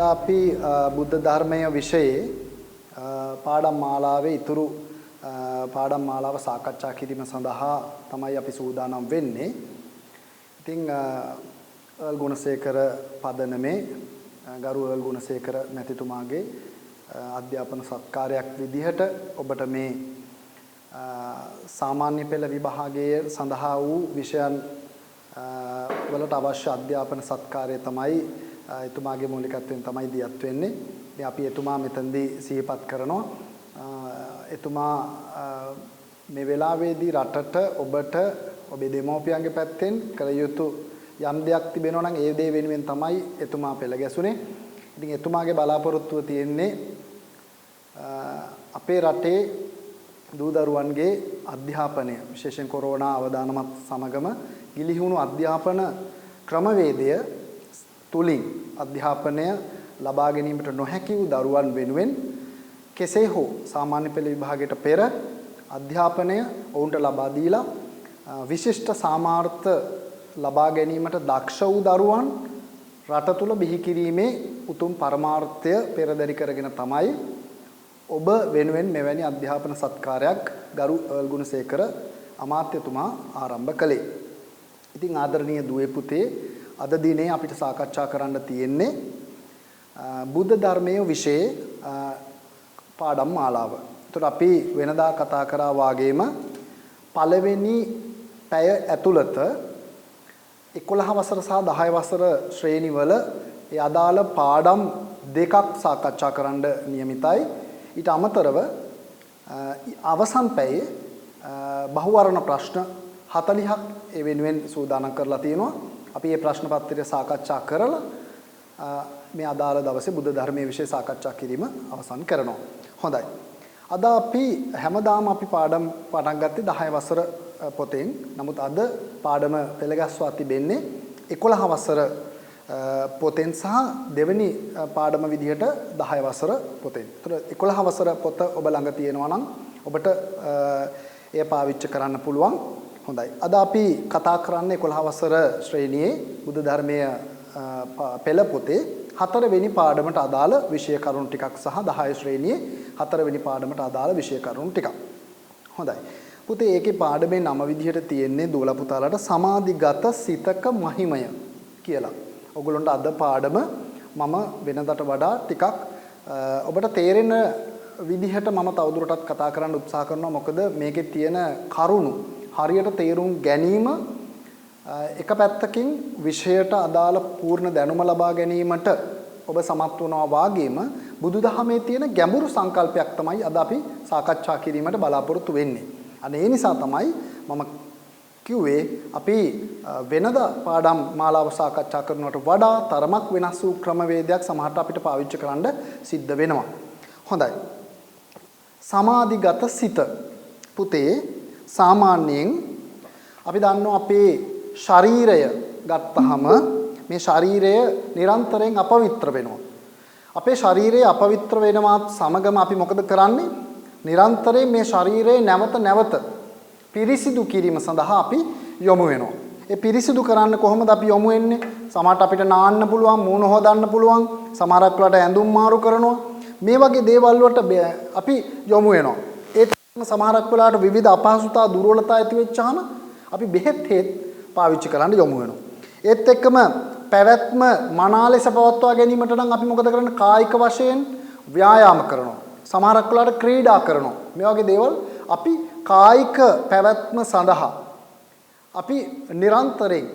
අපි බුද්ධ ධර්මයේ විෂයේ පාඩම් මාලාවේ ඉතුරු පාඩම් මාලාව සාකච්ඡා කිරීම සඳහා තමයි අපි සූදානම් වෙන්නේ. ඉතින් අල් ගුණසේකර පදනමේ ගරු අල් ගුණසේකර මැතිතුමාගේ අධ්‍යාපන සත්කාරයක් විදිහට ඔබට මේ සාමාන්‍ය පෙළ විභාගයේ සඳහා වූ විෂයන් වලට අවශ්‍ය අධ්‍යාපන සත්කාරය තමයි එතුමාගේ මූලිකත්වයෙන් තමයි දියත් වෙන්නේ. ඉතින් අපි එතුමා මෙතනදී සිහිපත් කරනවා. එතුමා මේ වෙලාවේදී රටට ඔබට ඔබේ දෙමව්පියන්ගේ පැත්තෙන් කළ යුතු යම් දෙයක් තිබෙනවා නම් ඒ දේ වෙනුවෙන් තමයි එතුමා පෙළ ගැසුනේ. ඉතින් එතුමාගේ බලාපොරොත්තුව තියෙන්නේ අපේ රටේ දූ දරුවන්ගේ අධ්‍යාපනය විශේෂයෙන් කොරෝනා අවදානමත් සමගම ගිලිහුණු අධ්‍යාපන ක්‍රමවේදය තුලින් අධ්‍යාපනය ලබා ගැනීමට නොහැකි වූ දරුවන් වෙනුවෙන් කෙසේ හෝ සාමාන්‍ය පෙළ විභාගයට පෙර අධ්‍යාපනය ඔවුන්ට ලබා දීලා විශිෂ්ට සාමාර්ථ ලබා ගැනීමට දක්ෂ වූ දරුවන් රට තුල බිහි කිරීමේ උතුම් පරමාර්ථය පෙරදරි කරගෙන තමයි ඔබ වෙනුවෙන් මෙවැනි අධ්‍යාපන සත්කාරයක් ගරු අල් ගුණසේකර අමාත්‍යතුමා ආරම්භ කළේ. ඉතින් ආදරණීය දුවේ පුතේ අද දිනේ අපිට සාකච්ඡා කරන්න තියෙන්නේ බුද්ධ ධර්මයේ විෂයේ පාඩම් මාලාව. ඒතර අපි වෙනදා කතා කරා වාගේම පළවෙනි පැය ඇතුළත 11 වසර සහ 10 වසර ශ්‍රේණිවල ඒ අදාළ පාඩම් දෙකක් සාකච්ඡා කරන්න නියමිතයි. ඊට අමතරව අවසන් පැයේ බහුවර්ණ ප්‍රශ්න 40ක් ඒ වෙනුවෙන් සූදානම් කරලා තියෙනවා. අපි මේ ප්‍රශ්න පත්‍රය සාකච්ඡා කරලා මේ අදාළ දවසේ බුද්ධ ධර්මයේ විෂය සාකච්ඡා කිරීම අවසන් කරනවා. හොඳයි. අද අපි හැමදාම අපි පාඩම් පටන් ගත්තේ 10 වසර පොතෙන්. නමුත් අද පාඩම පෙළගස්වා තිබෙන්නේ 11 වසර පොතෙන් සහ දෙවෙනි පාඩම විදිහට 10 වසර පොතෙන්. ඒතර 11 වසර පොත ඔබ ළඟ තියෙනවා නම් ඔබට එය පාවිච්චි කරන්න පුළුවන්. හොඳයි. අද අපි කතා කරන්නේ 11 වසර ශ්‍රේණියේ බුද්ධ ධර්මයේ පෙළ පොතේ 4 වෙනි පාඩමට අදාළ විෂය කරුණු ටිකක් සහ 10 ශ්‍රේණියේ 4 වෙනි පාඩමට අදාළ විෂය කරුණු ටිකක්. හොඳයි. පුතේ ඒකේ පාඩමේ නම විදිහට තියෙන්නේ දෝලා පුතාලාට සමාධිගත සිතක මහිමය කියලා. ඔයගොල්ලන්ට අද පාඩම මම වෙනදට වඩා ටිකක් ඔබට තේරෙන විදිහට මම තවදුරටත් කතා කරන්න උත්සාහ කරනවා. මොකද මේකේ තියෙන කරුණු හරියට තේරුම් ගැනීම එක පැත්තකින් විෂයට අදාළ පූර්ණ දැනුම ලබා ගැනීමට ඔබ සමත් වුණා වාගේම බුදුදහමේ තියෙන ගැඹුරු සංකල්පයක් තමයි අද අපි සාකච්ඡා කිරීමට බලාපොරොත්තු වෙන්නේ. අනේ ඒ නිසා තමයි මම කිව්වේ අපි වෙනද පාඩම් මාලාව සාකච්ඡා කරනවට වඩා තරමක් වෙනස් වූ ක්‍රමවේදයක් සමහරට අපිට පාවිච්චි කරන්න සිද්ධ වෙනවා. හොඳයි. සමාධිගත සිත පුතේ සාමාන්‍යයෙන් අපි දන්නවා අපේ ශරීරය ගත්තහම මේ ශරීරය නිරන්තරයෙන් අපවිත්‍ර වෙනවා. අපේ ශරීරය අපවිත්‍ර වෙනවත් සමගම අපි මොකද කරන්නේ? නිරන්තරයෙන් මේ ශරීරය නැවත පිරිසිදු කිරීම සඳහා අපි යොමු වෙනවා. ඒ පිරිසිදු කරන්න කොහොමද අපි යොමු වෙන්නේ? සමහරට අපිට නාන්න පුළුවන්, මූණ හොදන්න පුළුවන්, සමහරක් වෙලාවට ඇඳුම් මාරු කරනවා. මේ වගේ දේවල් වලට අපි යොමු වෙනවා. ඒ සමහරක් වෙලාවට විවිධ අපහසුතා දුර්වලතා ඇති වෙච්චාම අපි බෙහෙත් පාවිච්චි කරන්න යොමු වෙනවා. ඒත් එක්කම පැවැත්ම මනා ලෙස පවත්වා ගැනීමට නම් අපි මොකද කරන්නේ? කායික වශයෙන් ව්‍යායාම කරනවා. සමහරක් වෙලාවට ක්‍රීඩා කරනවා. මේ වගේ දේවල් අපි කායික පැවැත්ම සඳහා අපි නිරන්තරයෙන්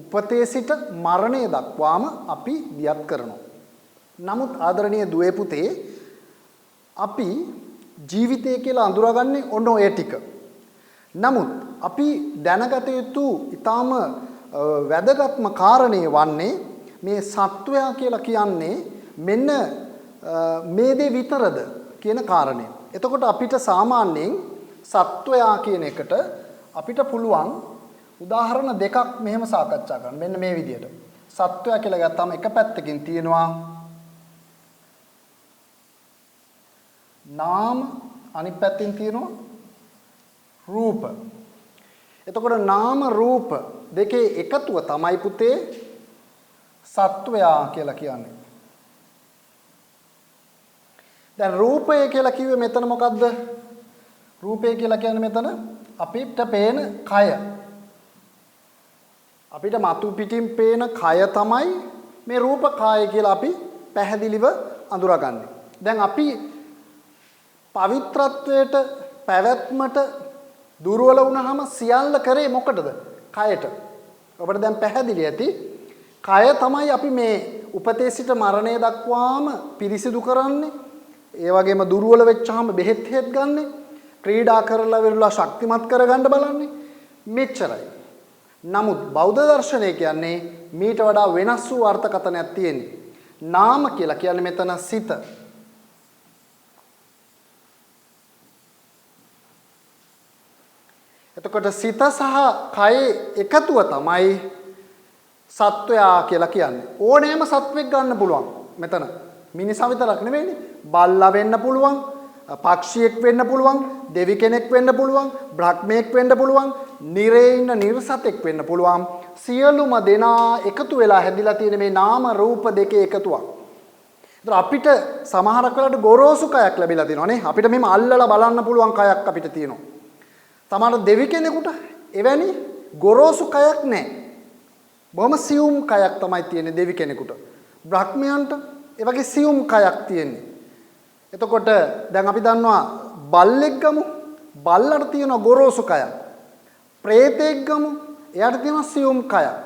උපතේ සිට මරණය දක්වාම අපි දියත් කරනවා. නමුත් ආදරණීය දුවේ පුතේ අපි ජීවිතය කියලා අඳුරගන්නේ ඔන්න ඔය ටික. නමුත් අපි දැනගත යුතු ඊටාම වැදගත්ම කාරණේ වන්නේ මේ සත්වයා කියලා කියන්නේ මෙන්න මේ දේ විතරද කියන කාරණය. එතකොට අපිට සාමාන්‍යයෙන් සත්වයා කියන එකට අපිට පුළුවන් උදාහරණ දෙකක් මෙහෙම සාකච්ඡා කරන්න. මෙන්න මේ විදිහට. සත්වයා කියලා ගත්තාම එක පැත්තකින් තියෙනවා නාම, අනිත් පැත්තෙන් තියෙනවා රූප. එතකොට නාම රූප දෙකේ එකතුව තමයි පුතේ සත්වයා කියලා කියන්නේ. දැන් රූපය කියලා කිව්වේ මෙතන මොකද්ද? රූපය කියලා කියන්නේ මෙතන අපිට පේන කය. අපිට මතු පිටින් පේන කය තමයි මේ රූප කාය කියලා අපි පැහැදිලිව අඳුරගන්නේ. දැන් අපි පවිත්‍රත්වයට පැවැත්මට දුර්වල වුණාම සියල්ල කරේ මොකටද? කයට. ඔබට දැන් පැහැදිලි ඇති. කය තමයි අපි මේ උපතේ සිට මරණය දක්වාම පිරිසිදු කරන්නේ. ඒ වගේම දුර්වල වෙච්චාම බෙහෙත් හේත් ගන්නෙ. ක්‍රීඩා කරලා විරලා ශක්තිමත් කරගන්න බලන්නේ. මෙච්චරයි. නමුත් බෞද්ධ දර්ශනය කියන්නේ මීට වඩා වෙනස් වූ අර්ථකථනයක් තියෙන්නේ. නාම කියලා කියන්නේ මෙතන සිත. එතකොට සිත සහ කයේ එකතුව තමයි සත්වයා කියලා කියන්නේ. ඕනෑම සත්වෙක් ගන්න පුළුවන්. මෙතන මිනිසා විතරක් නෙවෙයිනේ. බල්ලා වෙන්න පුළුවන්, පක්ෂියෙක් වෙන්න පුළුවන්, දෙවි කෙනෙක් වෙන්න පුළුවන්, බ්‍රහ්මයෙක් වෙන්න පුළුවන්, නිරේ ඉන්න නිර්සතෙක් වෙන්න පුළුවන්. සියලුම දෙනා එකතු වෙලා හැදිලා තියෙන මේ නාම රූප දෙකේ එකතුවක්. ඒතර අපිට සමහරක් වෙලාවට ගොරෝසු කයක් ලැබිලා තියෙනවා නේ. අපිට මෙහෙම අල්ලලා බලන්න පුළුවන් කයක් අපිට තියෙනවා. සමහර දෙවි කෙනෙකුට එවැනි ගොරෝසු කයක් නැහැ. බොහොම සියුම් කයක් තමයි තියෙන්නේ දෙවි කෙනෙකුට. බ්‍රහ්මයන්ට ඒ වගේ සියුම් කයක් තියෙන්නේ. එතකොට දැන් අපි දන්නවා බල්ලෙක් ගමු. බල්ලට තියෙන ගොරෝසු කයක්. ප්‍රේතෙක් ගමු. එයාට තියෙන සියුම් කයක්.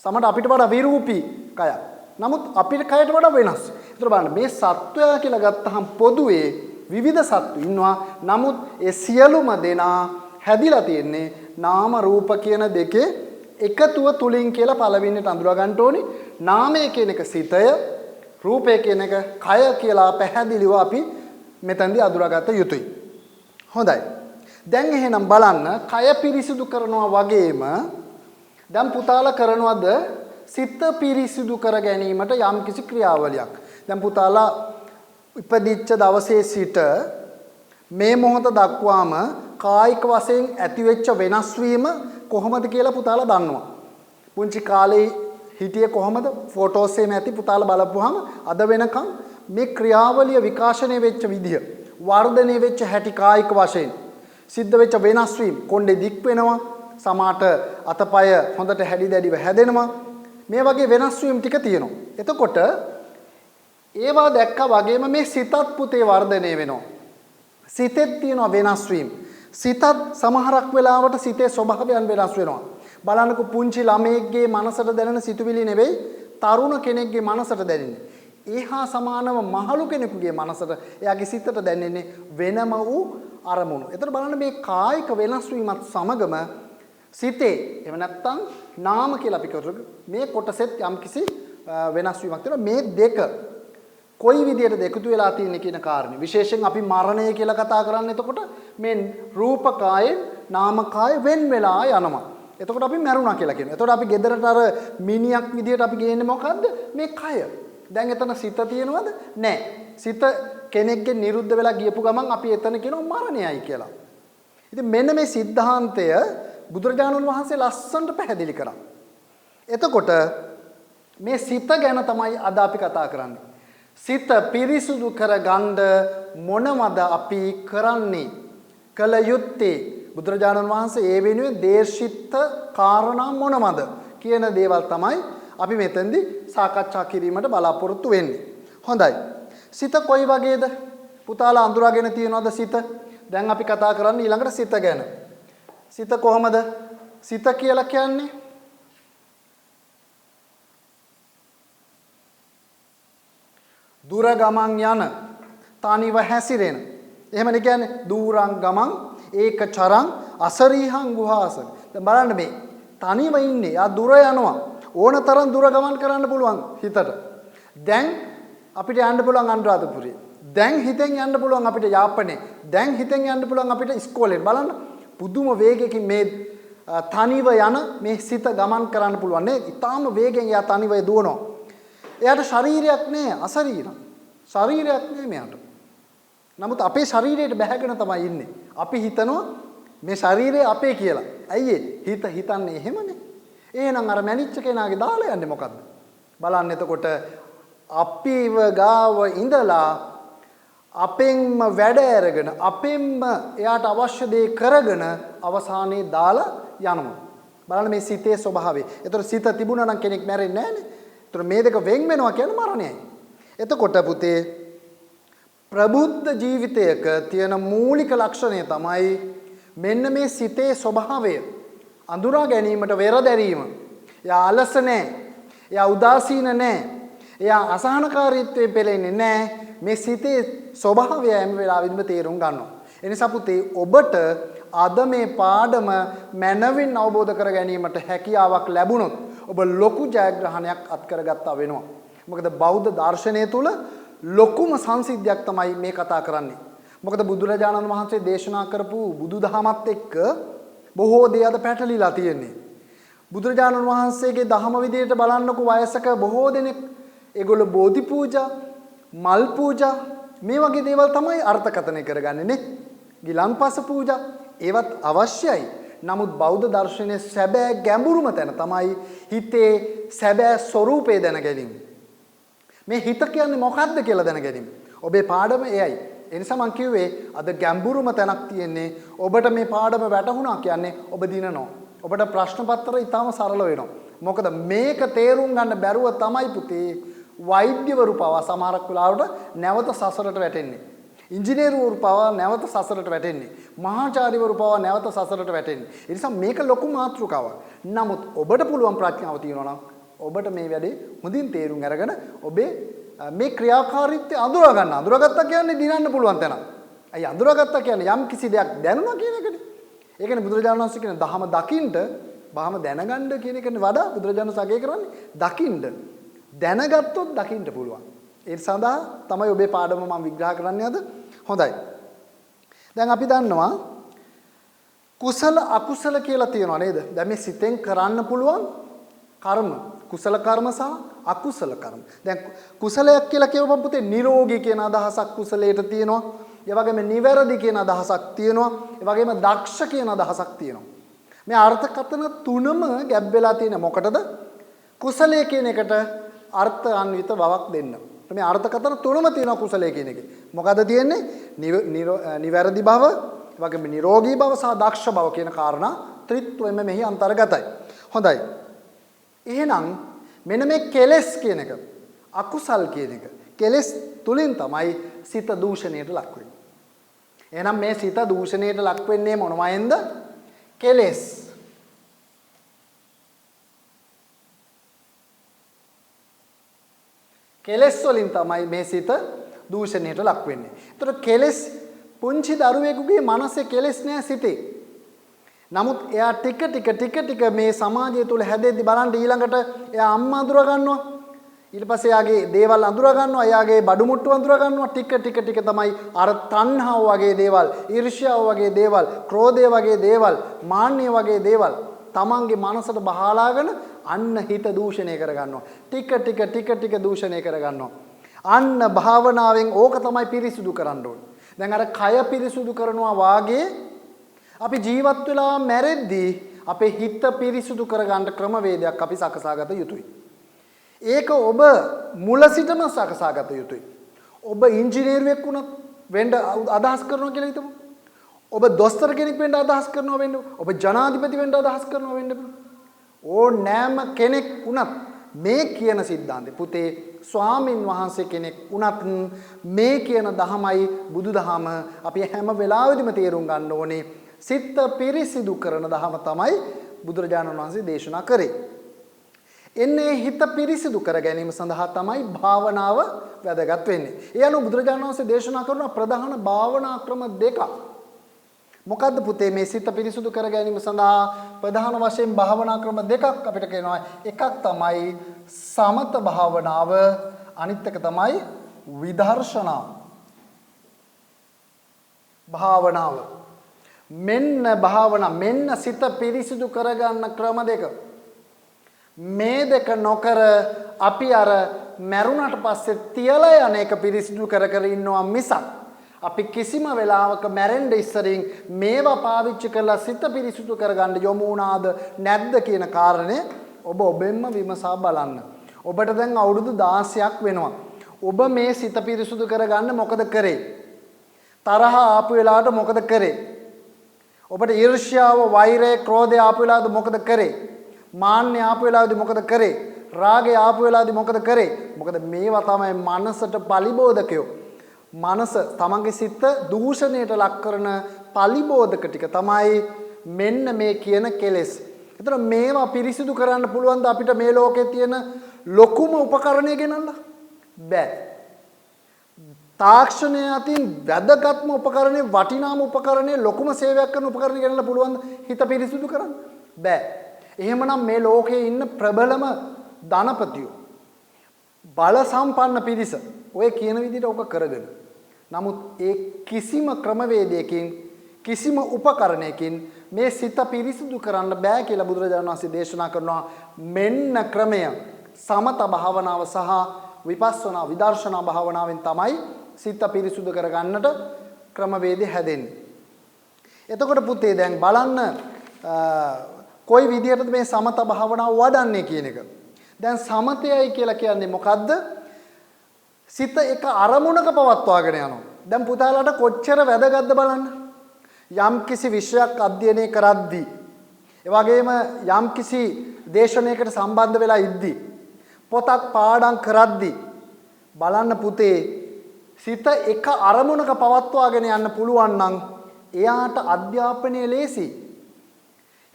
සමහර අපිට වඩා විරූපී කයක්. නමුත් අපිට කයට වඩා වෙනස්. ඒතර බලන්න මේ සත්වයා කියලා ගත්තහම පොදුවේ විවිධ සත්තු ඉන්නවා. නමුත් ඒ සියලුම දෙනා හැදිලා තියෙන්නේ නාම රූප කියන දෙකේ එකතුව තුලින් කියලා පළවෙනිට අඳුර ගන්න ඕනි. නාමය කියන එක සිතය, රූපය කියන එක කය කියලා පැහැදිලිව අපි මෙතෙන්දී අඳුරගත යුතුයි. හොඳයි. දැන් එහෙනම් බලන්න කය පිරිසිදු කරනවා වගේම දැන් පුතාලා කරනවද සිත පිරිසිදු කර ගැනීමට යම්කිසි ක්‍රියාවලියක්. දැන් පුතාලා ඉපදිච්ච දවසේ සිට මේ මොහොත දක්වාම කායික වශයෙන් ඇතිවෙච්ච වෙනස් වීම කොහොමද කියලා පුතාලා දන්නවා. පුංචි කාලේ හිටියේ කොහොමද? ෆොටෝස් එකේ ඇති පුතාලා බලපුවාම අද වෙනකන් මේ ක්‍රියාවලිය විකාශනය වෙච්ච විදිය, වර්ධනය වෙච්ච හැටි කායික වශයෙන් සිද්ධ වෙච්ච වෙනස් වීම, කොණ්ඩේ දික් වෙනවා, සමාට අතපය හොඳට හැඩි දැඩිව හැදෙනවා. මේ වගේ වෙනස් වීම් ටික තියෙනවා. එතකොට ඒවා දැක්කා වගේම මේ සිතත් පුතේ වර්ධනය වෙනවා. සිතෙත් තියෙන වෙනස් වීම. සිතත් සමහරක් වෙලාවට සිතේ ස්වභාවයන් වෙනස් වෙනවා. බලන්නකො පුංචි ළමයෙක්ගේ මනසට දැනෙන සිතුවිලි නෙවෙයි තරුණ කෙනෙක්ගේ මනසට දැනෙන්නේ. ඒහා සමානව මහලු කෙනෙකුගේ මනසට එයාගේ සිතට දැනෙන්නේ වෙනම වූ අරමුණු. ඒතර බලන්න මේ කායික වෙනස් වීමත් සමගම සිතේ එහෙම නැත්නම් නාම කියලා අපි කරගමු. මේ කොටසෙත් යම්කිසි වෙනස් වීමක් තියෙනවා. මේ දෙක කොයි විදියටද එකතු වෙලා තියෙන්නේ කියන කාරණේ. විශේෂයෙන් අපි මරණය කියලා කතා කරන්නේ එතකොට මේ රූප කායෙන් නාම කාය වෙන් වෙලා යනවා. එතකොට අපි මරුණා කියලා කියනවා. එතකොට අපි ගෙදරට අර මිනියක් විදියට අපි ගේන්නේ මොකද්ද? මේ කය. දැන් එතන සිත තියෙනවද? නැහැ. සිත කෙනෙක්ගේ නිරුද්ධ වෙලා ගියපු ගමන් අපි එතන කියනවා මරණයයි කියලා. ඉතින් මෙන්න මේ સિદ્ધාන්තය බුදුරජාණන් වහන්සේ ලස්සනට පැහැදිලි කරා. එතකොට මේ සිත ගැන තමයි අද අපි කතා කරන්නේ. සිත පිරිසුදු කරගන්න මොනවද අපි කරන්නේ? කල යුත්තේ බුදුරජාණන් වහන්සේ ඒ වෙනුවෙන් දේශිත කාරණා මොනවද කියන දේවල් තමයි අපි මෙතෙන්දී සාකච්ඡා කිරීමට බලාපොරොත්තු වෙන්නේ. හොඳයි. සිත කොයි වගේද? පුතාලා අඳුරාගෙන තියනවද සිත? දැන් අපි කතා කරන්නේ ඊළඟට සිත ගැන. සිත කොහමද? සිත කියලා කියන්නේ දුර ගමන් යන, තනිව හැසිරෙන. එහෙමනේ කියන්නේ දුරං ගමන් ඒක චරං අසරීහං ගුහාස. දැන් බලන්න මේ තනිව ඉන්නේ. යා දුර යනවා. ඕනතරම් දුර ගමන් කරන්න පුළුවන් හිතට. දැන් අපිට යන්න පුළුවන් අනුරාධපුරේ. දැන් හිතෙන් යන්න පුළුවන් අපිට යාපනයේ. දැන් හිතෙන් යන්න පුළුවන් අපිට ඉස්කෝලේ. බලන්න පුදුම වේගයකින් මේ තනිව යන මේ සිත ගමන් කරන්න පුළුවන් නේ. ඊටාම වේගෙන් යා තනිව දුවනවා. එයාට ශරීරයක් නෑ, අශරීරම්. ශරීරයක් නෑ මෙයාට. නමුත් අපේ ශරීරයට බැහැගෙන තමයි ඉන්නේ. අපි හිතනවා මේ ශරීරය අපේ කියලා. ඇයි හිත හිතන්නේ එහෙමනේ. එහෙනම් අර මැනිච්ච කෙනාගේ දාලා යන්නේ මොකද්ද? බලන්න එතකොට අපිව ගාව ඉඳලා අපෙන්ම වැඩ අරගෙන අපෙන්ම එයාට අවශ්‍ය දේ කරගෙන අවසානයේ දාලා යනවා. බලන්න මේ සිතේ ස්වභාවය. ඒතර සිත තිබුණා නම් කෙනෙක් මැරෙන්නේ නැහනේ. ඒතර මේ දෙක වෙන් වෙනවා කියන්නේ මරණයයි. එතකොට පුතේ ප්‍රබුද්ධ ජීවිතයක තියෙන මූලික ලක්ෂණය තමයි මෙන්න මේ සිතේ ස්වභාවය අඳුරා ගැනීමට වෙර දැරීම. එයා අලස නැහැ. එයා උදාසීන නැහැ. එයා අසහනකාරීත්වයෙන් පෙළෙන්නේ නැහැ. මේ සිතේ ස්වභාවය හැම වෙලාවෙදිම තේරුම් ගන්නවා. ඒ නිසා පුතේ ඔබට අද මේ පාඩම මනවින් අවබෝධ කර ගැනීමට හැකියාවක් ලැබුණොත් ඔබ ලොකු ජයග්‍රහණයක් අත් කරගත්තා වෙනවා. මොකද බෞද්ධ දර්ශනය තුල ලොකුම සංසිද්ධියක් තමයි මේ කතා කරන්නේ. මොකද බුදුරජාණන් වහන්සේ දේශනා කරපු බුදුදහමත් එක්ක බොහෝ දේ අද පැටලිලා තියෙන්නේ. බුදුරජාණන් වහන්සේගේ දහම විදියට බලන්නකො වයසක බොහෝ දෙනෙක් ඒගොල්ලෝ බෝධි පූජා, මල් පූජා මේ වගේ දේවල් තමයි අර්ථකථනය කරගන්නේ නේ. ගිලන්පස පූජා ඒවත් අවශ්‍යයි. නමුත් බෞද්ධ දර්ශනයේ සැබෑ ගැඹුරුම තැන තමයි හිතේ සැබෑ ස්වરૂපය දැන ගැනීම. මේ හිත කියන්නේ මොකක්ද කියලා දැන ගැනීම. ඔබේ පාඩම එයයි. ඒ නිසා මම කිව්වේ අද ගැඹුරුම තැනක් තියෙන්නේ ඔබට මේ පාඩම වැටහුණා කියන්නේ ඔබ දිනනවා. ඔබට ප්‍රශ්න පත්‍ර ඉතාම සරල වෙනවා. මොකද මේක තේරුම් ගන්න බැරුව තමයි පුතේ වෛද්‍යවරු පවා සමහරක් වෙලාවට නැවත සසරට වැටෙන්නේ. ඉංජිනේරුවරු පවා නැවත සසරට වැටෙන්නේ. මහාචාර්යවරු පවා නැවත සසරට වැටෙන්නේ. ඒ නිසා මේක ලොකු මාතෘකාවක්. නමුත් ඔබට පුළුවන් ප්‍රඥාව තියෙනවා නම් ඔබට මේ වැඩේ හොඳින් තේරුම් අරගෙන ඔබේ මේ ක්‍රියාකාරීත්වය අඳුරා ගන්න. අඳුරාගත්තා කියන්නේ දිනන්න පුළුවන් තැන. අයි අඳුරාගත්තා කියන්නේ යම් කිසි දෙයක් දැනුණා කියන එකනේ. ඒ කියන්නේ බුදුරජාණන් වහන්සේ කියන දහම දකින්න, බහම දැනගන්න කියන එකනේ වඩා බුදුරජාණන් වහන්සේ අගය කරන්නේ දකින්න. දැනගත්තොත් දකින්න පුළුවන්. ඒ සඳහා තමයි ඔබේ පාඩම මම විග්‍රහ කරන්නේ අද. හොඳයි. දැන් අපි දන්නවා කුසල අකුසල කියලා තියෙනවා නේද? දැන් මේ සිතෙන් කරන්න පුළුවන් කර්ම, කුසල කර්ම සහ අකුසල කර්ම. දැන් කුසලයක් කියලා කියවපම් පුතේ නිරෝගී කියන අදහසක් කුසලයට තියෙනවා. ඒ වගේම නිවැරදි කියන අදහසක් තියෙනවා. ඒ වගේම දක්ෂ කියන අදහසක් තියෙනවා. මේ අර්ථකථන තුනම ගැබ් වෙලා තියෙන මොකටද? කුසලයේ කියන එකට අර්ථාන්විත බවක් දෙන්න. මේ අර්ථකථන තුනම තියෙනවා කුසලයේ කියන එකේ. මොකද්ද තියෙන්නේ? නිවැරදි බව, ඒ වගේම නිරෝගී බව සහ දක්ෂ බව කියන කාරණා ත්‍රිත්වයෙන්ම මෙහි අන්තර්ගතයි. හොඳයි. එහෙනම් මෙන්න මේ කෙලෙස් කියන එක, අකුසල් කියන එක, කෙලෙස් තුලින් තමයි සිත දූෂණයට ලක් වෙන්නේ. එහෙනම් මේ සිත දූෂණයට ලක් වෙන්නේ මොනවයින්ද? කෙලෙස්. කෙලෙස් වලින් තමයි මේ සිත දූෂණයට ලක් වෙන්නේ. ඒතර කෙලෙස් පුංචි දරුවෙකුගේ මනසේ කෙලෙස් නෑ සිතේ. නමුත් එයා ටික මේ සමාජය තුල හැදෙද්දි බලන්න ඊළඟට එයා අම්මා අඳුර ගන්නවා. ඊට පස්සේ එයාගේ දේවල් අඳුර ගන්නවා. එයාගේ බඩු මුට්ටු අඳුර ගන්නවා. ටික තමයි අර තණ්හාව වගේ දේවල්, ඊර්ෂ්‍යාව වගේ දේවල්, ක්‍රෝධය වගේ දේවල්, මාන්නය වගේ දේවල් තමන්ගේ මනසට බහලාගෙන අන්න හිත දූෂණය කරගන්නවා. ටික දූෂණය කරගන්නවා. අන්න භාවනාවෙන් ඕක තමයි පිරිසුදු කරන්න ඕනේ. දැන් අර කය පිරිසුදු කරනවා වාගේ අපි ජීවත් වෙලා මැරෙද්දී අපේ හිත පිරිසුදු කරගන්න ක්‍රමවේදයක් අපි සකසාගත යුතුයි. ඒක ඔබ මුල සිටම සකසාගත යුතුයි. ඔබ ඉංජිනේරුවෙක් වුණත් වෙන්න අදහස් කරනවා කියලා හිතමු. ඔබ දොස්තර කෙනෙක් වෙන්න අදහස් කරනවා වෙන්න. ඔබ ජනාධිපති වෙන්න අදහස් කරනවා වෙන්න. ඕනෑම කෙනෙක් වුණත් මේ කියන સિદ્ધාන්තේ පුතේ ස්වාමින් වහන්සේ කෙනෙක් වුණත් මේ කියන දහමයි බුදුදහම අපි හැම වෙලාවෙදිම තේරුම් ගන්න ඕනේ. සිත පිරිසිදු කරන දහම තමයි බුදුරජාණන් වහන්සේ දේශනා කරේ. එන්නේ හිත පිරිසිදු කර ගැනීම සඳහා තමයි භාවනාව වැදගත් වෙන්නේ. ඒ අනුව බුදුරජාණන් වහන්සේ දේශනා කරන ප්‍රධාන භාවනා ක්‍රම දෙකක්. මොකද්ද පුතේ මේ සිත පිරිසිදු කර ගැනීම සඳහා ප්‍රධාන වශයෙන් භාවනා ක්‍රම දෙකක් අපිට කියනවා. එකක් තමයි සමත භාවනාව, අනිත් එක තමයි විදර්ශනා භාවනාව. මෙන්න භාවනා, මෙන්න සිත පිරිසිදු කරගන්න ක්‍රම දෙක. මේ දෙක නොකර අපි අර මරුණට පස්සේ තියලා යන එක පිරිසිදු කර ඉන්නවා මිසක් අපි කිසිම වෙලාවක මැරෙන්න ඉස්සරින් මේවා පාවිච්චි කරලා සිත පිරිසිදු කරගන්න යොමු වුණාද නැද්ද කියන කාරණේ ඔබ ඔබෙන්ම විමසා බලන්න. ඔබට දැන් අවුරුදු 16ක් වෙනවා. ඔබ මේ සිත පිරිසිදු කරගන්න මොකද කරේ? තරහ ආපු වෙලාවට මොකද කරේ? ඔබට ඊර්ෂ්‍යාව, වෛරය, ක්‍රෝධය ආපු වෙලාවට මොකද කරේ? මාන්නය ආපු වෙලාවේදී මොකද කරේ? රාගය ආපු වෙලාවේදී මොකද කරේ? මොකද මේවා තමයි මනසට පලිබෝධකයෝ. මනස තමන්ගේ සිත දූෂණයට ලක් කරන පලිබෝධක ටික තමයි මෙන්න මේ කියන කෙලෙස්. ඒතර මේවා පිරිසිදු කරන්න පුළුවන් ද අපිට මේ ලෝකේ තියෙන ලොකුම උපකරණය ගෙනල්ලා? බෑ. තාක්ෂණය අතින් වැදගත්ම උපකරණේ, වටිනාම උපකරණේ, ලොකුම සේවයක් කරන උපකරණය ගෙනල්ලා පුළුවන් හිත පිරිසිදු කරන්න? බෑ. එහෙමනම් මේ ලෝකේ ඉන්න ප්‍රබලම ධනපතියෝ, බල සම්පන්න පිරිස ඔය කියන විදිහට ඔක කරගෙන. නමුත් ඒ කිසිම ක්‍රමවේදයකින්, කිසිම උපකරණයකින් මේ සිත පිරිසිදු කරන්න බෑ කියලා බුදුරජාණන් වහන්සේ දේශනා කරනවා. මෙන්න ක්‍රමය සමත භාවනාව සහ විපස්සනා විදර්ශනා භාවනාවෙන් තමයි සිත පිරිසුදු කරගන්නට ක්‍රමවේදය හැදෙන්නේ. එතකොට පුතේ දැන් බලන්න කොයි විදිහටද මේ සමත භාවනාව වඩන්නේ කියන එක. දැන් සමතයයි කියලා කියන්නේ මොකද්ද? සිත එක අරමුණක පවත්වාගෙන යනවා. දැන් පුතාලාට කොච්චර වැදගත්ද බලන්න. යම් කිසි විෂයක් අධ්‍යයනය කරද්දී, ඒ වගේම යම් කිසි දේශනයකට සම්බන්ධ වෙලා ඉද්දී, පොතක් පාඩම් කරද්දී බලන්න පුතේ, සිත එක අරමුණක පවත්වාගෙන යන්න පුළුවන් නම් එයාට අධ්‍යාපනය ලේසි.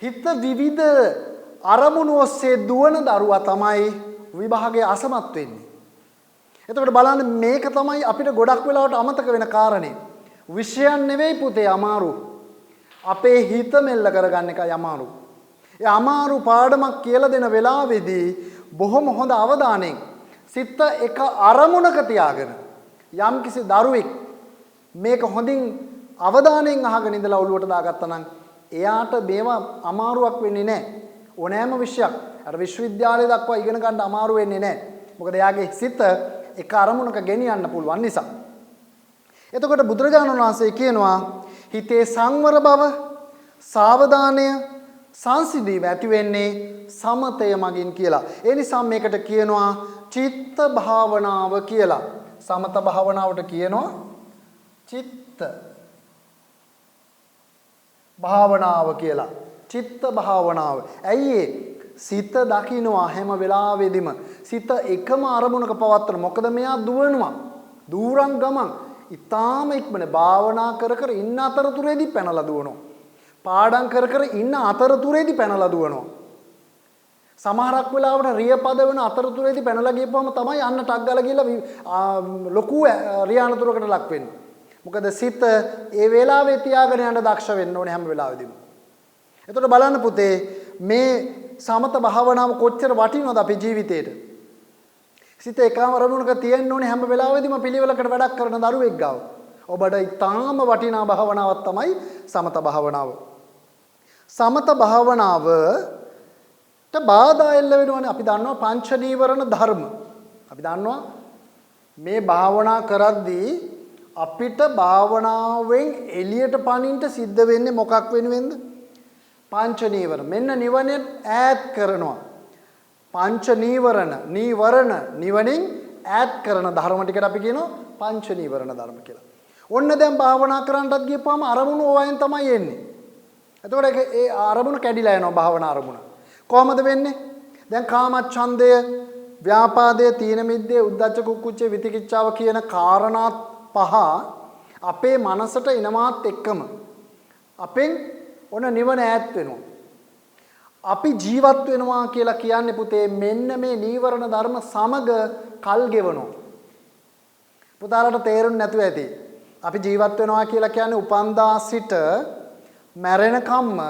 හිත විවිධ අරමුණු ඔස්සේ දුවන දරුවා තමයි විභාගයේ අසමත් වෙන්නේ. එතකොට බලන්න මේක තමයි අපිට ගොඩක් වෙලාවට අමතක වෙන කාරණේ. විෂයන් නෙවෙයි පුතේ අමාරු. අපේ හිත මෙල්ල කරගන්න එකයි අමාරු. ඒ අමාරු පාඩමක් කියලා දෙන වෙලාවේදී බොහොම හොඳ අවධානයෙන් සිත එක අරමුණක තියාගෙන යම්කිසි දරුවෙක් මේක හොඳින් අවධානයෙන් අහගෙන ඉඳලා ඔළුවට දාගත්තා නම් එයාට මේවා අමාරුවක් වෙන්නේ නැහැ. ඕනෑම විෂයක් අර විශ්වවිද්‍යාලය දක්වා ඉගෙන ගන්න අමාරු වෙන්නේ නැහැ. මොකද එයාගේ සිත එක අරමුණක ගෙනියන්න පුළුවන් නිසා. එතකොට බුදුරජාණන් වහන්සේ කියනවා හිතේ සංවර බව, සාවධානය, සංසිඳීම ඇති වෙන්නේ සමතය මගින් කියලා. ඒ නිසා මේකට කියනවා චිත්ත භාවනාව කියලා. සමත භාවනාවට කියනවා චිත්ත භාවනාව කියලා. චිත්ත භාවනාව. ඇයි ඒ? සිත දකින්නවා හැම වෙලාවෙදිම. සිත එකම අරමුණක පවත්තන. මොකද මෙයා දුවනවා. දූරන් ගමන්. ඊටාම ඉක්මන භාවනා කර කර ඉන්න අතරතුරේදී පැනලා දුවනවා. පාඩම් කර කර ඉන්න අතරතුරේදී පැනලා දුවනවා. සමහරක් වෙලාවට රියපද වෙන අතරතුරේදී පැනලා ගියපුවම තමයි අන්න ටක් ගාලා ගිහලා ලොකු රියානතුරකට ලක් වෙන්නේ. මොකද සිත ඒ වෙලාවේ තියාගෙන යන්න දක්ෂ වෙන්න ඕනේ හැම වෙලාවෙදීම. එතකොට බලන්න පුතේ මේ සමත භාවනාව කොච්චර වටිනවද අපේ ජීවිතේට? සිත එකම අරමුණක තියෙන්න ඕනේ හැම වෙලාවෙදීම පිළිවෙලකට වැඩක් කරන දරුවෙක් ගාව. ඔබට ඊටාම වටිනා භාවනාවක් තමයි සමත භාවනාව. සමත භාවනාවට බාධා එල්ල වෙනවනේ. අපි දන්නවා පංච නීවරණ ධර්ම. අපි දන්නවා මේ භාවනා කරද්දී අපිට භාවනාවෙන් එළියට පනින්න සිද්ධ වෙන්නේ මොකක් වෙනුවෙන්ද? පංච නීවරණ. මෙන්න නිවනේ ඈත් කරනවා. පංච නීවරණ, නිවනින් ඈත් කරන ධර්ම ටිකට අපි කියනවා පංච නීවරණ ධර්ම කියලා. ඔන්න දැන් භාවනා කරන්නත් ගියපුවාම අරමුණු ඕවෙන් තමයි එන්නේ. එතකොට ඒ අරමුණ කැඩිලා යනවා භාවනා අරමුණ. කොහොමද වෙන්නේ? දැන් කාමච්ඡන්දය, ව්‍යාපාදය, තීන මිද්දේ, උද්ධච්ච කුක්කුච්චේ, විතිකිච්ඡාව කියන කාරණා පහ අපේ මනසට එනමාත් එක්කම අපෙන් ඔන්න නිවන ඈත් වෙනවා. අපි ජීවත් වෙනවා කියලා කියන්නේ පුතේ මෙන්න මේ නීවරණ ධර්ම සමග කල් ගෙවනවා. පුතාලට තේරුම් නැතුව ඇති. අපි ජීවත් වෙනවා කියලා කියන්නේ උපන්දා සිට මැරෙනකම්ම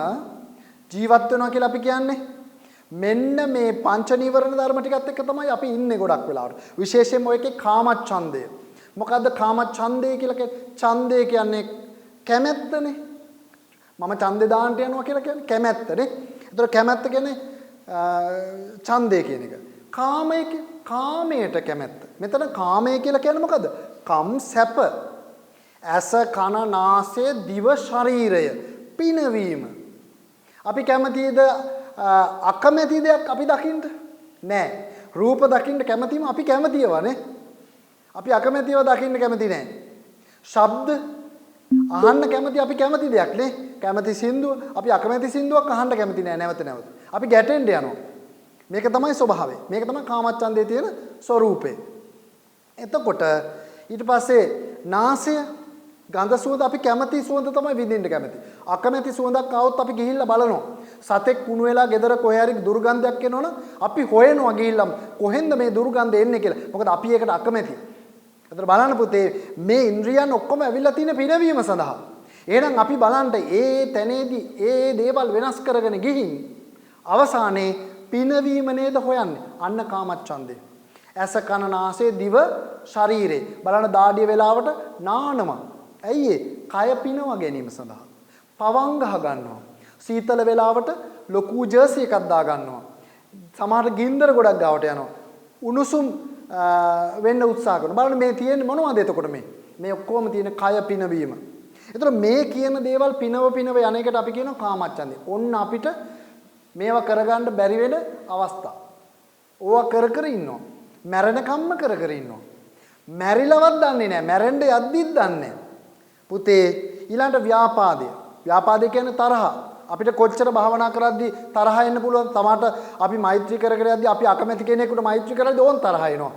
ජීවත් වෙනවා කියලා අපි කියන්නේ. මෙන්න මේ පංච නීවරණ ධර්ම ටිකත් එක්ක තමයි අපි ඉන්නේ ගොඩක් වෙලාවට. විශේෂයෙන්ම ඔය එකේ කාමච්ඡන්දය. මොකද්ද කාමච්ඡන්දය කියලා කියන්නේ? ඡන්දය කියන්නේ කැමැත්තනේ. මම ඡන්දේ දාන්න යනවා කියලා කියන්නේ කැමැත්තනේ. ඒතර කැමැත්ත කියන්නේ ඡන්දය කියන එක. කාමයට කැමැත්ත. මෙතන කාමය කියලා කියන්නේ මොකද්ද? කම් සැප. ඇස කන නාසය දිව ශරීරය පිනවීම. අපි කැමතිද අකමැති දෙයක් අපි දකින්න? නෑ. රූප දකින්න කැමතිම අපි කැමතියවනේ. අපි අකමැතිව දකින්න කැමති නෑ. ශබ්ද අහන්න කැමති අපි කැමති දෙයක් නේ. කැමති සින්දුව අපි අකමැති සින්දුවක් අහන්න කැමති නෑ නැවත නැවත. අපි ගැටෙන්න යනවා. මේක තමයි ස්වභාවය. මේක තමයි කාමච්ඡන්දේ තියෙන ස්වરૂපය. එතකොට ඊට පස්සේ නාසය ගඳ සුවඳ අපි කැමති සුවඳ තමයි විඳින්න කැමති. අකමැති සුවඳක් ආවොත් අපි ගිහිල්ලා බලනවා. සතෙක් කුණු වෙලා ගෙදර කොහේ හරි දුර්ගන්ධයක් එනවනම් අපි හොයනවා ගිහිල්ලා කොහෙන්ද මේ දුර්ගන්ධය එන්නේ කියලා. මොකද අපි ඒකට අකමැති. එතන බලන්න පුතේ මේ ඉන්ද්‍රියන් ඔක්කොම ඇවිල්ලා තියෙන පිනවීම සඳහා. එහෙනම් අපි බලන්න ඒ තැනේදී ඒ දේවල් වෙනස් කරගෙන ගිහින් අවසානයේ පිනවීම නේද හොයන්නේ. අන්න කාමච්ඡන්දේ. ඇස කන නාසය දිව ශරීරේ. බලන්න දාඩිය වෙලාවට නානවා. ඇයි කය පිනව ගැනීම සඳහා. පවන් ගහ ගන්නවා. සීතල වෙලාවට ලොකු ජර්සි එකක් දා ගන්නවා. සමහර ගින්දර ගොඩක් ගාවට යනවා. උණුසුම් වෙන්න උත්සාහ කරනවා. බලන්න මේ තියෙන්නේ මොනවද එතකොට මේ? මේ ඔක්කොම තියෙන කය පිනවීම. ඒතර මේ කියන දේවල් පිනව යන එකට අපි කියනවා කාමච්ඡන්දේ. ඔන්න අපිට මේවා කරගන්න බැරි වෙන අවස්ථා. ඕවා කර ඉන්නවා. මැරෙනකම්ම කර ඉන්නවා. මැරිලවත් දන්නේ නැහැ. මැරෙන්න යද්දිත් දන්නේ නැහැ. පුතේ ඊළඟට ව්‍යාපාදය. ව්‍යාපාදය කියන්නේ තරහ. අපිට කොච්චර භාවනා කරද්දී තරහ එන්න පුළුවන්. තමාට අපි මෛත්‍රී කර යද්දී අපි අකමැති කෙනෙකුට මෛත්‍රී කරද්දී ඕන් තරහ එනවා.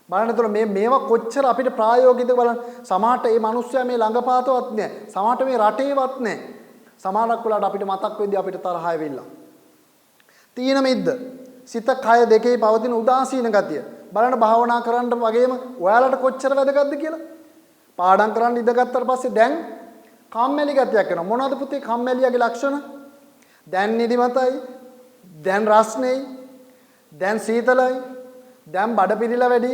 බලන්නතොර මේවා කොච්චර අපිට ප්‍රායෝගිකද බලන්න. සමහරට මේ මිනිස්සයා මේ ළඟපාතවත් නැහැ. සමහරට මේ රටේවත් නැහැ. සමහරක් වෙලාවට අපිට මතක් වෙද්දී අපිට තරහ ඇවිල්ලා. තීන මිද්ද. සිත කය දෙකේ පවතින උදාසීන ගතිය. බලන්න භාවනා කරන්න වගේම ඔයාලට කොච්චර වැදගත්ද කියලා. පාඩම් කරන්න ඉඳගත්තට පස්සේ දැන් කම්මැලි ගතියක් එනවා. මොනවද පුතේ කම්මැලියාගේ ලක්ෂණ? දැන් නිදිමතයි, දැන් රස්නෙයි, දැන් සීතලයි, දැන් බඩ පිළිලා වැඩි,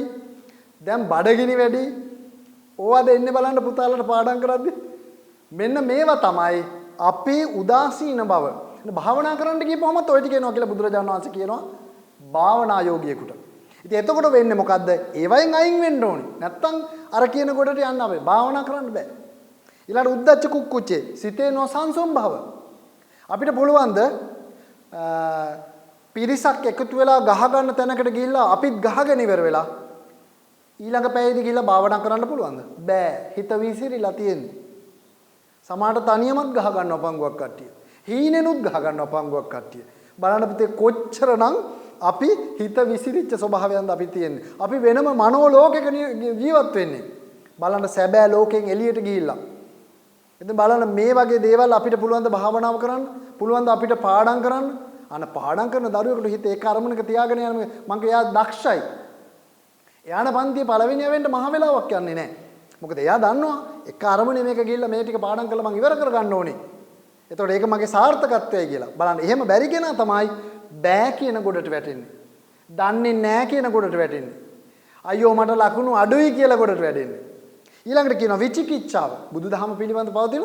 දැන් බඩගිනි වැඩි. ඕවා දෙන්නේ බලන්න පුතාලට පාඩම් කරද්දී. මෙන්න මේවා තමයි අපේ උදාසීන බව. භාවනා කරන්න ගියපුවමත් ඔය ටික එනවා කියලා බුදුරජාණන් වහන්සේ කියනවා භාවනා යෝගියෙකුට. ඉතින් එතකොට වෙන්නේ මොකද්ද? ඒවයින් අයින් වෙන්න ඕනේ. නැත්තම් අර කියන කොටට යන්න අපේ භාවනා කරන්න බෑ. ඊළඟ උද්දච්ච කුක්කුච්චේ සිතේ නොසන්සුන් භව. අපිට පුළුවන්ද පිරිසක් එකතු වෙලා ගහ ගන්න තැනකට ගිහිල්ලා අපිත් ගහගෙන ඉවර වෙලා ඊළඟ පැයේදී ගිහිල්ලා භාවනා කරන්න පුළුවන්ද? බෑ. හිත විසිරිලා තියෙන්නේ. සමහරට තනියමත් ගහ ගන්නවා පංගුවක් කට්ටිය. හීනෙනුත් ගහ ගන්නවා පංගුවක් කට්ටිය. බලන්න පුතේ කොච්චරනම් අපි හිත විසිරිච්ච ස්වභාවයෙන්ද අපි තියෙන්නේ. අපි වෙනම මනෝ ලෝකයක ජීවත් වෙන්නේ. බලන්න සැබෑ ලෝකෙන් එළියට ගිහිල්ලා. ඉතින් බලන්න මේ වගේ දේවල් අපිට පුළුවන් ද භාවනාව කරන්න? පුළුවන් ද අපිට පාඩම් කරන්න? අන පාඩම් කරන දරුවෙකුට හිත ඒක අරමුණක තියාගෙන යන මං එයා දක්ෂයි. එයාන පන්තියේ පළවෙනිය වෙන්න මහ වෙලාවක් යන්නේ නැහැ. මොකද එයා දන්නවා එක අරමුණේ මේක ගිහිල්ලා මේ ටික පාඩම් කරලා මං ඉවර කරගන්න ඕනේ. එතකොට ඒක මගේ සාර්ථකත්වයයි කියලා. බලන්න එහෙම බැරි කෙනා තමයි බෑ කියන ගොඩට වැටෙන්නේ. දන්නේ නැහැ කියන ගොඩට වැටෙන්නේ. අයියෝ මට ලකුණු අඩුයි කියලා ගොඩට වැටෙන්නේ. ඊළඟට කියනවා විචිකිච්ඡාව. බුදුදහම පිළිබඳ පවතින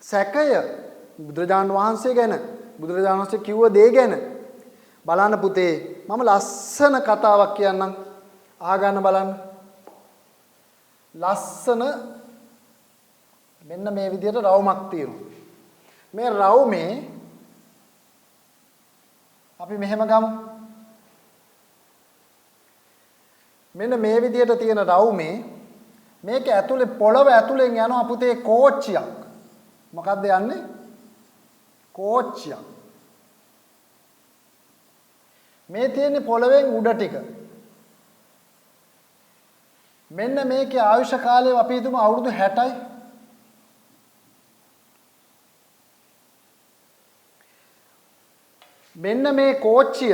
සැකය. බුදුරජාණන් වහන්සේ ගැන බුදුරජාණන් වහන්සේ කිව්ව දේ ගැන බලන්න පුතේ මම ලස්සන කතාවක් කියන්නම්. අහගන්න බලන්න. ලස්සන මෙන්න මේ විදිහට රවුමක් තියෙනවා. මේ රවුමේ අපි මෙහෙම ගමු. මෙන්න මේ විදිහට තියෙන රවුමේ මේක ඇතුලේ පොළව ඇතුලෙන් යනවා පුතේ කෝච්චියක්. මොකද්ද යන්නේ? කෝච්චියක්. මේ තියෙන්නේ පොළවෙන් උඩ ටික. මෙන්න මේකේ ආයුෂ කාලය අපි හිතමු අවුරුදු 60යි. මෙන්න මේ කෝච්චිය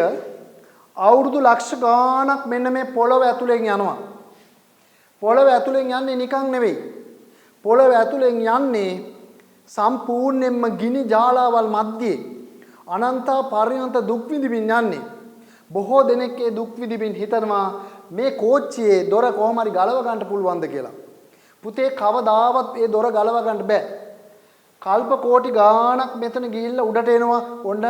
අවුරුදු ලක්ෂ ගාණක් මෙන්න මේ පොළව ඇතුලෙන් යනවා. පොළව ඇතුලෙන් යන්නේ නිකන් නෙවෙයි. පොළව ඇතුලෙන් යන්නේ සම්පූර්ණයෙන්ම ගිනි ජාලාවල් මැද්දේ අනන්ත පරිණත දුක් විඳින්න යන්නේ. බොහෝ දෙනෙක් ඒ දුක් විඳින්න හිතනවා මේ කෝච්චියේ දොර කොහොම හරි ගලව ගන්න පුළුවන්ද කියලා. පුතේ කවදාවත් ඒ දොර ගලව ගන්න බෑ. කල්ප කෝටි ගාණක් මෙතන ගිහිල්ලා උඩට එනවා. ඔන්න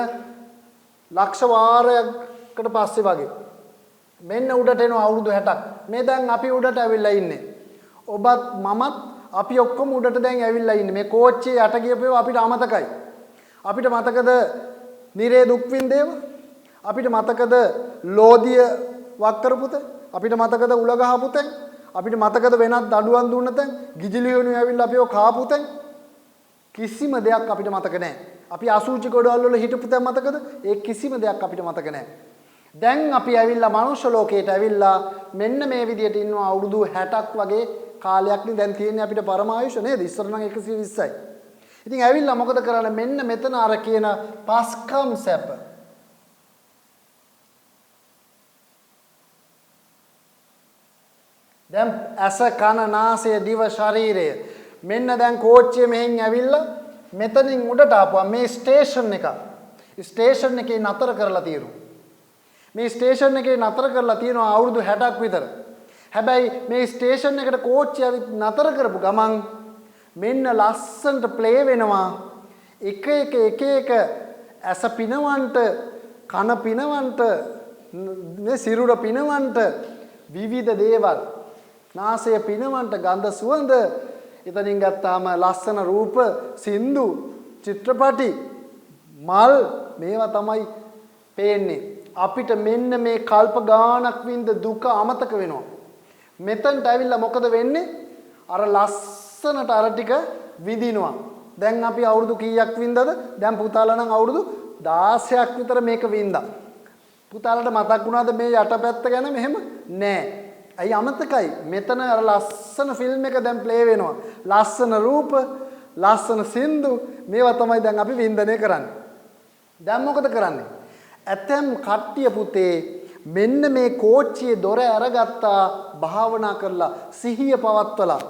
ලක්ෂ වාරයකට පස්සේ වගේ. මෙන්න උඩට එනවා අවුරුදු 60ක්. මේ දැන් අපි උඩට ඇවිල්ලා ඉන්නේ. ඔබත් මමත් අපි ඔක්කොම උඩට දැන් ඇවිල්ලා ඉන්නේ. මේ කෝච්චියේ යට ගියපේව අපිට අමතකයි. අපිට මතකද නිරේ දුක් විඳේව? අපිට මතකද ලෝදිය වක් කරපුත? අපිට මතකද උල ගහපුතෙන්? අපිට මතකද වෙනත් දඩුවම් දුන්න තැන්? ගිජිලියෝනි ඇවිල්ලා අපිව කාපු තැන්? කිසිම දෙයක් අපිට මතක නැහැ. අපි අසුචි ගොඩවල් වල හිටපු තැන් මතකද? ඒ කිසිම දෙයක් අපිට මතක නැහැ. දැන් අපි ඇවිල්ලා මනුෂ්‍ය ලෝකයට ඇවිල්ලා මෙන්න මේ විදියට ඉන්නවා අවුරුදු 60ක් වගේ කාලයක් නේ දැන් තියෙන්නේ අපිට පරමායුෂ නේද? ඉස්සර නම් 120යි. ඉතින් ඇවිල්ලා මොකද කරන්නේ? මෙන්න මෙතන අර කියන පස්කම් සැප. දැන් ඇස කන නාසය දිව ශරීරය මෙන්න දැන් කෝච්චිය මෙහෙන් ඇවිල්ලා මෙතනින් උඩට ආපුවා මේ ස්ටේෂන් එක. ස්ටේෂන් එකේ නතර කරලා තියෙනවා. මේ ස්ටේෂන් එකේ නතර කරලා තියෙනවා අවුරුදු 60ක් විතර. හැබැයි මේ ස්ටේෂන් එකට කෝච්චිය නතර කරපු ගමන් මෙන්න ලස්සනට ප්ලේ වෙනවා. එක එක ඇස පිනවන්ට කන පිනවන්ට මේ සිරුර පිනවන්ට විවිධ දේවල් නාසය පිනවන්ට ගඳ සුවඳ එතනින් ගත්තාම ලස්සන රූප සින්දු චිත්‍රපටි මල් මේවා තමයි පේන්නේ. අපිට මෙන්න මේ කල්ප ගානක් වින්ද දුක අමතක වෙනවා. මෙතනට ඇවිල්ලා මොකද වෙන්නේ? අර ලස්සනට අර ටික විඳිනවා. දැන් අපි අවුරුදු කීයක් වින්දද? දැන් පුතාලා නම් අවුරුදු 16ක් විතර මේක වින්දා. පුතාලට මතක් වුණාද මේ යටපැත්ත ගැන? මෙහෙම නෑ. අයි අමතකයි. මෙතන අර ලස්සන ෆිල්ම් එක දැන් ප්ලේ වෙනවා. ලස්සන රූප, ලස්සන සින්දු මේවා තමයි දැන් අපි වින්දනය කරන්නේ. දැන් මොකද කරන්නේ? ඇතම් කට්ටිය පුතේ මෙන්න මේ කෝච්චියේ දොර අරගත්තා භාවනා කරලා සිහිය පවත්වලා.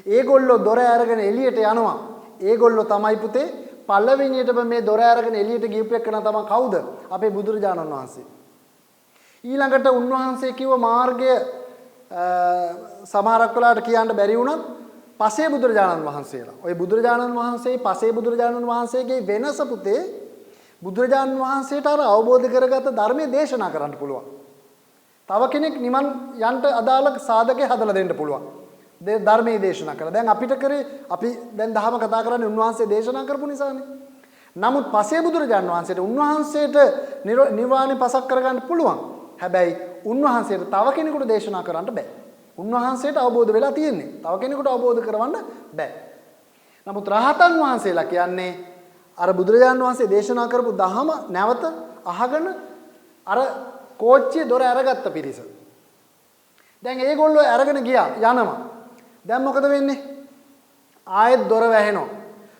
ඒගොල්ලෝ දොර අරගෙන එළියට යනවා. ඒගොල්ලෝ තමයි පුතේ පළවෙනියටම මේ දොර අරගෙන එළියට ගියපු එකන තමයි කවුද? අපේ බුදුරජාණන් වහන්සේ. ඊළඟට උන්වහන්සේ කිව්ව මාර්ගය සමහරක් වෙලාවට කියන්න බැරි වුණත් පසේ බුදුරජාණන් වහන්සේලා. ওই බුදුරජාණන් වහන්සේ පසේ බුදුරජාණන් වහන්සේගේ වෙනස පුතේ බුදුරජාණන් වහන්සේට අර අවබෝධ කරගත ධර්මයේ දේශනා කරන්න පුළුවන්. තව කෙනෙක් නිවන් යන්න අදාළ සාධකේ හදලා දෙන්න පුළුවන්. ධර්මයේ දේශනා කරලා. දැන් අපිට කරේ අපි දැන් දහම කතා කරන්නේ උන්වහන්සේ දේශනා කරපු නිසානේ. නමුත් පසේ බුදුරජාණන් වහන්සේට උන්වහන්සේට නිර්වාණය පසක් කරගන්න පුළුවන්. හැබැයි උන්වහන්සේට තව කෙනෙකුට දේශනා කරන්න බෑ. උන්වහන්සේට අවබෝධ වෙලා තියෙන්නේ. තව කෙනෙකුට අවබෝධ කරවන්න බෑ. නමුත් රහතන් වහන්සේලා කියන්නේ අර බුදුරජාණන් වහන්සේ දේශනා කරපු දහම නැවත අහගෙන අර කෝච්චියේ දොර අරගත්ත පිරිස. දැන් ඒගොල්ලෝ අරගෙන ගියා යනවා. දැන් මොකද වෙන්නේ? ආයෙත් දොර වැහෙනවා.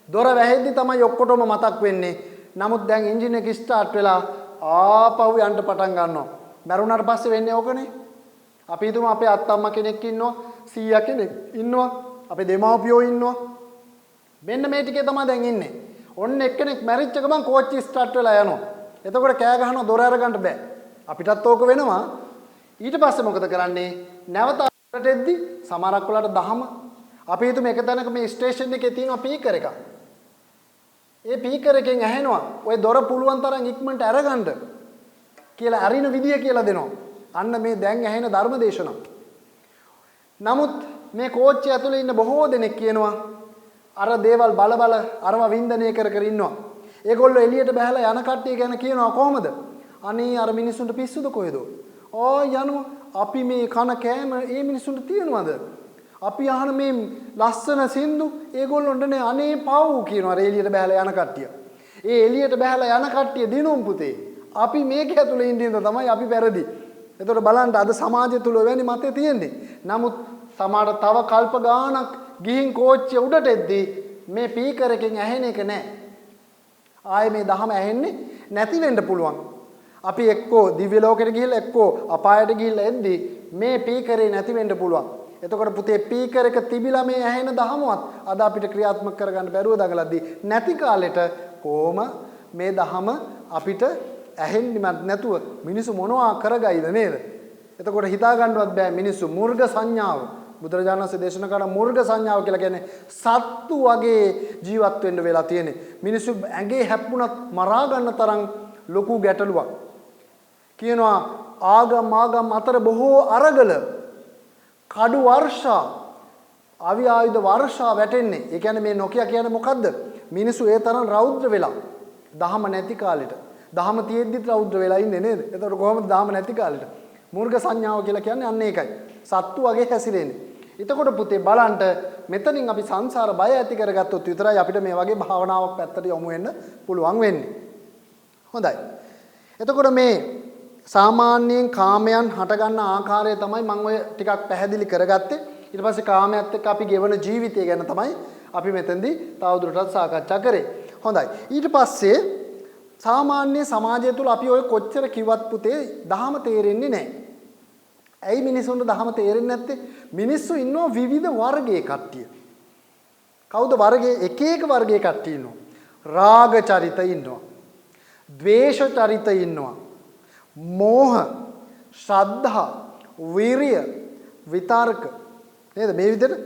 දොර වැහෙද්දි තමයි ඔක්කොටම මතක් වෙන්නේ. නමුත් දැන් එන්ජින් එක ස්ටාර්ට් වෙලා ආපහු යන්න පටන් ගන්නවා. මරුණාට පස්සේ වෙන්නේ ඕකනේ. අපි හිතමු අපේ අත්තම්මා කෙනෙක් ඉන්නවා, සීයා කෙනෙක් ඉන්නවා, අපේ දෙමව්පියෝ ඉන්නවා. මෙන්න මේ ටිකේ තමයි දැන් ඉන්නේ. ඔන්න එක්කෙනෙක් මැරිච්ච ගමන් කෝච්චි ස්ටාර්ට් වෙලා යනවා. එතකොට කෑ ගහනවා දොර අරගන්න බෑ. අපිටත් ඕක වෙනවා. ඊට පස්සේ මොකද කරන්නේ? නැවත අරට එද්දි සමහරක් වෙලාවට දහම අපි හිතමු එක තැනක මේ ස්ටේෂන් එකේ තියෙන පීකර් එකක්. ඒ පීකර් එකෙන් ඇහෙනවා ඔය දොර පුළුවන් තරම් ඉක්මනට අරගන්න කියලා අරින විදිය කියලා දෙනවා. අන්න මේ දැන් ඇහෙන ධර්ම දේශනා. නමුත් මේ කෝච්චිය ඇතුලේ ඉන්න බොහෝ දෙනෙක් කියනවා අර දේවල් බල අරව වින්දනය කර ඉන්නවා. ඒගොල්ලෝ එළියට බහලා යන කට්ටිය ගැන කියනවා කොහමද? අනේ අර මිනිස්සුන්ට පිස්සුද කොහෙද? යනවා. අපි මේ කන කෑම ඒ මිනිස්සුන්ට තියනවද? අපි අහන මේ ලස්සන සින්දු ඒගොල්ලොන්ට නේ අනේ පව් කියනවා අර එළියට බහලා යන කට්ටිය. ඒ එළියට බහලා යන කට්ටිය දිනුම් පුතේ. අපි මේක ඇතුලේ ඉඳින්ද තමයි අපි වැරදි. එතකොට බලන්න අද සමාජය තුල වෙන්නේ මතේ තියෙන්නේ. නමුත් සමහර තව කල්ප ගාණක් ගිහින් කෝච්චිය උඩට එද්දී මේ පීකර් එකෙන් ඇහෙන එක නෑ. ආයේ මේ දහම ඇහෙන්නේ නැති වෙන්න පුළුවන්. අපි එක්කෝ දිව්‍ය ලෝකෙට ගිහිල්ලා එක්කෝ අපායට ගිහිල්ලා එද්දී මේ පීකරේ නැති වෙන්න පුළුවන්. එතකොට පුතේ පීකර් එක තිබිලා මේ ඇහෙන දහමවත් අද අපිට ක්‍රියාත්මක කරගන්න බැරුව දඟලද්දී නැති කාලෙට කොහොම මේ දහම අපිට ඇහෙන්නේවත් නැතුව මිනිස්සු මොනවා කරගයිද නේද? එතකොට හිතා ගන්නවත් බෑ මිනිස්සු මුර්ග සංඥාව බුදුරජාණන් වහන්සේ දේශනා කරන මුර්ග සංඥාව කියලා කියන්නේ සත්තු වගේ ජීවත් වෙන්න වෙලා තියෙන්නේ. මිනිස්සු ඇඟේ හැප්පුණත් මරා ගන්න තරම් ලොකු ගැටලුවක්. කියනවා ආගම් අතර බොහෝ අරගල කඩු වර්ෂා අවි ආයුධ වර්ෂා වැටෙන්නේ. ඒ කියන්නේ මේ නොකිය කියන්නේ මොකද්ද? මිනිස්සු ඒ තරම් රෞද්‍ර වෙලා දහම නැති කාලෙට. දහම තියෙද්දිත් රෞද්‍ර වෙලා ඉන්නේ නේද? එතකොට කොහොමද දහම නැති කාලෙට? මුර්ග සංඥාව කියලා කියන්නේ අන්න ඒකයි. සත්තු වගේ හැසිරෙන්නේ. එතකොට පුතේ බලන්න මෙතනින් අපි සංසාර බය ඇති කරගත්තොත් විතරයි අපිට මේ වගේ භාවනාවක් පැත්තට යොමු වෙන්න පුළුවන් වෙන්නේ. හොඳයි. එතකොට මේ සාමාන්‍යයෙන් කාමයන් හටගන්න ආකාරය තමයි මම ඔය ටිකක් පැහැදිලි කරගත්තේ. ඊට පස්සේ කාමයට එක්ක අපි ගෙවන ජීවිතය ගැන තමයි අපි මෙතෙන්දී තවදුරටත් සාකච්ඡා කරේ. හොඳයි. ඊට පස්සේ සාමාන්‍ය සමාජය තුළ අපි ඔය කොච්චර කිව්වත් පුතේ දහම තේරෙන්නේ නැහැ. ඇයි මිනිසුන්ට දහම තේරෙන්නේ නැත්තේ? මිනිස්සු ඉන්නවා විවිධ වර්ගයේ කට්ටිය. කවුද වර්ගයේ? එක එක වර්ගයේ කට්ටිය ඉන්නවා. රාග චරිත ඉන්නවා. ද්වේෂ චරිත ඉන්නවා. මෝහ, ශ්‍රද්ධා, විරිය, විතර්ක නේද? මේ විදිහට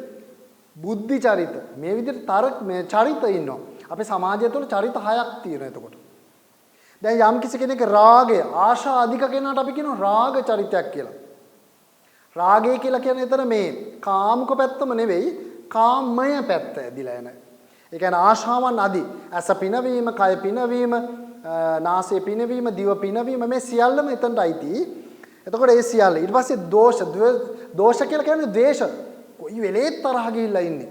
බුද්ධි චරිත, මේ විදිහට මේ චරිත ඉන්නවා. අපේ සමාජය තුළ චරිත 6ක් තියෙනවා එතකොට. දැන් යම් කිසි කෙනෙක් රාගය, ආශා අධික කෙනාට අපි කියනවා රාග චරිතයක් කියලා. රාගය කියලා කියන්නේ එතන මේ කාමක පැත්තම නෙවෙයි, කාමය පැත්ත ඇදිලා යන. ඒ කියන්නේ ආශාවන් අදි. ඇස පිනවීම, කය පිනවීම, නාසය පිනවීම, දිව පිනවීම මේ සියල්ලම එතනට අයිති. එතකොට ඒ සියල්ල ඊට පස්සේ දෝෂ කියලා කියන්නේ ද්වේෂ. කොයි වෙලේත් තරහ ගිහිල්ලා ඉන්නේ.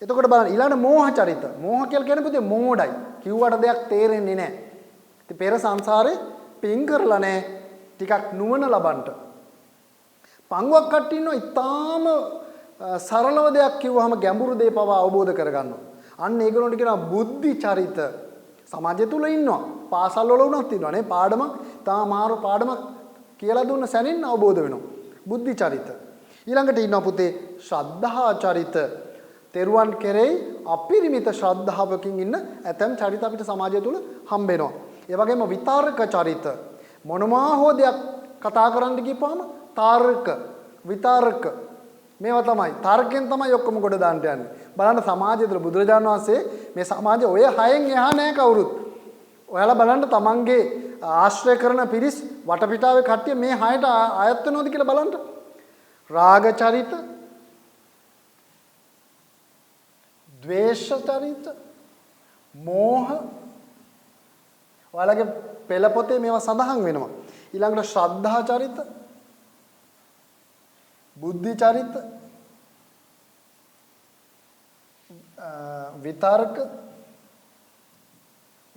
එතකොට බලන්න ඊළඟ මෝහ චරිත. මෝහ කියලා කියන්නේ පුතේ මෝඩයි. කිව්වට දෙයක් තේරෙන්නේ නැහැ. ඉතින් පෙර සංසාරේ පින් කරලා නැහැ. ටිකක් නුවණ ලබන්න. පංගුවක් කට්ටිය ඉන්නවා ඊටාම සරලව දෙයක් කිව්වහම ගැඹුරු දේ පවා අවබෝධ කරගන්නවා. අන්න ඒගොල්ලන්ට කියනවා බුද්ධි චරිත. සමාජය තුල ඉන්නවා. පාසල් වල උනත් ඉන්නවා නේ. පාඩමක් තාමාරු පාඩමක් කියලා දුන්න සැනින් අවබෝධ වෙනවා. බුද්ධි චරිත. ඊළඟට ඉන්නවා පුතේ ශ්‍රද්ධා චරිත. තෙරුවන් කෙරෙහි අපරිමිත ශ්‍රද්ධාවකින් ඉන්න ඇතම් චරිත අපිට සමාජය තුල හම්බ වෙනවා. ඒ වගේම විතර්ක චරිත. මොනවා හෝ දෙයක් කතා කරන්න ගියපුවම තාර්ක, විතර්ක මේවා තමයි. තර්කයෙන් තමයි ඔක්කොම ගොඩ දාන්න යන්නේ. බලන්න සමාජය තුළ බුදුරජාණන් වහන්සේ මේ සමාජය ඔය 6න් එහා නැහැ කවුරුත්. ඔයාලා බලන්න තමන්ගේ ආශ්‍රය කරන පිරිස් වටපිටාවේ කට්ටිය මේ 6ට අයත් වෙනවද කියලා බලන්න. රාග චරිත, ද්වේෂ චරිත, මෝහ ඔයාලගේ පෙළ පොතේ මේවා සඳහන් වෙනවා. ඊළඟට ශ්‍රද්ධා චරිත, බුද්ධි චරිත, විතර්ක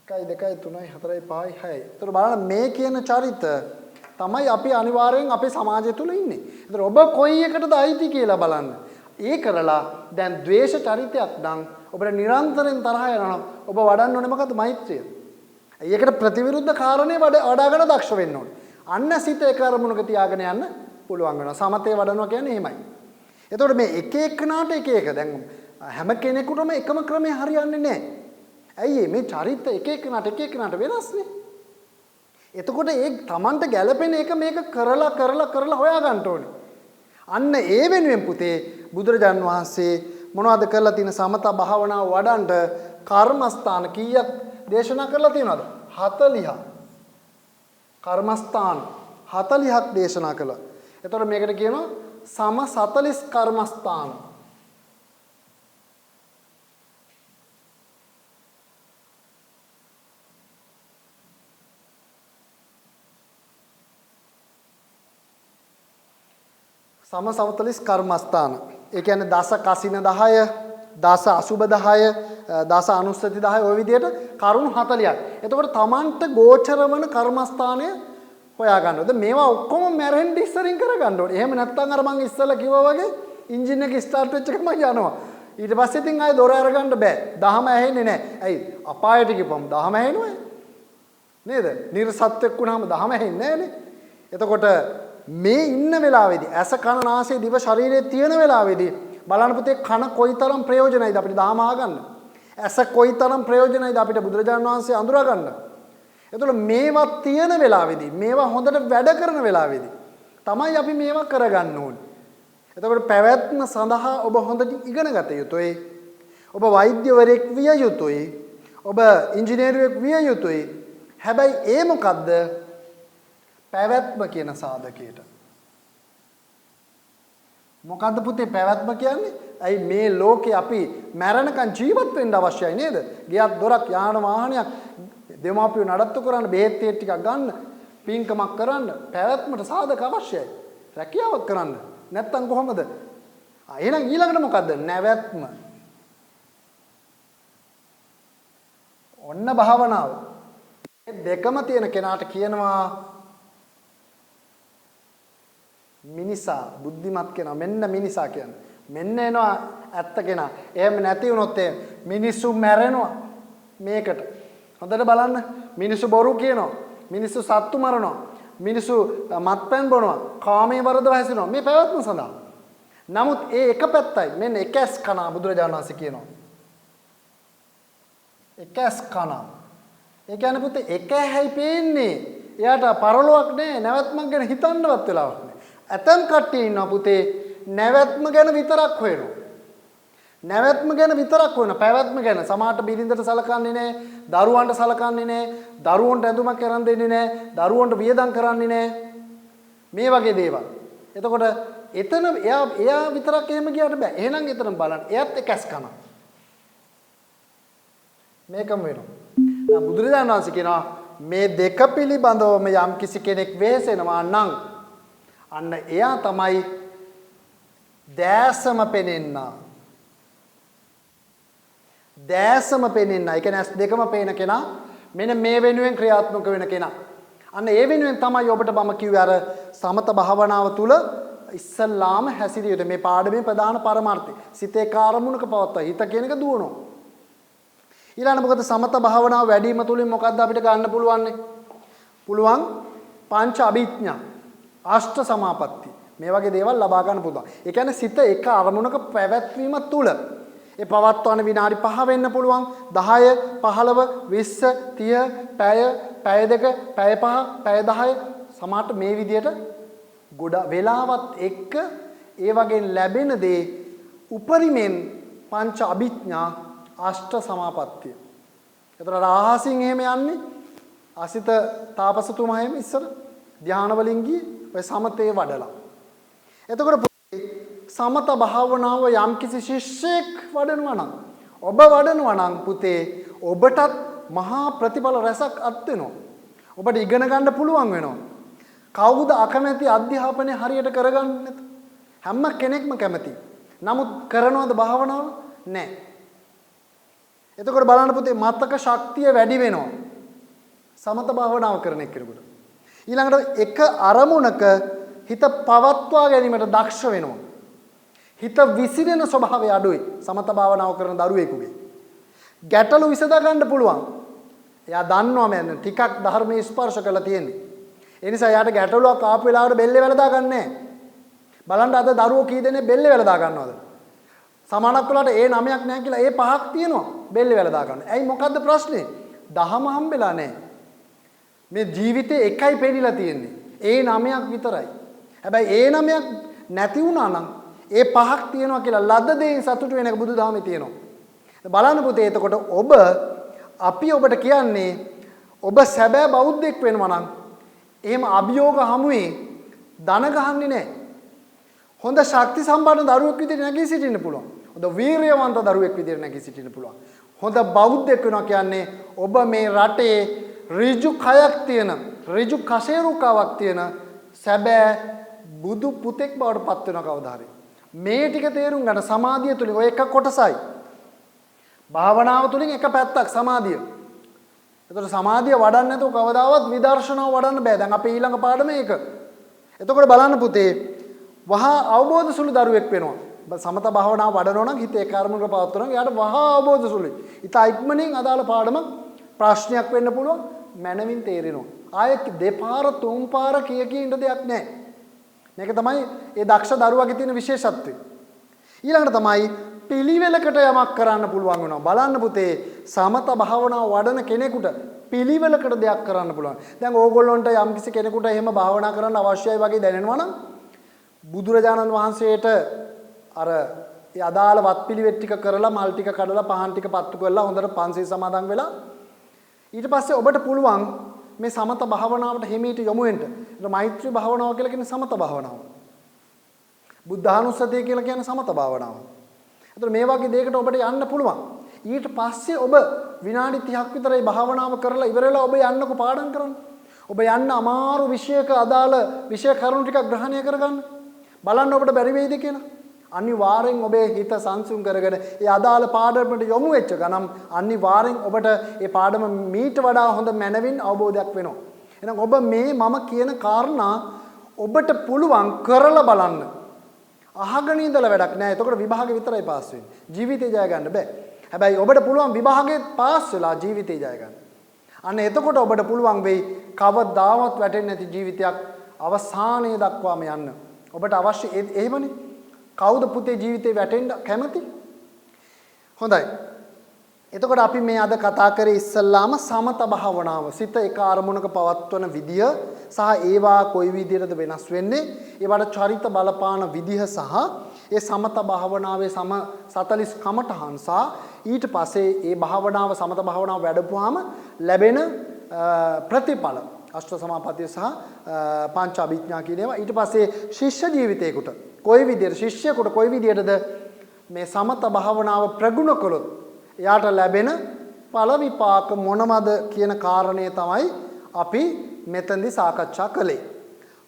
1 2 3 4 5 6. ඒතර බලන්න මේ කියන චරිත තමයි අපි අනිවාර්යෙන් අපේ සමාජය තුල ඉන්නේ. ඒතර ඔබ කොයි එකටද අයිති කියලා බලන්න. ඒ කරලා දැන් ද්වේෂ චරිතයක් නම් ඔබට නිරන්තරයෙන් තරහ යනවා. ඔබ වඩන්න ඕනේ මොකද්ද? මෛත්‍රිය. ඒකට ප්‍රතිවිරුද්ධ කාරණේ වඩාගෙන දක්ෂ වෙන්න ඕනේ. අන්න සිත එක අරමුණක තියාගෙන යන්න පුළුවන් වෙනවා. සමතේ වඩනවා කියන්නේ එහෙමයි. එතකොට මේ එක එකනාට එක එක දැන් හැම කෙනෙකුටම එකම ක්‍රමය හරියන්නේ නැහැ. ඇයි මේ චරිත එක එකනාට වෙනස්නේ. එතකොට ඒ Tamanට ගැළපෙන එක මේක කරලා හොයා ගන්න ඕනේ. අන්න ඒ වෙනුවෙන් පුතේ බුදුරජාන් වහන්සේ මොනවද කරලා තියෙන සමත භාවනාව වඩන්න කර්මස්ථාන කීයක් දේශනා කරලා තියෙනවද? 40ක්. කර්මස්ථාන 40ක් දේශනා කළා. එතකොට මේකට කියනවා සම 40 කර්මස්ථාන. සම 40 කර්මස්ථාන. ඒ කියන්නේ දස කසින 10, දස අසුබ 10, දස අනුස්සති 10 ඔය විදිහට කරුණු 40ක්. එතකොට Tamanට ගෝචර වන කර්මස්ථානය හොයා ගන්න ඕනේ. මේවා ඔක්කොම මැරෙන්න ඉස්සරින් කර ගන්න ඕනේ. එහෙම නැත්නම් අර මං ඉස්සෙල්ලා කිව්වා වගේ එන්ජින් එක ස්ටාර්ට් වෙච්ච එකම යනවා. ඊට පස්සේ ඉතින් ආයේ දොර අරගන්න බෑ. දහම ඇහෙන්නේ නැහැ. ඇයි? අපායට ගිහපම් දහම ඇහෙනවයි. නේද? නිර්සත්‍යක් වුණාම දහම ඇහෙන්නේ නැහනේ. එතකොට මේ ඉන්න වෙලාවේදී ඇස කන නාසය දිව ශරීරයේ තියෙන වෙලාවේදී බලන්න පුතේ කන කොයිතරම් ප්‍රයෝජනයිද අපිට දහම අහගන්න. ඇස කොයිතරම් ප්‍රයෝජනයිද අපිට බුදුරජාණන් වහන්සේ අඳුරා ගන්න. එතකොට මේවා තියෙන වෙලාවේදී මේවා හොඳට වැඩ කරන වෙලාවේදී තමයි අපි මේවා කරගන්න ඕනේ. එතකොට පැවැත්ම සඳහා ඔබ හොඳට ඉගෙන ගත යුතුයි. ඔබ වෛද්‍යවරයෙක් විය යුතුයි. ඔබ ඉංජිනේරුවෙක් විය යුතුයි. හැබැයි ඒ මොකද්ද? පැවැත්ම කියන සාධකයට. මොකද්ද පුතේ පැවැත්ම කියන්නේ? ඇයි මේ ලෝකේ අපි මැරෙනකන් ජීවත් වෙන්න අවශ්‍යයි නේද? ගියක් දොරක් යාන වාහනයක් දෙමාපියෝ නඩත්තු කරන්න බෙහෙත් ටිකක් ගන්න පින්කමක් කරන්න පැවැත්මට සාධක අවශ්‍යයි. රැකියාවක් කරන්න නැත්තම් කොහොමද? එහෙනම් ඊළඟට මොකද්ද? නැවැත්ම. ඔන්න භාවනාව. මේ දෙකම තියෙන කෙනාට කියනවා මිනිසා, බුද්ධිමත් කෙනා. මෙන්න මිනිසා කියන්නේ. මෙන්න එනවා ඇත්ත කෙනා. එහෙම නැති වුණොත් මිනිස්සු මැරෙනවා මේකට. හොඳට බලන්න. මිනිස්සු බොරු කියනවා. මිනිස්සු සත්තු මරනවා. මිනිස්සු මත්පැන් බොනවා. කාමයේ වරදව හැසිරෙනවා. මේ පැවැත්ම සඳහා. නමුත් ඒ එක පැත්තයි. මෙන්න එකස් කනා බුදුරජාණන් වහන්සේ කියනවා. එකස් කනා. ඒ කියන්නේ පුතේ එක ඇහැයි පේන්නේ. එයාට පරලොවක් නෑ. නැවැත්මක් ගැන හිතන්නවත් වෙලාවක් නෑ. ඇතම් කට්ටිය ඉන්නවා පුතේ නැවැත්ම ගැන විතරක් හොයනවා. නැවැත්ම ගැන විතරක් හොයන පැවැත්ම ගැන සමාහට බිරිඳට සලකන්නේ නැහැ, දරුවන්ට සලකන්නේ නැහැ, දරුවන්ට ඇඳුමක් කරන් දෙන්නේ නැහැ, දරුවන්ට වියදම් කරන්නේ නැහැ. මේ වගේ දේවල්. එතකොට එතන එයා විතරක් එහෙම ගියාට බෑ. එහෙනම් එතන බලන්න. එයත් එකස් කන. මේකම වෙනවා. දැන් බුදුරජාණන් වහන්සේ කියනවා මේ දෙක පිළිබඳවම යම් කිසි කෙනෙක් වෙහෙසෙනවා නම් අන්න එයා තමයි දැසම පෙනෙන්නා. දැසම පෙනෙන්නා. ඒ කියන්නේ ඇස් දෙකම පේන කෙනා මෙන්න මේ වෙනුවෙන් ක්‍රියාත්මක වෙන කෙනා. අන්න ඒ වෙනුවෙන් තමයි ඔබට මම කිව්වේ අර සමත භාවනාව තුල ඉස්සල්ලාම හැසිරියට මේ පාඩමේ ප්‍රධාන පරමාර්ථය. සිතේ කාර්මුණක පවත්වා හිත කියන එක දුවනවා. ඊළඟට මොකද සමත භාවනාව වැඩි වීම තුලින් මොකද්ද අපිට ගන්න පුළුවන්නේ? පුළුවන් පංච අභිඥා, අෂ්ට සමාපatti. මේ වගේ දේවල් ලබා ගන්න පුළුවන්. ඒ කියන්නේ සිත එක අරමුණක පැවැත්වීම තුල ඒ පවත්වන විනාඩි 5 වෙන්න පුළුවන් 10 15 20 30 පැය දෙක පැය 5 පැය 10 සමහරට මේ විදියට ගොඩ වෙලාවත් එක්ක ඒ වගේ ලැබෙන දේ උපරිමෙන් පංච අභිඥා අෂ්ට සමාපත්තිය. ඒතර රාහසින් එහෙම යන්නේ අසිත තාපසතුමා එහෙම ඉස්සර ධාන වලින් ගියේ ඔය සමතේ වඩලා. එතකොට සමත භාවනාව යම්කිසි ශිෂ්‍යෙක් වඩනවා නම් ඔබ වඩනවා නම් පුතේ ඔබටත් මහා ප්‍රතිඵල රැසක් අත් වෙනවා. ඔබට ඉගෙන ගන්න පුළුවන් වෙනවා. කවුද අකමැති අධ්‍යාපනය හරියට කරගන්නේ නැත? හැම කෙනෙක්ම කැමති. නමුත් කරනවද භාවනාව? නැහැ. එතකොට බලන්න පුතේ මතක ශක්තිය වැඩි වෙනවා. සමත භාවනාව කරන එක්කෙනෙකුට. ඊළඟට එක අරමුණක හිත පවත්වා ගැනීමට දක්ෂ වෙනවා. හිත විසිරෙන ස්වභාවය අඩුයි සමත භාවනාව කරන දරුවෙකුගේ. ගැටලු විසඳ ගන්න පුළුවන්. එයා දන්නවා මම ටිකක් ධර්මයේ ස්පර්ශ කරලා තියෙන්නේ. ඒ නිසා එයාට ගැටලුවක් ආපු වෙලාවට බෙල්ලේ වැලදා ගන්නෑ. බලන්න අද දරුවෝ කී දෙනෙක් බෙල්ලේ වැලදා ගන්නවද? සමානක් වලට ඒ 9ක් නැහැ කියලා ඒ 5ක් තියෙනවා බෙල්ලේ වැලදා ගන්න. ඇයි මොකද්ද ප්‍රශ්නේ? දහම හම්බෙලා නැහැ. මේ ජීවිතේ එකයි පෙරිලා තියෙන්නේ. ඒ 9ක් විතරයි. හැබැයි ඒ 9ක් නැති වුණා නම් ඒ 5ක් තියෙනවා කියලා ලද්ද දෙයින් සතුටු වෙන එක බුදුදහමේ තියෙනවා. බලන්න පුතේ එතකොට අපි ඔබට කියන්නේ ඔබ සැබෑ බෞද්ධෙක් වෙනවා නම් එහෙම අභියෝග හමුවේ දන ගහන්නේ නැහැ. හොඳ ශක්ති සම්පන්න දරුවෙක් විදිහට නැගී සිටින්න පුළුවන්. හොඳ වීරියවන්ත දරුවෙක් විදිහට නැගී සිටින්න පුළුවන්. හොඳ බෞද්ධෙක් වෙනවා කියන්නේ ඔබ මේ රටේ ඍජු කයක් තියෙන ඍජු කශේරුකාවක් තියෙන සැබෑ බුදු පුතෙක් බවට පත් වෙන කවදා හරි. මේ ටික තේරුම් ගන්න සමාධිය තුලින් ඔය එක කොටසයි. භාවනාව තුලින් එක පැත්තක් සමාධිය. එතකොට සමාධිය වඩන්න නැතුව කවදාවත් විදර්ශනාව වඩන්න බෑ. දැන් අපේ ඊළඟ පාඩම ඒක. එතකොට බලන්න පුතේ වහා අවබෝධ සුළු දරුවෙක් වෙනවා. සමත භාවනාව වඩනවා නම් හිතේ කර්මවල පවත්වනවා නම් එයාට වහා අවබෝධ සුළුයි. ඊට ඉක්මනින් අදාළ පාඩම ප්‍රශ්නයක් වෙන්න පුළුවන් මනමින් තේරෙනවා. ආයෙ දෙපාර තුන් පාර කිය ඉන්න දෙයක් නැහැ. මේක තමයි ඒ දක්ෂ දරුවාගේ තියෙන විශේෂත්වය. ඊළඟට තමයි පිළිවෙලකට යමක් කරන්න පුළුවන් වෙනවා. බලන්න පුතේ සමත භාවනාව වඩන කෙනෙකුට පිළිවෙලකට දෙයක් කරන්න පුළුවන්. දැන් ඕගොල්ලන්ට යම්කිසි කෙනෙකුට එහෙම භාවනා කරන්න අවශ්‍යයි වගේ දැනෙනවා නම් බුදුරජාණන් වහන්සේට අර ඒ අදාළ වත්පිළිවෙත් ටික කරලා මල් ටික කඩලා පහන් ටික පත්තු කරලා හොඳට පන්සිල් සමාදන් වෙලා ඊට පස්සේ ඔබට පුළුවන් මේ සමත භාවනාවට හිමීට යොමු වෙන්න. ඒක මෛත්‍රී භාවනාව කියලා කියන්නේ සමත භාවනාව. බුද්ධානුස්සතිය කියලා කියන්නේ සමත භාවනාව. ඒතර මේ වගේ දෙයකට ඔබට යන්න පුළුවන්. ඊට පස්සේ ඔබ විනාඩි 30ක් විතර මේ භාවනාව කරලා ඉවරලා ඔබ යන්නකෝ පාඩම් කරන්න. ඔබ යන්න අමාරු විෂයක අදාළ විෂය කරුණු ටිකක් ග්‍රහණය කරගන්න. බලන්න ඔබට බැරි වෙයිද කියලා. අනිවාර්යෙන් ඔබේ හිත සංසුන් කරගෙන ඒ අදාළ පාඩමට යොමු වෙච්ච ගනම් අනිවාර්යෙන් ඔබට ඒ පාඩම මීට වඩා හොඳ මනවින් අවබෝධයක් වෙනවා. එහෙනම් ඔබ මේ මම කියන කාරණා ඔබට පුළුවන් කරලා බලන්න. අහගෙන ඉඳලා වැඩක් නෑ. එතකොට විභාගෙ විතරයි පාස් වෙන්නේ. ජීවිතේ ජය ගන්න බෑ. හැබැයි ඔබට පුළුවන් විභාගෙ පාස් වෙලා ජීවිතේ ජය ගන්න. අන්න එතකොට ඔබට පුළුවන් වෙයි කවදාවත් වැටෙන්නේ නැති ජීවිතයක් අවසානයේ දක්වාම යන්න. ඔබට අවශ්‍ය එහෙමනේ. කවුද පුතේ ජීවිතේ වැටෙන්න කැමති? හොඳයි. එතකොට අපි මේ අද කතා කරේ ඉස්සල්ලාම සමත භාවනාව. සිත එක අරමුණක පවත්වන විදිය සහ ඒවා කොයි විදියටද වෙනස් වෙන්නේ? ඒවට චරිත බලපාන විදිහ සහ ඒ සමත භාවනාවේ සම 40 කමඨහන් සහ ඊට පස්සේ ඒ භාවනාව සමත භාවනාව වැඩපුවාම ලැබෙන ප්‍රතිඵල අෂ්ට සමාපත්තිය සහ පංච අභිඥා කියන ඒවා ඊට පස්සේ ශිෂ්‍ය ජීවිතේකට කොයි විදියට ශිෂ්‍යයෙකුට කොයි විදියටද මේ සමත භාවනාව ප්‍රගුණ කළොත් එයාට ලැබෙන ඵල විපාක මොනවද කියන කාරණේ තමයි අපි මෙතෙන්දී සාකච්ඡා කළේ.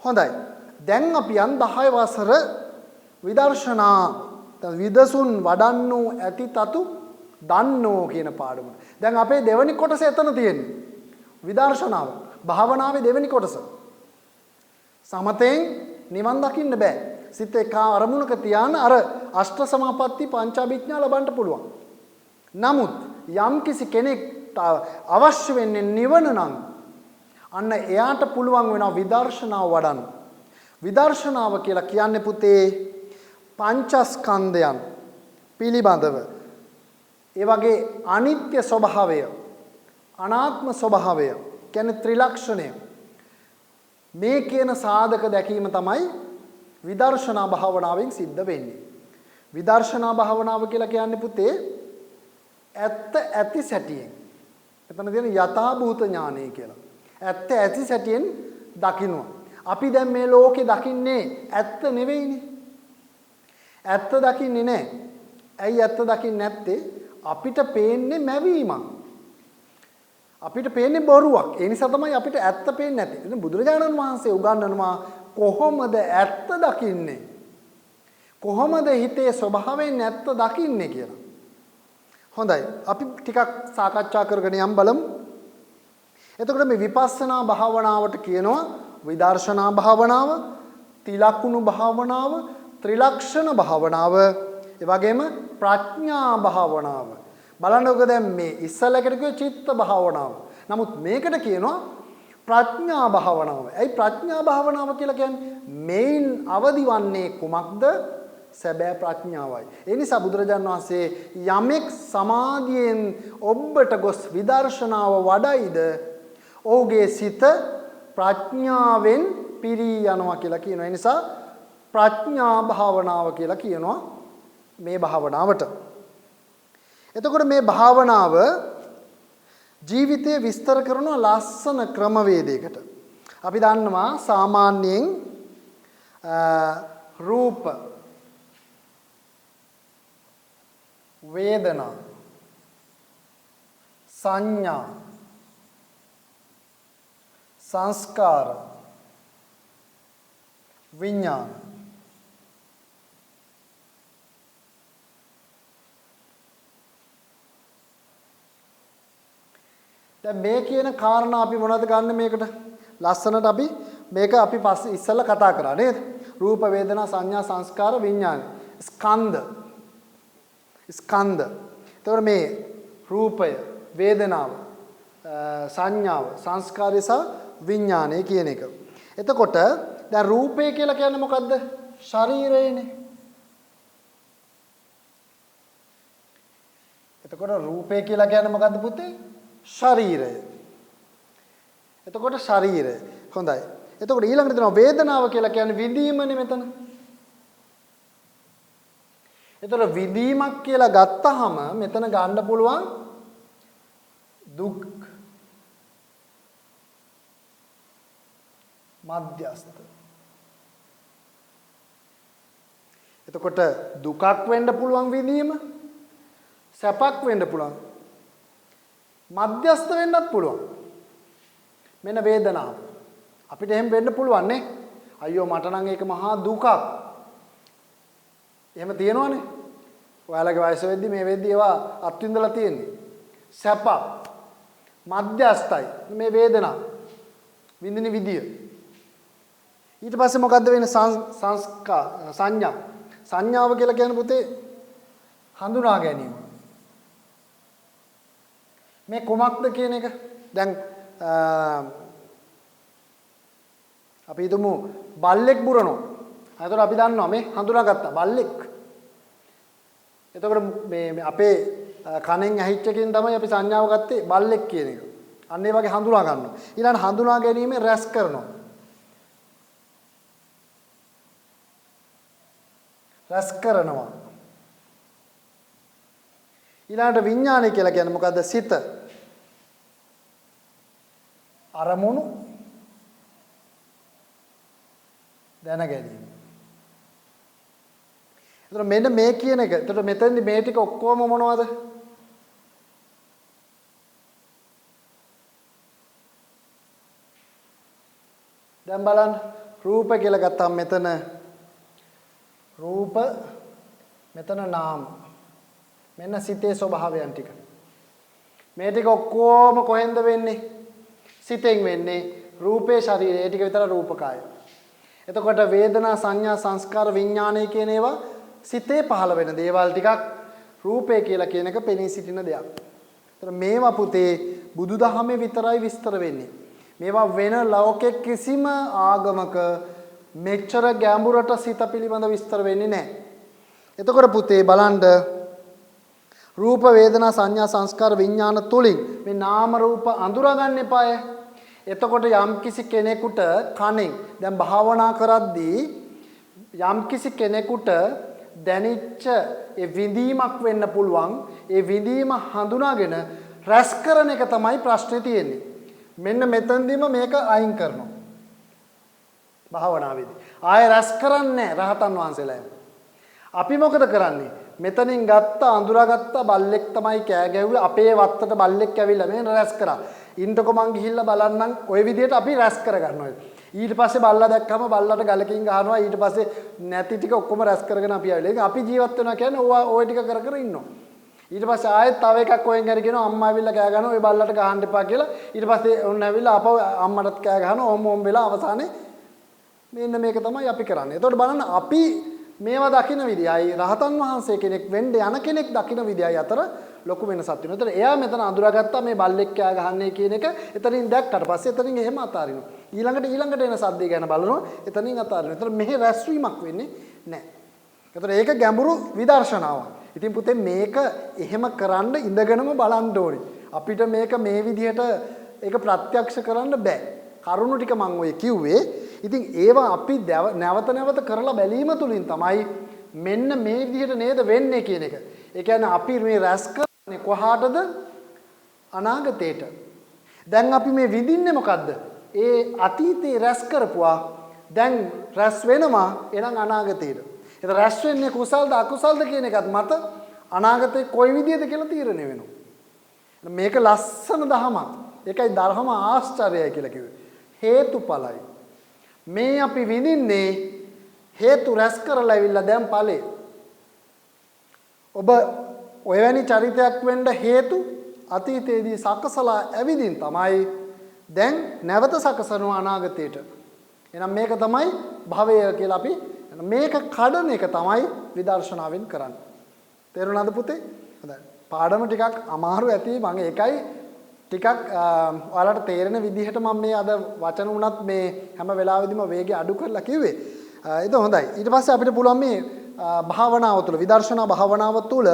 හොඳයි. දැන් අපි යන් 10 වසර විදර්ශනා විදසුන් වඩන්නෝ ඇති තතු දන්නෝ කියන පාඩම. දැන් අපේ දෙවෙනි කොටස එතන තියෙන්නේ. විදර්ශනාව. භාවනාවේ දෙවෙනි කොටස. සමතෙන් නිවන් දකින්න බෑ. සිත එක අරමුණක තියාන අර අෂ්ට සමාපatti පංචාභිඥා ලබන්න පුළුවන්. නමුත් යම් කිසි කෙනෙක්ට අවශ්‍ය වෙන්නේ නිවන නම් අන්න එයාට පුළුවන් වෙනවා විදර්ශනාව වඩන්න. විදර්ශනාව කියලා කියන්නේ පුතේ පංචස්කන්ධයන් පිළිබඳව ඒ වගේ අනිත්‍ය ස්වභාවය අනාත්ම ස්වභාවය කියන්නේ ත්‍රිලක්ෂණය මේ කියන සාධක දැකීම තමයි විදර්ශනා භාවනාවෙන් සිද්ධ වෙන්නේ. විදර්ශනා භාවනාව කියලා කියන්නේ පුතේ ඇත්ත ඇති සැටියෙන්. එතන තියෙන යථා භූත ඥානය කියලා. ඇත්ත ඇති සැටියෙන් දකින්නවා. අපි දැන් මේ ලෝකේ දකින්නේ ඇත්ත නෙවෙයිනේ. ඇත්ත දකින්නේ නැහැ. ඇයි ඇත්ත දකින්නේ නැත්තේ? අපිට පේන්නේ මැවීමක්. අපිට පේන්නේ බොරුවක්. ඒ නිසා තමයි අපිට ඇත්ත පේන්නේ නැත්තේ. ඉතින් බුදුරජාණන් වහන්සේ උගන්වනවා කොහොමද ඇත්ත දකින්නේ? කොහොමද හිතේ ස්වභාවයෙන් ඇත්ත දකින්නේ කියලා. හොඳයි. අපි ටිකක් සාකච්ඡා කරගෙන යම් බලමු. එතකොට මේ විපස්සනා භාවනාවට කියනවා විදර්ශනා භාවනාව, තිලක්කුණු භාවනාව, ත්‍රිලක්ෂණ භාවනාව, ඒ වගේම ප්‍රඥා භාවනාව. බලන්නකෝ දැන් මේ ඉස්සලකට කිව්වේ චිත්ත භාවනාව. නමුත් මේකට කියනවා ප්‍රඥා භාවනාව. ඇයි ප්‍රඥා භාවනාව කියලා කියන්නේ? මේන් අවදිවන්නේ කුමක්ද? සැබෑ ප්‍රඥාවයි. ඒ නිසා බුදුරජාණන් වහන්සේ යමෙක් සමාධියෙන් ඔබට ගොස් විදර්ශනාව වඩයිද ඔහුගේ සිත ප්‍රඥාවෙන් පිරී යනවා කියලා කියනවා. ඒ නිසා ප්‍රඥා භාවනාව කියලා කියනවා මේ භාවනාවට. එතකොට මේ භාවනාව ජීවිතය විස්තර කරන ලස්සන ක්‍රමවේදයකට. අපි දන්නවා සාමාන්‍යයෙන් රූප වේදනා සංඥා සංස්කාර විඥාන දැන් මේ කියන කාරණා අපි මොනවද ගන්න මේකට ලස්සනට අපි මේක අපි පස්සේ ඉස්සෙල්ලා කතා කරා නේද? රූප වේදනා සංඥා සංස්කාර විඥාන ස්කන්ධ. එතකොට මේ රූපය වේදනාව සංඥාව සංස්කාරය සහ විඥානය කියන එක. එතකොට දැන් රූපය කියලා කියන්නේ මොකද්ද? ශරීරයනේ. එතකොට රූපය කියලා කියන්නේ මොකද්ද පුතේ? ශරීරය. එතකොට ශරීරය. හොඳයි. එතකොට ඊළඟට දෙනවා වේදනාව කියලා කියන්නේ විඳීමනේ මෙතන. එතකොට විඳීමක් කියලා ගත්තාම මෙතන ගන්න පුළුවන් දුක් මධ්‍යස්ථ. එතකොට දුකක් වෙන්න පුළුවන් විඳීම සැපක් වෙන්න පුළුවන් මධ්‍යස්ථ වෙන්නත් පුළුවන්. මෙන්න වේදනාව. අපිට එහෙම වෙන්න පුළුවන් නේ. අයියෝ මට නම් ඒක මහා දුකක්. එහෙම තියෙනවනේ. ඔයාලගේ වයස වෙද්දි මේ වෙද්දි ඒවා අත්විඳලා තියෙන්නේ. සැප මධ්‍යස්ථයි මේ වේදනා විඳින විදිය. ඊට පස්සේ මොකද්ද වෙන්නේ? සංඥා. සංඥාව කියලා කියන්නේ පුතේ හඳුනා ගැනීම. මේ කොමක්ද කියන එක දැන් අපි හිතමු බල්ලෙක් බුරනවා. එතකොට අපි දන්නවා මේ හඳුනාගත්තා බල්ලෙක්. එතකොට මේ අපේ කනෙන් ඇහිච්ච එකෙන් තමයි අපි සංඥාව ගත්තේ බල්ලෙක් කියන එක. අන්න ඒ වගේ හඳුනා ගන්නවා. ඊළඟ හඳුනා ගැනීමෙන් රැස් කරනවා. රැස් කරනවා. ඊළඟට විඥානය කියලා කියන්නේ මොකද්ද? සිත. අරමුණු දැන ගැනීම. එතකොට මෙන්න මේ කියන එක. එතකොට මෙතෙන්දි මේ ටික ඔක්කොම මොනවද? දැන් බලන්න රූප කියලා ගත්තාම මෙතන රූප මෙතන නාම මෙන්න සිතේ ස්වභාවයන් ටික. මේ ටික ඔක්කොම කොහෙන්ද වෙන්නේ? සිතෙන් වෙන්නේ. රූපේ ශරීරය ඒ ටික විතර රූපකාය. එතකොට වේදනා සංඥා සංස්කාර විඥානය කියන ඒවා සිතේ පහළ වෙන දේවල් ටිකක් රූපේ කියලා කියන එක පෙනී සිටින දෙයක්. ඒතර මේවා පුතේ බුදුදහමේ විතරයි විස්තර වෙන්නේ. මේවා වෙන ලෝකෙ කිසිම ආගමක මෙච්චර ගැඹුරට සිත පිළිබඳ විස්තර වෙන්නේ නැහැ. එතකොට පුතේ බලන්න රූප වේදනා සංඥා සංස්කාර විඥාන තුලින් මේ නාම රූප අඳුරගන්න එපාය. එතකොට යම්කිසි කෙනෙකුට කණෙන් දැන් භාවනා කරද්දී යම්කිසි කෙනෙකුට දැනෙච්ච ඒ විඳීමක් වෙන්න පුළුවන්. ඒ විඳීම හඳුනාගෙන රැස් කරන එක තමයි ප්‍රශ්නේ තියෙන්නේ. මෙන්න මෙතනදීම මේක අයින් කරනවා. භාවනාවේදී. ආයෙ රැස් කරන්නේ රහතන් වහන්සේලා. අපි මොකද කරන්නේ? මෙතනින් ගත්ත අඳුරාගත්ත බල්ලෙක් තමයි කෑ ගැහුවේ. අපේ වත්තට බල්ලෙක් ඇවිල්ලා මේ රැස් කරා. ඉන්නකො මං ගිහිල්ලා බලන්නම් ওই විදිහට අපි රැස් කරගන්නවා. ඊට පස්සේ බල්ලා දැක්කම බල්ලට ගලකින් ගහනවා. ඊට පස්සේ නැති ටික ඔක්කොම රැස් කරගෙන අපි ආවිලා. අපි ජීවත් වෙනවා කියන්නේ ওই ටික කර කර ඉන්නවා. ඊට පස්සේ ආයෙත් තව එකක් කොහෙන් හරි කියනවා අම්මා ඇවිල්ලා කෑ ගහනවා. ওই බල්ලට ගහන්න එපා කියලා. ඊට පස්සේ ඔන්න ඇවිල්ලා අපව අම්මටත් කෑ ගහනවා. ඕම් වෙලා අවසානයේ මෙන්න මේක තමයි අපි කරන්නේ. එතකොට බලන්න අපි මේවා දකින්න විදියයි රහතන් වහන්සේ කෙනෙක් වෙන්න යන කෙනෙක් දකින්න විදියයි අතර ලොකු වෙනසක් තියෙනවා. ඒතර එයා මෙතන අඳුරාගත්තා මේ බල්ලෙක් කෑ ගහන්නේ කියන එක. එතනින් දැක්කට පස්සේ එතනින් එහෙම අතාරිනවා. ඊළඟට එන සද්දේ ගැන බලනවා. එතනින් අතාරිනවා. ඒතර මෙහි රැස්වීමක් වෙන්නේ නැහැ. ඒතර ඒක ගැඹුරු විදර්ශනාවක්. ඉතින් පුතේ මේක එහෙම කරන්න ඉඳගෙනම බලන්න ඕනේ. අපිට මේක මේ විදිහට ඒක ප්‍රත්‍යක්ෂ කරන්න බෑ. කරුණු ටික මම ඔය කිව්වේ. ඉතින් ඒවා අපි නැවත නැවත කරලා බැලීම තුලින් තමයි මෙන්න මේ විදිහට නේද වෙන්නේ කියන එක. ඒ කියන්නේ අපි මේ රැස් කරන්නේ කොහාටද? අනාගතේට. දැන් අපි මේ විඳින්නේ මොකද්ද? ඒ අතීතේ රැස් කරපුවා දැන් රැස් වෙනවා එනං අනාගතේට. ඒක රැස් වෙන්නේ කුසල්ද අකුසල්ද කියන එකත් මත අනාගතේ කොයි විදිහද කියලා තීරණය වෙනවා. මේක ලස්සන දහමක්. ඒකයි ධර්ම ආශ්චර්යයි කියලා කිව්වේ. හේතුඵලයි. මේ අපි විඳින්නේ හේතු රැස් කරලා ඇවිල්ලා දැන් ඵලෙ. ඔබ ඔයවැනි චරිතයක් වෙන්න හේතු අතීතයේදී සකසලා ඇවිදින් තමයි දැන් නැවත සකසනවා අනාගතයට. එහෙනම් මේක තමයි භවය කියලා අපි මේක කඩන එක තමයි විදර්ශනාවෙන් කරන්නේ. තේරුණාද පුතේ? හොඳයි. පාඩම ටිකක් අමාරු ඇති මම ඒකයි ටිකක් ඔයාලට තේරෙන විදිහට මම මේ අද වචන උනත් මේ හැම වෙලාවෙදිම වේගය අඩු කරලා කිව්වේ. ඒක හොඳයි. ඊට පස්සේ අපිට පුළුවන් මේ භාවනාව තුළ විදර්ශනා භාවනාව තුළ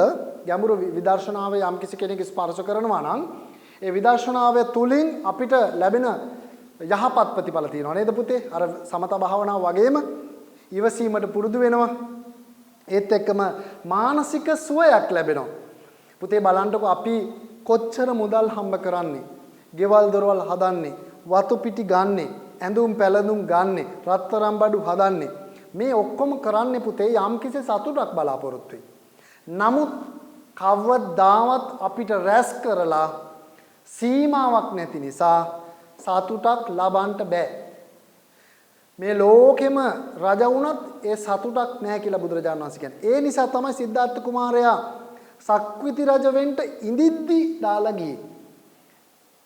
ගැඹුරු විදර්ශනාව යම් කිසි කෙනෙක් ස්පර්ශ කරනවා නම් ඒ විදර්ශනාව තුළින් අපිට ලැබෙන යහපත් ප්‍රතිඵල තියෙනවා නේද පුතේ? අර සමත භාවනාව වගේම ඉවසීමට පුරුදු වෙනවා. ඒත් එක්කම මානසික සුවයක් ලැබෙනවා. පුතේ බලන්නකො අපි කොච්චර මුදල් හම්බ කරන්නේ, ගෙවල් දොරවල් හදන්නේ, වතු පිටි ගන්නෙ, ඇඳුම් පැළඳුම් ගන්නෙ, රත්තරන් බඩු හදන්නේ. මේ ඔක්කොම කරන්නේ පුතේ යම්කිසි සතුටක් බලාපොරොත්තු වෙයි. නමුත් කවදාවත් අපිට රැස් කරලා සීමාවක් නැති නිසා සතුටක් ලබන්න බෑ. මේ ලෝකෙම රජ වුණත් ඒ සතුටක් නැහැ කියලා බුදුරජාණන් වහන්සේ කියන්නේ. ඒ නිසා තමයි සිද්ධාර්ථ කුමාරයා සක්විති රජ වෙන්න ඉඳිද්දි දාලා ගියේ.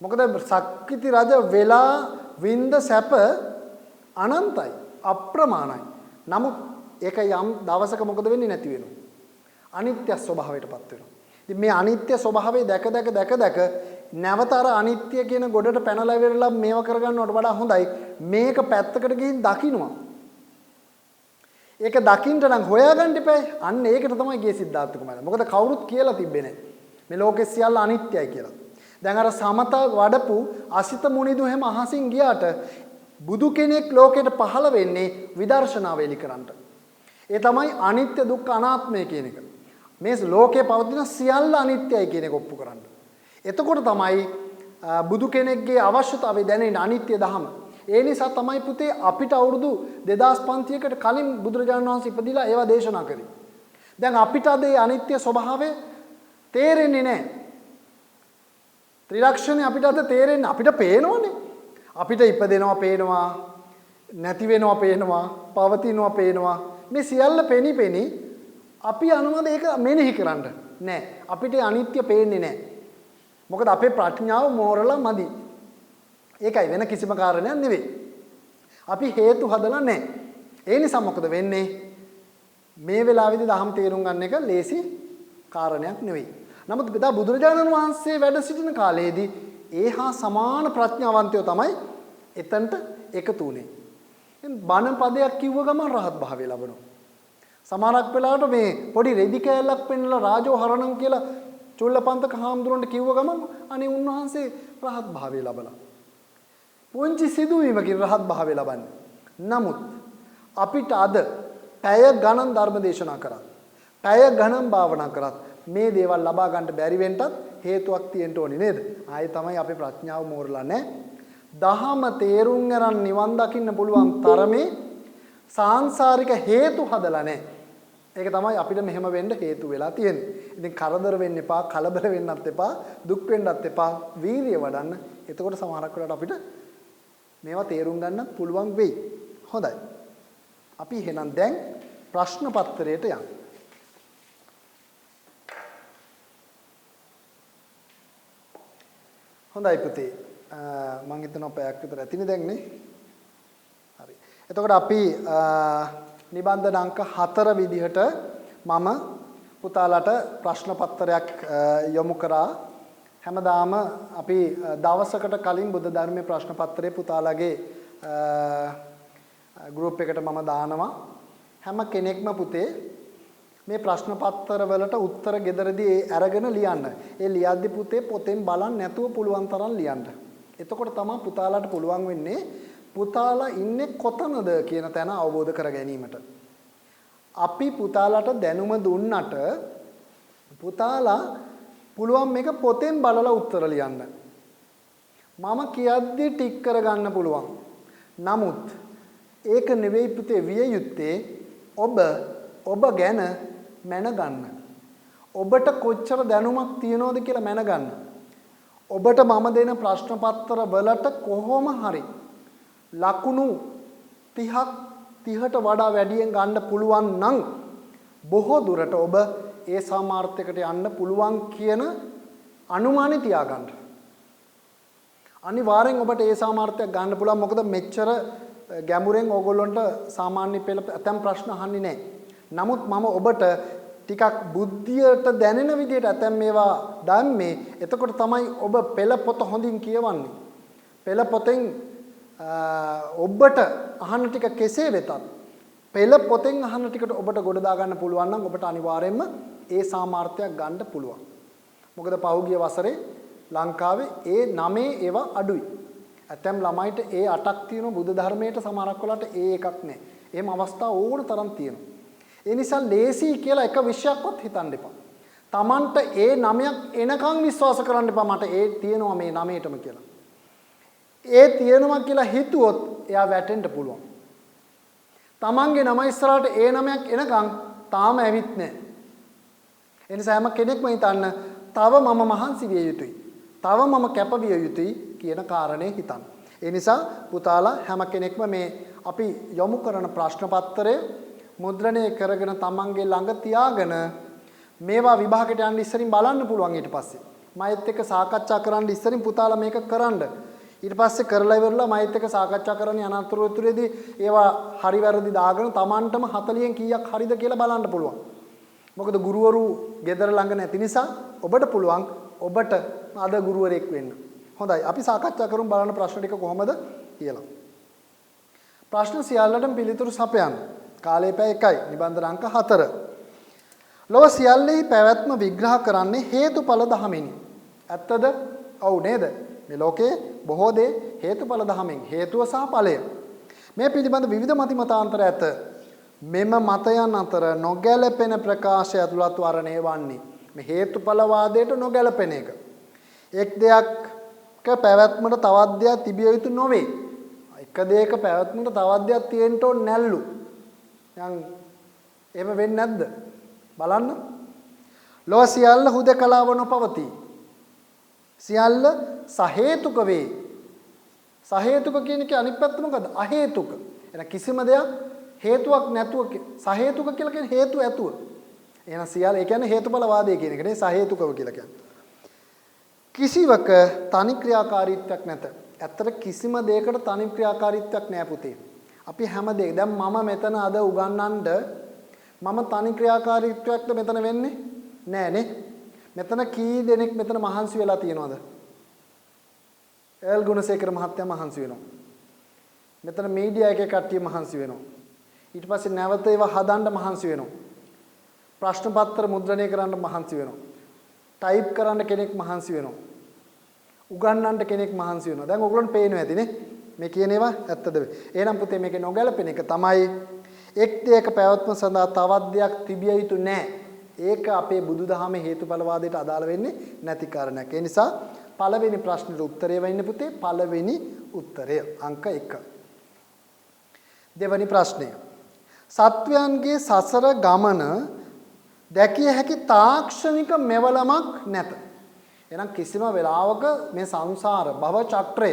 මොකද සක්විති රජ වෙලා වින්ද සැප අනන්තයි, අප්‍රමාණයි. නමුත් ඒක යම් දවසක මොකද වෙන්නේ නැති වෙනවා. අනිත්‍ය ස්වභාවයටපත් වෙනවා. ඉතින් මේ අනිත්‍ය ස්වභාවය දැක නැවත අර අනිත්‍ය කියන ගොඩට පැනලා ඉවරලා මේව කරගන්නවට වඩා හොඳයි මේක පැත්තකට ගිහින් දකින්නවා. ඒක දකින්න නම් හොයාගන්න එපා. අන්න ඒකට තමයි ගියේ සිද්ධාර්ථ කුමාරයා. මොකද කවුරුත් කියලා තිබ්බේ නැහැ. මේ ලෝකේ සියල්ල අනිත්‍යයි කියලා. දැන් අර සමත වඩපු අසිත මුනිදු හැම අහසින් ගියාට බුදු කෙනෙක් ලෝකෙට පහළ වෙන්නේ විදර්ශනාව එලි කරන්නට. ඒ තමයි අනිත්‍ය දුක්ඛ අනාත්මය කියන එක. මේ ලෝකේ පවතින සියල්ල අනිත්‍යයි කියන එක ඔප්පු කරන්න. එතකොට තමයි බුදු කෙනෙක්ගේ අවශ්‍යතාවය දැනෙන අනිත්‍ය ධම. ඒ නිසා තමයි පුතේ අපිට අවුරුදු 2500කට කලින් බුදුරජාණන් වහන්සේ ඉපදිලා ඒවා දේශනා කළේ. දැන් අපිට අද මේ අනිත්‍ය ස්වභාවය තේරෙන්නේ නැහැ. ත්‍රිලක්ෂණය අපිට අද තේරෙන්නේ අපිට පේනවනේ. අපිට ඉපදෙනවා පේනවා, නැති වෙනවා පේනවා, පවතිනවා පේනවා. මේ සියල්ල පෙනි අපි අනුමත ඒක මෙනෙහි කරන්න නෑ. අපිට අනිත්‍ය පේන්නේ නෑ. මොකද අපේ ප්‍රඥාව මෝරලා මදි. ඒකයි වෙන කිසිම කාරණයක් නෙවෙයි. අපි හේතු හදලා නෑ. ඒ නිසා මොකද වෙන්නේ? මේ වෙලාවේදී දහම් තේරුම් ගන්න එක ලේසි කාරණයක් නෙවෙයි. නමුත් බෙදා බුදුරජාණන් වහන්සේ වැඩ සිටින කාලයේදී ඒහා සමාන ප්‍රඥාවන්තයෝ තමයි එතනට එකතු වුනේ. බණ පදයක් කිව්ව ගමන් රහත් භාවය ලබනවා. සමහරක් වෙලාවට මේ පොඩි රෙදි කෑල්ලක් පෙන්නලා රාජෝ හරණම් කියලා චුල්ලපන්තක හාමුදුරන්ට කිව්ව ගමන් අනේ උන්වහන්සේ රහත් භාවය ලබලා. පුංචි සිදුවීමකින් රහත් භාවය ලබන්නේ. නමුත් අපිට අද පැය ගණන් ධර්ම දේශනා කරත්, පැය ගණන් භාවනා කරත් මේ දේවල් ලබා ගන්න බැරි වෙන්නත් හේතුවක් තියෙන්න ඕනේ නේද? ආයේ තමයි අපේ ප්‍රඥාව මෝරලා නැහැ. දහම තේරුම් ගන්න නිවන් දකින්න පුළුවන් තරමේ සාංශාරික හේතු හදලා නැහැ. ඒක තමයි අපිට මෙහෙම වෙන්න හේතු වෙලා තියෙන්නේ. ඉතින් කරදර වෙන්න එපා, කලබල වෙන්නත් එපා, දුක් වෙන්නත් එපා, වීරිය වඩන්න. එතකොට සමහරක් වෙලාවට අපිට මේවා තේරුම් ගන්න පුළුවන් වෙයි. හොඳයි. අපි එහෙනම් දැන් ප්‍රශ්න පත්‍රයට යමු. හොඳයි පුතේ. මම හිතනවා පැයක් විතර ඇතිනේ දැන් නේ. හරි. එතකොට අපි නිබන්ධන අංක 4 විදිහට මම පුතාලට ප්‍රශ්න පත්‍රයක් යොමු කරා. හැමදාම අපි දවසකට කලින් බුද්ධ ධර්මයේ ප්‍රශ්න පත්‍රය පුතාලගේ ගෲප් එකට මම දානවා. හැම කෙනෙක්ම පුතේ මේ ප්‍රශ්න පත්‍ර වලට උත්තර ගෙදරදී අරගෙන ලියන්න. ඒ ලියද්දි පුතේ පොතෙන් බලන්න නැතුව පුළුවන් තරම් ලියන්න. එතකොට තමයි පුතාලාට පුළුවන් වෙන්නේ පුතාලා ඉන්නේ කොතනද කියන තැන අවබෝධ කර ගැනීමට. අපි පුතාලාට දැනුම දුන්නට පුතාලා පුළුවන් මේක පොතෙන් බලලා උත්තර ලියන්න. මම කියද්දි ටික් කරගන්න පුළුවන්. නමුත් ඒක නෙවෙයි පුතේ විය යුත්තේ ඔබ ගැන මැනගන්න. ඔබට කොච්චර දැනුමක් තියෙනවද කියලා මැනගන්න. ඔබට මම දෙන ප්‍රශ්න පත්‍ර වලට කොහොම හරි ලකුණු 30ට වඩා වැඩියෙන් ගන්න පුළුවන් නම් බොහෝ දුරට ඔබ ඒ සාමාර්ථයකට යන්න පුළුවන් කියන අනුමානෙ තියාගන්න. අනිවාර්යෙන් ඔබට ඒ සාමාර්ථයක් ගන්න පුළුවන්. මොකද මෙච්චර ගැඹුරෙන් ඕගොල්ලන්ට සාමාන්‍ය පෙළ ඇතම් ප්‍රශ්න අහන්නේ නැහැ. නමුත් මම ඔබට ටිකක් බුද්ධියට දැනෙන විදිහට ඇතම් මේවා දැම්මේ. එතකොට තමයි ඔබ පෙළ පොත හොඳින් කියවන්නේ. පෙළ පොතෙන් ඔබට අහන ටික කෙසේ වෙතත් පෙළ පොතෙන් අහන ටිකට ඔබට ගොඩ දා ගන්න පුළුවන් නම් ඔබට අනිවාර්යයෙන්ම ඒ සාමාර්ථයක් ගන්න පුළුවන්. මොකද පහුගිය වසරේ ලංකාවේ ඒ 9 ඒවා අඩුයි. ඇතම් ළමයිට ඒ 8ක් තියෙනවා බුදු ධර්මයට සමහරක් වෙලාවට ඒ එකක් නැහැ. එහෙම අවස්ථා ඕන තරම් තියෙනවා. ඒ නිසා ලේසි කියලා එක විෂයක්වත් හිතන්න එපා. Tamanට ඒ 9ක් එනකන් විශ්වාස කරන්න එපා මට ඒ තියෙනවා මේ 9ටම කියලා. ඒ තියෙනවා කියලා හිතුවොත් එයා වැටෙන්න පුළුවන්. Tamanගේ නම ඉස්සරහට ඒ 9ක් එනකන් තාම ඇවිත් නැහැ. ඒ නිසා හැම කෙනෙක්ම හිතන්න තව මම මහන්සි විය යුතුයි. තව මම කැප විය යුතුයි කියන කාරණේ හිතන්න. ඒ නිසා පුතාලා හැම කෙනෙක්ම මේ අපි යොමු කරන ප්‍රශ්න පත්‍රය මුද්‍රණය කරගෙන තමන්ගේ ළඟ තියාගෙන මේවා විභාගයට යන්න ඉස්සරින් බලන්න පුළුවන්. ඊට පස්සේ මයිත් එක්ක සාකච්ඡා කරන්න ඉස්සරින් පුතාලා මේක කරන්න. ඊට පස්සේ කරලා ඉවරලා මයිත් එක්ක සාකච්ඡා කරන්න යන අතරතුරේදී ඒවා හරි වැරදි දාගෙන තමන්ටම 40න් කීයක් හරිද කියලා බලන්න පුළුවන්. මොකද ගුරුවරු ගෙදර ළඟ නැති නිසා ඔබට පුළුවන් ඔබට අද ගුරුවරයෙක් වෙන්න. හොඳයි අපි සාකච්ඡා කරමු බලන්න ප්‍රශ්න ටික කොහොමද කියලා. ප්‍රශ්න සියල්ලටම පිළිතුරු සපයන්න. කාලය පැය 1යි. නිබන්ධන අංක 4. ලොව සියල්ලෙහි පැවැත්ම විග්‍රහ කරන්නේ හේතුඵල ධමෙනි. ඇත්තද? ඔව් නේද? මේ ලෝකේ බොහෝ දේ හේතුඵල ධමෙන් හේතුව සහ ඵලය. මේ පිළිබඳ විවිධ මතිමතාන්තර ඇත. මෙම මතයන් අතර නොගැලපෙන ප්‍රකාශය ඇතුළත් වරණේ වන්නේ මේ හේතුඵල වාදයට නොගැලපෙන එක. එක් දෙයක පැවැත්මට තවත් දෙයක් තිබිය යුතු නොවේ. එක දෙයක පැවැත්මට තවත් දෙයක් තියෙන්න ඕන නැල්ලු. දැන් එහෙම වෙන්නේ නැද්ද? බලන්න. ලෝක සියල්ල හුදකලාව නොපවතී. සියල්ල සහේතුක වේ. සහේතුක කියන එකේ අනිත් පැත්ත මොකද්ද? අහේතුක. එහෙනම් කිසිම දෙයක් හේතුවක් නැතුව සහේතුක කියලා කියන්නේ හේතු ඇතුව. එහෙනම් සියල්ල ඒ කියන්නේ හේතුඵල වාදය කියන එක නේ සහේතුකව කියලා කියන්නේ. කිසිවක තනි ක්‍රියාකාරීත්වයක් නැත. ඇත්තට කිසිම දෙයකට තනි ක්‍රියාකාරීත්වයක් නෑ පුතේ. අපි හැම දෙයක් දැන් මම මෙතන අද උගන්වන්න මම තනි ක්‍රියාකාරීත්වයක්ද මෙතන වෙන්නේ? නෑනේ. මෙතන කී දෙනෙක් මෙතන මහන්සි වෙලා තියෙනවද? එල් ගුණසේකර මහත්තයා මහන්සි වෙනවා. මෙතන මීඩියා එකේ කට්ටිය මහන්සි වෙනවා. ඊට පස්සේ නැවත ඒවා හදන්න මහන්සි වෙනවා. ප්‍රශ්න පත්‍ර මුද්‍රණය කරන්න මහන්සි වෙනවා. ටයිප් කරන්න කෙනෙක් මහන්සි වෙනවා. උගන්වන්න කෙනෙක් මහන්සි වෙනවා. දැන් ඔයගොල්ලන්ට පේනවා ඇතිනේ මේ කියන ඒවා ඇත්තද? එහෙනම් පුතේ මේකේ නොගැලපෙන එක තමයි එක් දෙයක පැවැත්ම සඳහා තවත් දෙයක් තිබිය යුතු නැහැ. ඒක අපේ බුදුදහමේ හේතුඵල වාදයට අදාළ වෙන්නේ නැති කාරණයක්. ඒ නිසා පළවෙනි ප්‍රශ්නෙට උත්තරය වෙන්නේ පුතේ පළවෙනි උත්තරය අංක 1. දෙවෙනි ප්‍රශ්නය. සත්වයන්ගේ සසර ගමන දැකිය හැකි තාක්ෂණික මෙවලමක් නැත. එහෙනම් කිසිම වෙලාවක මේ සංසාර භව චක්‍රය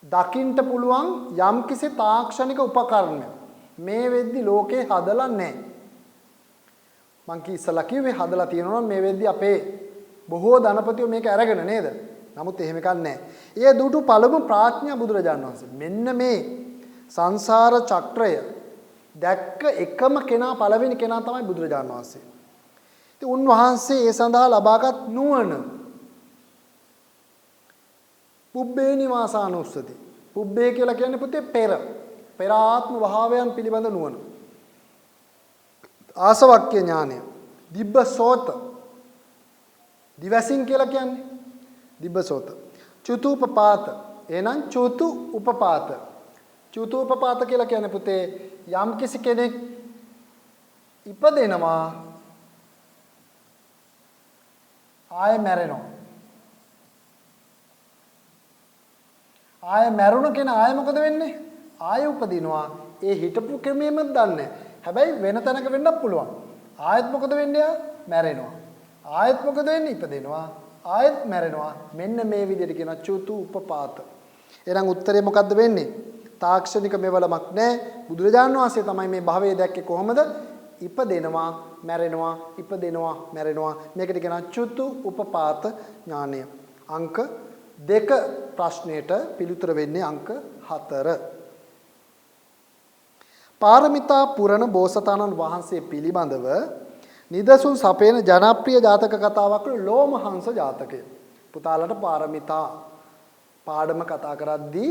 දකින්න පුළුවන් යම්කිසි තාක්ෂණික උපකරණ මේ වෙද්දි ලෝකේ හදලා නැහැ. මං ඉස්සලා කිව්වේ හදලා තියෙනවා නම් මේ වෙද්දි අපේ බොහෝ ධනපතියෝ මේක අරගෙන නේද? නමුත් එහෙම එකක් නැහැ. ඒ දුටු පළමු ප්‍රඥා බුදුරජාණන් වහන්සේ. මෙන්න මේ සංසාර චක්‍රය දැක්ක එකම කෙනා පළවෙනි කෙනා තමයි බුදුරජාණන් වහන්සේ. ඉතින් උන්වහන්සේ ඒ සඳහා ලබාගත් නුවණ පුබ්බේ නිවාසානුස්සති. පුබ්බේ කියලා කියන්නේ පුතේ පෙර ආත්ම භාවයන් පිළිබඳ නුවණ. ආසවක්ඛ්‍ය ඥානය. දිබ්බසෝත. දිවසින් කියලා කියන්නේ දිබ්බසෝත. චුතුපපාත. එහෙනම් චුතු උපපාත. චුතු උපපාත කියලා කියන්නේ පුතේ යම් කිසි කෙනෙක් ඉපදෙනවා ආයෙ මැරෙනවා. ආයෙ මැරුණ කෙනා ආයෙ මොකද වෙන්නේ? ආයෙ උපදිනවා. ඒ හිටපු ක්‍රමෙම දන්නේ. හැබැයි වෙන තැනක වෙන්නත් පුළුවන්. ආයෙත් මොකද වෙන්නේ? මැරෙනවා. ආයෙත් මොකද වෙන්නේ? ඉපදෙනවා. ආයෙත් මැරෙනවා. මෙන්න මේ විදිහට කියන චුතු උපපාත. එහෙනම් උත්තරේ මොකද්ද වෙන්නේ? තාක්ෂණික මෙවලමක් නැහැ. බුදුරජාණන් වහන්සේ තමයි මේ භවයේ දැක්කේ කොහොමද? ඉපදෙනවා, මැරෙනවා, ඉපදෙනවා, මැරෙනවා. මේකට කියනවා චුතු උපපාත ඥානය. අංක 2 ප්‍රශ්නෙට පිළිතුර වෙන්නේ අංක 4. පාරමිතා පුරණ බෝසතාණන් වහන්සේ පිළිබඳව නිදසුන් සපේන ජනප්‍රිය ජාතක කතාවක් ලෝමහංස ජාතකය. පුතාලට පාරමිතා පාඩම කතා කරද්දී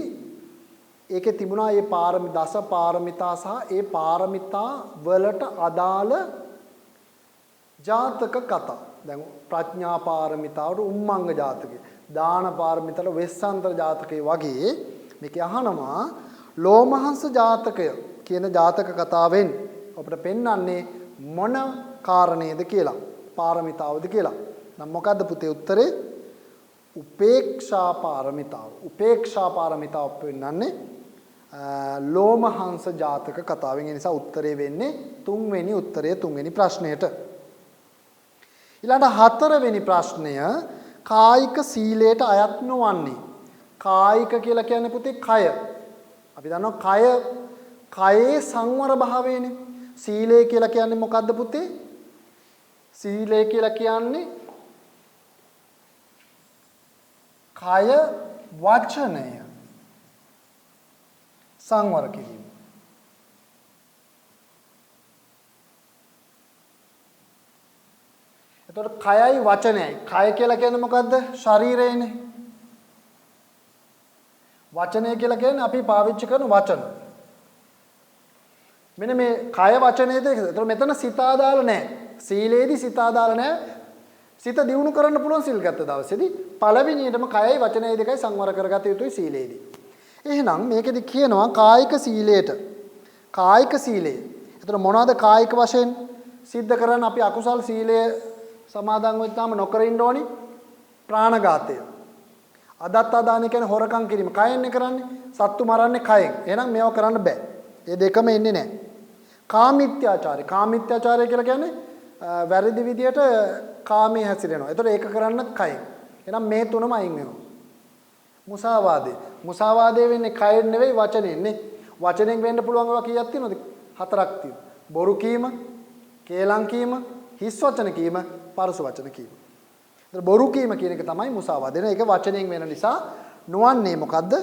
ඒකේ තිබුණා මේ දස පාරමිතා සහ ඒ පාරමිතා වලට අදාළ ජාතක කතා. දැන් ප්‍රඥා පාරමිතාවට උම්මංග ජාතකය, දාන පාරමිතාවට වෙස්සන්තර ජාතකය වගේ මේක අහනවා ලෝමහංස ජාතකය කියන ජාතක කතාවෙන් අපිට පෙන්වන්නේ මොන කාරණේද කියලා, පාරමිතාවද කියලා. නම් මොකද්ද පුතේ උත්තරේ? උපේක්ෂා පාරමිතාව. උපේක්ෂා පාරමිතාව පෙන්වන්නේ ලෝමහංස ජාතක කතාවෙන්. ඒ නිසා උත්තරේ වෙන්නේ තුන්වෙනි උත්තරය තුන්වෙනි ප්‍රශ්නයට. ඊළඟ හතරවෙනි ප්‍රශ්නය කායික සීලයට අයත් නොවන්නේ. කායික කියලා කියන්නේ පුතේ කය. අපි දන්නවා කයේ සංවර භාවයනේ. සීලය කියලා කියන්නේ මොකද්ද පුතේ? සීලය කියලා කියන්නේ කය වචනය සංවර කිරීම. එතකොට කයයි වචනයයි. කය කියලා කියන්නේ මොකද්ද? ශරීරයනේ. වචනය කියලා කියන්නේ අපි පාවිච්චි කරන වචන. මෙන්න මේ කය වචනය දෙක. එතකොට මෙතන සිත ආදාළ නැහැ. සීලේදී සිත ආදාළ නැහැ. සිත දියුණු කරන්න පුළුවන් සිල් ගත්ත දවසේදී පළවෙනියටම කයයි වචනයයි දෙකයි සංවර කරගත යුතුයි සීලේදී. එහෙනම් මේකෙදි කියනවා කායික සීලයට. කායික සීලය. එතකොට මොනවද කායික වශයෙන් සිද්ධ කරන්න අපි අකුසල් සීලය සමාදන් වෙච්චාම නොකර ඉන්න ඕනි? ප්‍රාණඝාතය. අදත්තාදාන කියන්නේ හොරකම් කිරීම. කයෙන්නේ කරන්නේ. සත්තු මරන්නේ කයෙන්. එහෙනම් මේව කරන්න බෑ. මේ දෙකම එන්නේ නැහැ. කාමීත්‍යාචාරය. කාමීත්‍යාචාරය කියලා කියන්නේ වැරදි විදියට කාමයේ හැසිරෙනවා. ඒතකොට ඒක කරන්නත් කයෙන්. එහෙනම් මේ තුනම අයින් වෙනවා. මුසාවාදේ. මුසාවාදේ වෙන්නේ කයෙන් නෙවෙයි වචනෙන් නේ. වචනෙන් වෙන්න පුළුවන් ඒවා කීයක් තියෙනවද? 4ක් තියෙනවා. බොරු කීම, කේලම් කීම, හිස් වචන කීම, පරුස වචන කීම. ඒතර බොරු කීම කියන එක තමයි මුසාවාදේ. ඒක වචනෙන් වෙන නිසා නොවන්නේ මොකද්ද?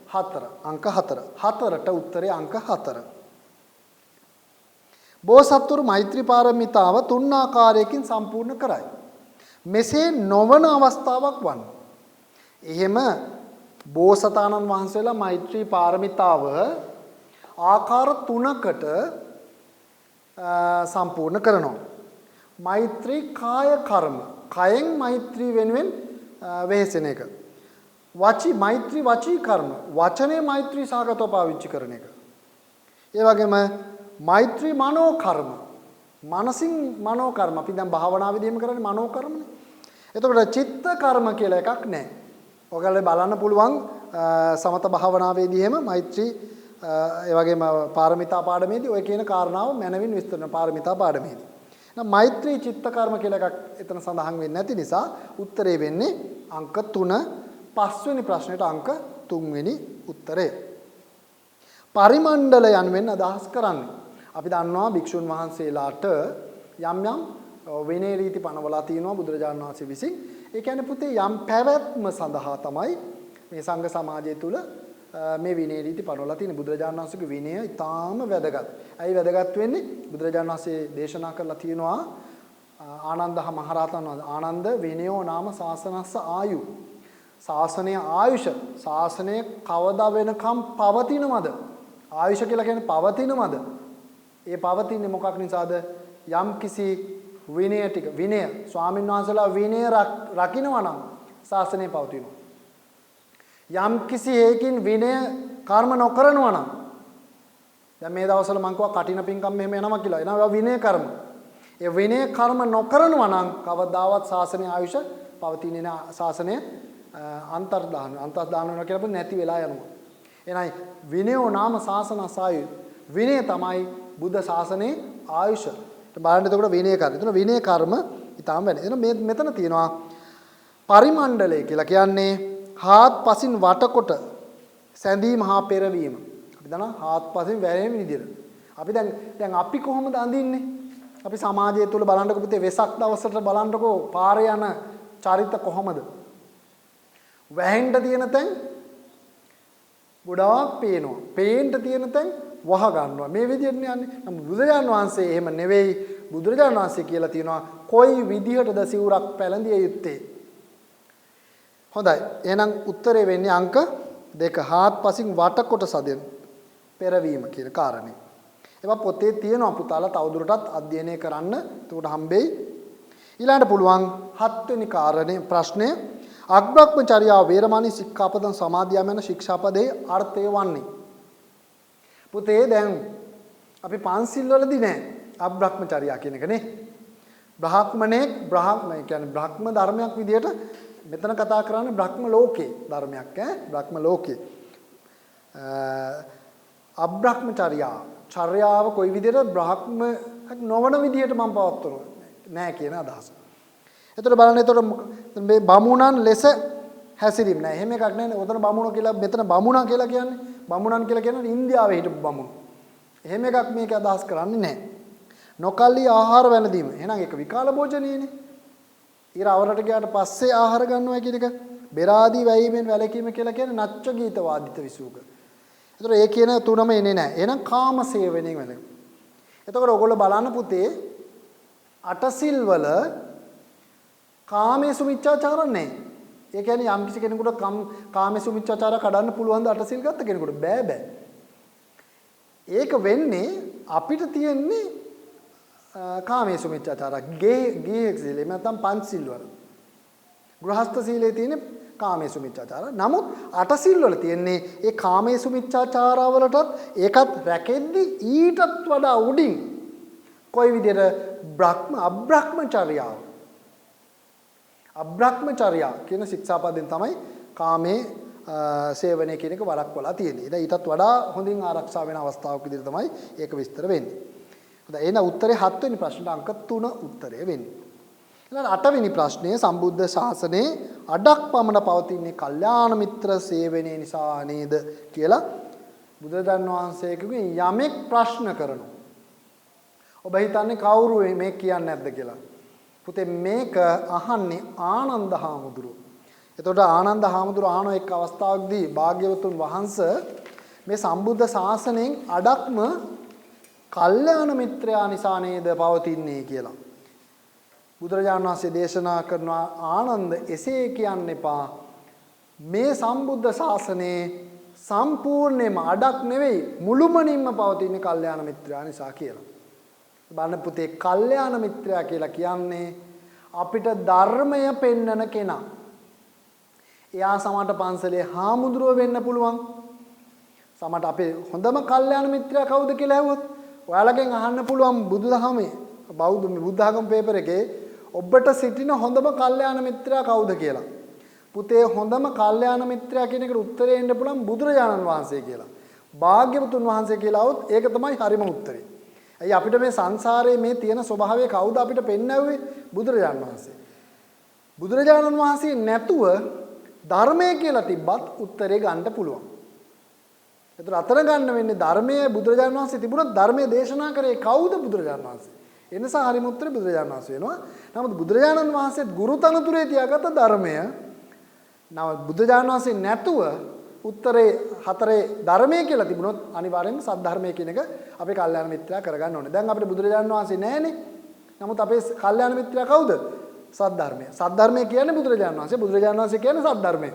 4. අංක 4. 4ට උත්තරේ අංක 4. බෝසත්තුරු මෛත්‍රී පාරමිතාව 3 ආකාරයකින් සම්පූර්ණ කරයි. මෙසේ නොවන අවස්ථාවක් වන්න. එහෙම බෝසතාණන් වහන්සේලා මෛත්‍රී පාරමිතාව ආකාර 3කට සම්පූර්ණ කරනවා. මෛත්‍රී කාය කර්ම. කයෙන් මෛත්‍රී වෙනුවෙන් වෙහෙසෙන එක. මෛත්‍රී වචී කර්ම. වචනේ මෛත්‍රී සාගතව පාවිච්චි කරන එක. ඒ වගේම මෛත්‍රී මනෝ කර්ම. මනසින් මනෝ කර්ම. අපි දැන් භාවනාවේදී එහෙම කරන්නේ මනෝ කර්මනේ. එතකොට චිත්ත කර්ම කියලා එකක් නැහැ. ඔයගොල්ලෝ බලන්න පුළුවන් සමත භාවනාවේදී එහෙම මෛත්‍රී ඒ වගේම පාරමිතා පාඩමේදී ඔය කියන කාරණාව මනවින් විස්තර කරන පාරමිතා පාඩමේදී. එහෙනම් මෛත්‍රී චිත්ත කර්ම කියලා එකක් එතන සඳහන් වෙන්නේ නැති නිසා උත්තරේ වෙන්නේ අංක 3. පස්වෙනි ප්‍රශ්නෙට අංක 3 වෙනි උත්තරය. පරිමණ්ඩල යනුවෙන් අදහස් කරන්නේ. අපි දන්නවා භික්ෂුන් වහන්සේලාට යම් යම් විනය රීති පනවලා තියෙනවා බුදුරජාණන් වහන්සේ විසින්. ඒ කියන්නේ පුතේ යම් පැවැත්ම සඳහා තමයි මේ සංඝ සමාජය තුල මේ විනය රීති පනවලා තියෙන. බුදුරජාණන් වහන්සේගේ විනය ඊටාම වැදගත්. ඇයි වැදගත් වෙන්නේ? බුදුරජාණන් වහන්සේ දේශනා කරලා තියෙනවා ආනන්ද මහරහතන් වහන්සේ ආනන්ද විනයෝ නාම සාසනස්ස ආයු. ශාසනය ආයුෂ. ශාසනය කවදා වෙනකම් පවතිනවද? ආයුෂ කියලා කියන්නේ පවතිනවද? ඒ පවතින්නේ මොකක් නිසාද? යම් කිසි විනය ටික විනය ස්වාමීන් වහන්සේලා විනය රකින්නවා නම් ශාසනය පවතිනවා. යම් කිසි හේකින් විනය කර්ම නොකරනවා නම් දැන් මේ දවස්වල මම කිව්වා කටින පින්කම් මෙහෙම යනවා කියලා. එනවා විනය කර්ම. ඒ විනය කර්ම නොකරනවා නම් කවදාවත් ශාසනය ආයුෂ පවතින්නේ නැහැ. ශාසනය අන්තර්දාන වෙනවා කියලා නැති වෙලා යනවා. එහෙනම් විනයෝ නාම සාසනසායු විනය තමයි බුද්ධ ශාසනයේ ආයුෂ. බලන්න එතකොට විනය කර්ම. එතන විනය කර්ම ඊටාම වෙන. එතන මෙතන තියෙනවා පරිමණ්ඩලය කියලා කියන්නේ හාත්පසින් වටකොට සැඳීම හා පෙරවීම. අපි දන්නවා හාත්පසින් වැරෙන විදිහට. අපි දැන් අපි කොහොමද අඳින්නේ? අපි සමාජය තුල බලන්නකො පුතේ වෙසක් දවසට බලන්නකො පාරේ යන චරිත කොහොමද? වැහෙන්න තියෙන තැන් ගොඩාක් පේනවා. පේන්න තියෙන තැන් වහ ගන්නවා. මේ විදිහට යන්නේ. නමුත් බුදුරජාණන් වහන්සේ එහෙම නෙවෙයි. බුදුරජාණන් වහන්සේ කියලා තියෙනවා කොයි විදිහටද සිවුරක් පැළඳිය යුත්තේ. හොඳයි. එහෙනම් උත්තරේ වෙන්නේ අංක 2. හාත්පසින් වටකොට සදෙන් පෙරවීම කියන කාරණේ. ඒවා පොතේ තියෙනවා පුතාලා තවදුරටත් අධ්‍යයනය කරන්න. එතකොට හම්බෙයි. ඊළඟට පුළුවන් 7 වෙනි කාරණේ ප්‍රශ්නය අග්බ්‍රහ්මචර්යාව වේරමණී සික්ඛාපදං සමාදියාම යන ශික්ෂාපදයේ අර්ථය වන්නේ. පුතේ දැන් අපි පන්සිල් වලදී නෑ අග්බ්‍රහ්මචර්යා කියන එක නේ. බ්‍රහ්ම කියන්නේ බ්‍රහ්ම ධර්මයක් විදියට මෙතන කතා කරන්නේ බ්‍රහ්ම ලෝකේ ධර්මයක් බ්‍රහ්ම ලෝකේ. අබ්‍රහ්මචර්යා චර්යාව කොයි විදියට බ්‍රහ්ම නොවන විදියට මම පවත්වනවා නෑ කියන අදහස. එතකොට බලන්න එතකොට මේ බමුණන් ලෙස හැසිරීම නෑ. එහෙම එකක් නෑනේ. උතන බමුණෝ කියලා මෙතන බමුණා කියලා කියන්නේ. බමුණන් කියලා කියන්නේ ඉන්දියාවේ හිටපු බමුණෝ. එහෙම එකක් මේක අදහස් කරන්නේ නෑ. නොකල්ලි ආහාර වැළඳීම. එහෙනම් ඒක විකාල භෝජනයේනේ. ඊර අවරට ගියාට පස්සේ ආහාර ගන්නවා කියන එක බෙර ආදී වැයීමෙන් වැළකීම කියලා කියන්නේ නච්ච ගීත වාදිත විසූක. ඒතර ඒ කියන තුනම එන්නේ නැහැ. එහෙනම් කාම සේවනයෙන් වැළකීම. එතකොට ඔයගොල්ලෝ බලන්න පුතේ අටසිල් වල කාමයේ සුමිච්ඡාචාර නැහැ. ඒ කියන්නේ යම් කිසි කෙනෙකුට කාමයේ සුමිච්ඡාචාර කඩන්න පුළුවන් ද අටසිල් ගත්ත කෙනෙකුට බෑ. ඒක වෙන්නේ අපිට තියෙන්නේ කාමයේ සුමිච්ඡාචාර ගේ සීලෙ නැත්නම් පංචශීල වල. ගෘහස්ත සීලේ තියෙන කාමයේ සුමිච්ඡාචාර. නමුත් අටසිල් වල තියෙන්නේ ඒ කාමයේ සුමිච්ඡාචාර වලටත් ඒකත් රැකෙද්දි ඊටත් වඩා උඩින් කොයි විදිහට අබ්‍රහ්මචර්යාව. අබ්‍රහ්මචර්යා කියන ශික්ෂාපදයෙන් තමයි කාමයේ සේවනය කියන එක වළක්වලා තියෙන්නේ. ඉතින් ඊටත් වඩා හොඳින් ආරක්ෂා වෙන අවස්ථාවක් විදිහට තමයි ඒක විස්තර වෙන්නේ. හොඳයි එහෙනම් උත්තරේ 7 වෙනි ප්‍රශ්නට අංක 3 උත්තරය වෙන්නේ. ඊළඟ 8 වෙනි ප්‍රශ්නය සම්බුද්ධ ශාසනයේ අඩක් පමණ පවතින්නේ කල්යාණ මිත්‍ර සේවනයේ නිසා නේද කියලා බුදුරජාණන් වහන්සේගෙන් යමෙක් ප්‍රශ්න කරනවා. ඔබ හිතන්නේ කවුරු මේ කියන්නේ නැද්ද කියලා? පුතේ මේක අහන්නේ ආනන්ද හාමුදුරුවෝ. එතකොට ආනන්ද හාමුදුරුවෝ අහන එක් අවස්ථාවකදී භාග්‍යවතුන් වහන්සේ මේ සම්බුද්ධ ශාසනයෙන් අඩක්ම කල්යාණ මිත්‍රයා නිසා නේද පවතින්නේ කියලා. බුදුරජාණන් වහන්සේ දේශනා කරනවා ආනන්ද එසේ කියන්න එපා. මේ සම්බුද්ධ ශාසනයේ සම්පූර්ණයෙන්ම අඩක් නෙවෙයි මුළුමනින්ම පවතින කල්යාණ මිත්‍රයා නිසා කියලා. බලන්න පුතේ කල්යාණ මිත්‍රයා කියලා කියන්නේ අපිට ධර්මය පෙන්වන කෙනා. එයා සමහරට පන්සලේ හාමුදුරුව වෙන්න පුළුවන්. සමහරට අපේ හොඳම කල්යාණ මිත්‍රයා කවුද කියලා ඇහුවොත් ඔයාලගෙන් අහන්න පුළුවන් බුදුදහමේ බෞද්ධ බුද්ධඝම පේපර් එකේ ඔබට සිටින හොඳම කල්යාණ මිත්‍රයා කවුද කියලා. පුතේ හොඳම කල්යාණ මිත්‍රයා කියන එකට උත්තරේ එන්න පුළුවන් බුදුරජාණන් වහන්සේ කියලා. භාග්‍යවතුන් වහන්සේ කියලා આવොත් ඒක තමයි හරිම උත්තරේ. අයි අපිට මේ සංසාරයේ මේ තියෙන ස්වභාවය කවුද අපිට පෙන්වන්නේ? බුදුරජාණන් වහන්සේ. බුදුරජාණන් වහන්සේ නැතුව ධර්මය කියලා තිබ්බත් උත්තරේ ගන්න පුළුවන්. ඒතර අතන ගන්න වෙන්නේ ධර්මයේ බුදුරජාණන් වහන්සේ තිබුණත් ධර්මයේ දේශනා කරේ කවුද? බුදුරජාණන් වහන්සේ. ඒ නිසා හරිම උත්තරේ බුදුරජාණන් වහන්සේ වෙනවා. නමුත් බුදුරජාණන් වහන්සේත් ගුරු තනතුරේ තියාගත්ත ධර්මය නමුත් බුදුරජාණන් වහන්සේ නැතුව උත්තරේ හතරේ ධර්මයේ කියලා තිබුණොත් අනිවාර්යෙන්ම සද්ධර්මයේ කියන එක අපේ කල්යාණ මිත්‍රයා කරගන්න ඕනේ. දැන් අපිට බුදුරජාණන් වහන්සේ නැහැනේ. නමුත් අපේ කල්යාණ මිත්‍රයා කවුද? සද්ධර්මය. සද්ධර්මය කියන්නේ බුදුරජාණන් වහන්සේ. බුදුරජාණන් වහන්සේ කියන්නේ සද්ධර්මය.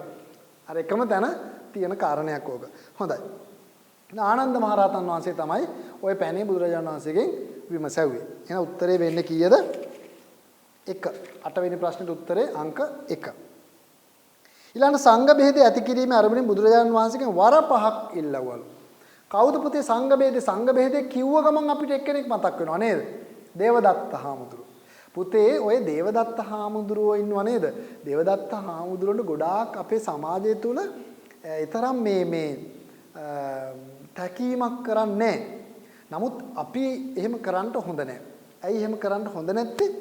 අර එකම තැන තියෙන කාරණයක් ඕක. හොඳයි. ආනන්ද මහරහතන් වහන්සේ තමයි ওই පැනේ බුදුරජාණන් වහන්සේගෙන් විමසුවේ. එහෙනම් උත්තරේ වෙන්නේ කීයද? 1. 8 වෙනි ප්‍රශ්නෙට උත්තරේ අංක 1. ඊළඟ සංඝ බෙහෙද ඇති කිරීමේ අරමුණින් බුදුරජාණන් වහන්සේගෙන් වර 5ක් ඉල්ලවලු. කවුද පුතේ සංඝ බෙහෙද කිව්ව ගමන් අපිට එක්කෙනෙක් මතක් වෙනවා නේද? දේවදත්ත හාමුදුරුවෝ. පුතේ ඔය දේවදත්ත හාමුදුරුවෝ ඉන්නව නේද? දේවදත්ත හාමුදුරුවන්ට ගොඩාක් අපේ සමාජය තුල ඊතරම් මේ තැකීමක් කරන්නේ. නමුත් අපි එහෙම කරන්න හොඳ නැහැ. ඇයි එහෙම කරන්න හොඳ නැත්තේ?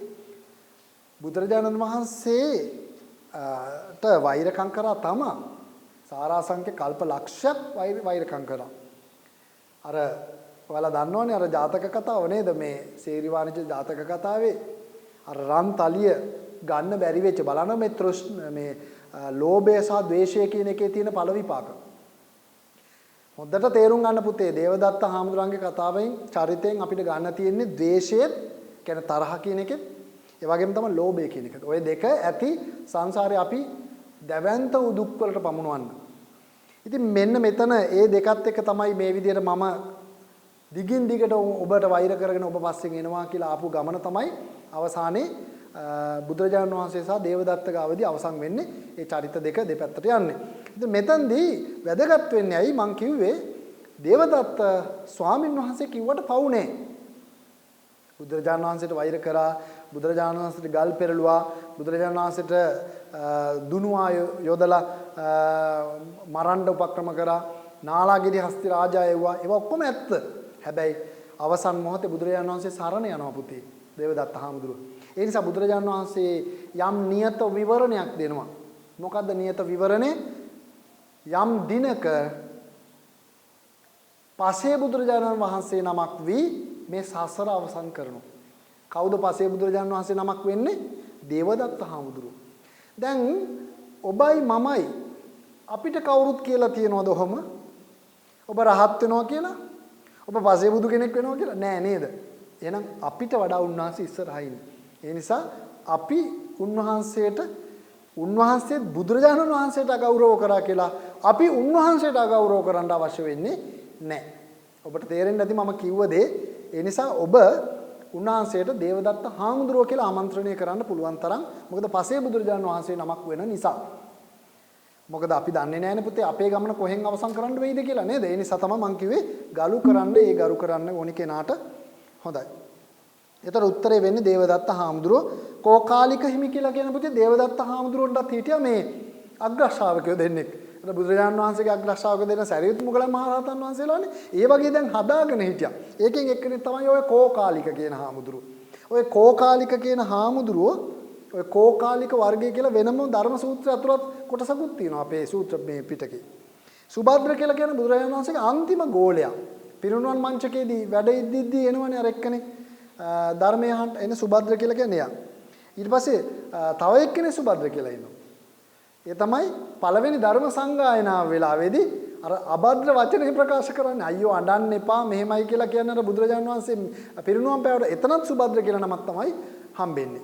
බුදුරජාණන් වහන්සේ ට වෛරකම් කරා තමයි. සාරාංශක කල්ප ලක්ෂයක් වෛරකම් කරා. අර ඔයාලා දන්නවනේ අර ජාතක කතාව නේද? මේ සේරිවාණිජ ජාතක කතාවේ අර රන් තලිය ගන්න බැරි වෙච්ච බලන්න මේ ලෝභය සහ ද්වේෂය කියන එකේ තියෙන ඵල විපාක. හොඳට තේරුම් ගන්න පුතේ දේවදත්ත හාමුදුරන්ගේ කතාවෙන් චරිතයෙන් අපිට ගන්න තියෙන්නේ ද්වේෂය කියන්නේ තරහ කියන එකේ ඒ වගේම තමයි ලෝභය කියන එක. ওই දෙක ඇති සංසාරේ අපි දැවැන්ත දුක් වලට පමුණවන්න. ඉතින් මෙන්න මෙතන ඒ දෙකත් එක තමයි මේ විදිහට මම දිගින් දිගට ඔබට වෛර කරගෙන ඔබ පස්සෙන් එනවා කියලා ආපු ගමන තමයි අවසානයේ බුදුරජාණන් වහන්සේ සහ දේවදත්ත ගාවදී අවසන් වෙන්නේ. ඒ චරිත දෙක දෙපැත්තට යන්නේ. ඉතින් මෙතනදී වැදගත් වෙන්නේ ඇයි මං කිව්වේ දේවදත්ත ස්වාමින් වහන්සේ කිව්වට පවුනේ. බුදුරජාණන් වහන්සේට වෛර කරා, බුදුරජාණන් වහන්සේට ගල් පෙරළුවා, බුදුරජාණන් වහන්සේට දුනුවා යොදලා මරන්න උපක්‍රම කරා, නාලාගිරි හස්ති රාජා එව්වා. ඒවා ඔක්කොම ඇත්ත. හැබැයි අවසන් මොහොතේ බුදුරජාණන් වහන්සේ සරණ යනවා පුතේ දේවදත්ත හාමුදුරුවෝ. ඒ නිසා බුදුරජාණන් වහන්සේ යම් නියත විවරණයක් දෙනවා. මොකද්ද නියත විවරණය? යම් දිනක පසේ බුදුරජාණන් වහන්සේ නමක් වී මේ සසර අවසන් කරනවා. කවුද පසේ බුදුරජාණන් වහන්සේ නමක් වෙන්නේ? දේවදත්ත හාමුදුරුවෝ. දැන් ඔබයි මමයි අපිට කවුරුත් කියලා තියනවද ඔහොම? ඔබ රහත් වෙනවා කියලා? ඔබ පසේ බුදු කෙනෙක් වෙනවා කියලා? නෑ නේද? එහෙනම් අපිට වඩා උන්වහන්සේ ඉස්සරහින්. ඒ නිසා අපි උන්වහන්සේත් බුදුරජාණන් වහන්සේට අගෞරව කරා කියලා අපි උන්වහන්සේට අගෞරව කරන්න අවශ්‍ය වෙන්නේ නැහැ. ඔබට තේරෙන්නේ නැති මම කිව්ව දේ. ඒ නිසා ඔබ උන්වහන්සේට දේවදත්ත හාමුදුරුවෝ කියලා ආමන්ත්‍රණය කරන්න පුළුවන් තරම්. මොකද පසේ බුදුරජාණන් වහන්සේ නමක් වෙන නිසා. මොකද අපි දන්නේ නැහැනේ පුතේ අපේ ගමන කොහෙන් අවසන් කරන්න වෙයිද කියලා නේද? ඒ නිසා තමයි මම කිව්වේ ගලු කරන්න ඕනි කෙනාට හොඳයි. ඒතර උත්තරේ වෙන්නේ දේවදත්ත හාමුදුරුවෝ. කෝකාලික හිමි කියලා කියන පුතේ දේවදත්ත හාමුදුරුවන්ටත් හිටියා මේ අග්‍ර ශ්‍රාවකයෝ දෙන්නෙක්. ඒතර බුදුරජාණන් වහන්සේගේ අග්‍ර ශ්‍රාවක දෙන්න සරියුත් මුගලන් මහ රහතන් වහන්සේලානේ. ඒ වගේ දැන් හදාගෙන හිටියා. ඒකෙන් එක්කෙනෙක් තමයි ඔය කෝකාලික කියන හාමුදුරුවෝ. ඔය කෝකාලික කියන හාමුදුරුවෝ ඔය කෝකාලික වර්ගය කියලා වෙනම ධර්ම සූත්‍රය අතුරත් කොටසකුත් තියෙනවා අපේ සූත්‍ර මේ පිටකේ. සුභද්‍ර කියලා කියන බුදුරජාණන් වහන්සේගේ අන්තිම ගෝලයා. පිරිනුවන් මංචකයේදී වැඩ ඉද්දී එනවනේ අර එක්කනේ ධර්මය අහන්න එන සුභද්‍ර කියලා කියන්නේ යා. ඊට පස්සේ තව එක්කෙනෙක් සුභද්‍ර කියලා ඉන්නවා. ඒ තමයි පළවෙනි ධර්ම සංගායනාව වෙලාවේදී අර අබද්‍ර වචනේ ප්‍රකාශ කරන්නේ. අයියෝ අඬන්න එපා මෙහෙමයි කියලා කියන්නේ අර බුදුරජාණන් වහන්සේ පිරිනුවම් පෑවට එතනත් සුභද්‍ර කියලා නමක් තමයි හම්බෙන්නේ.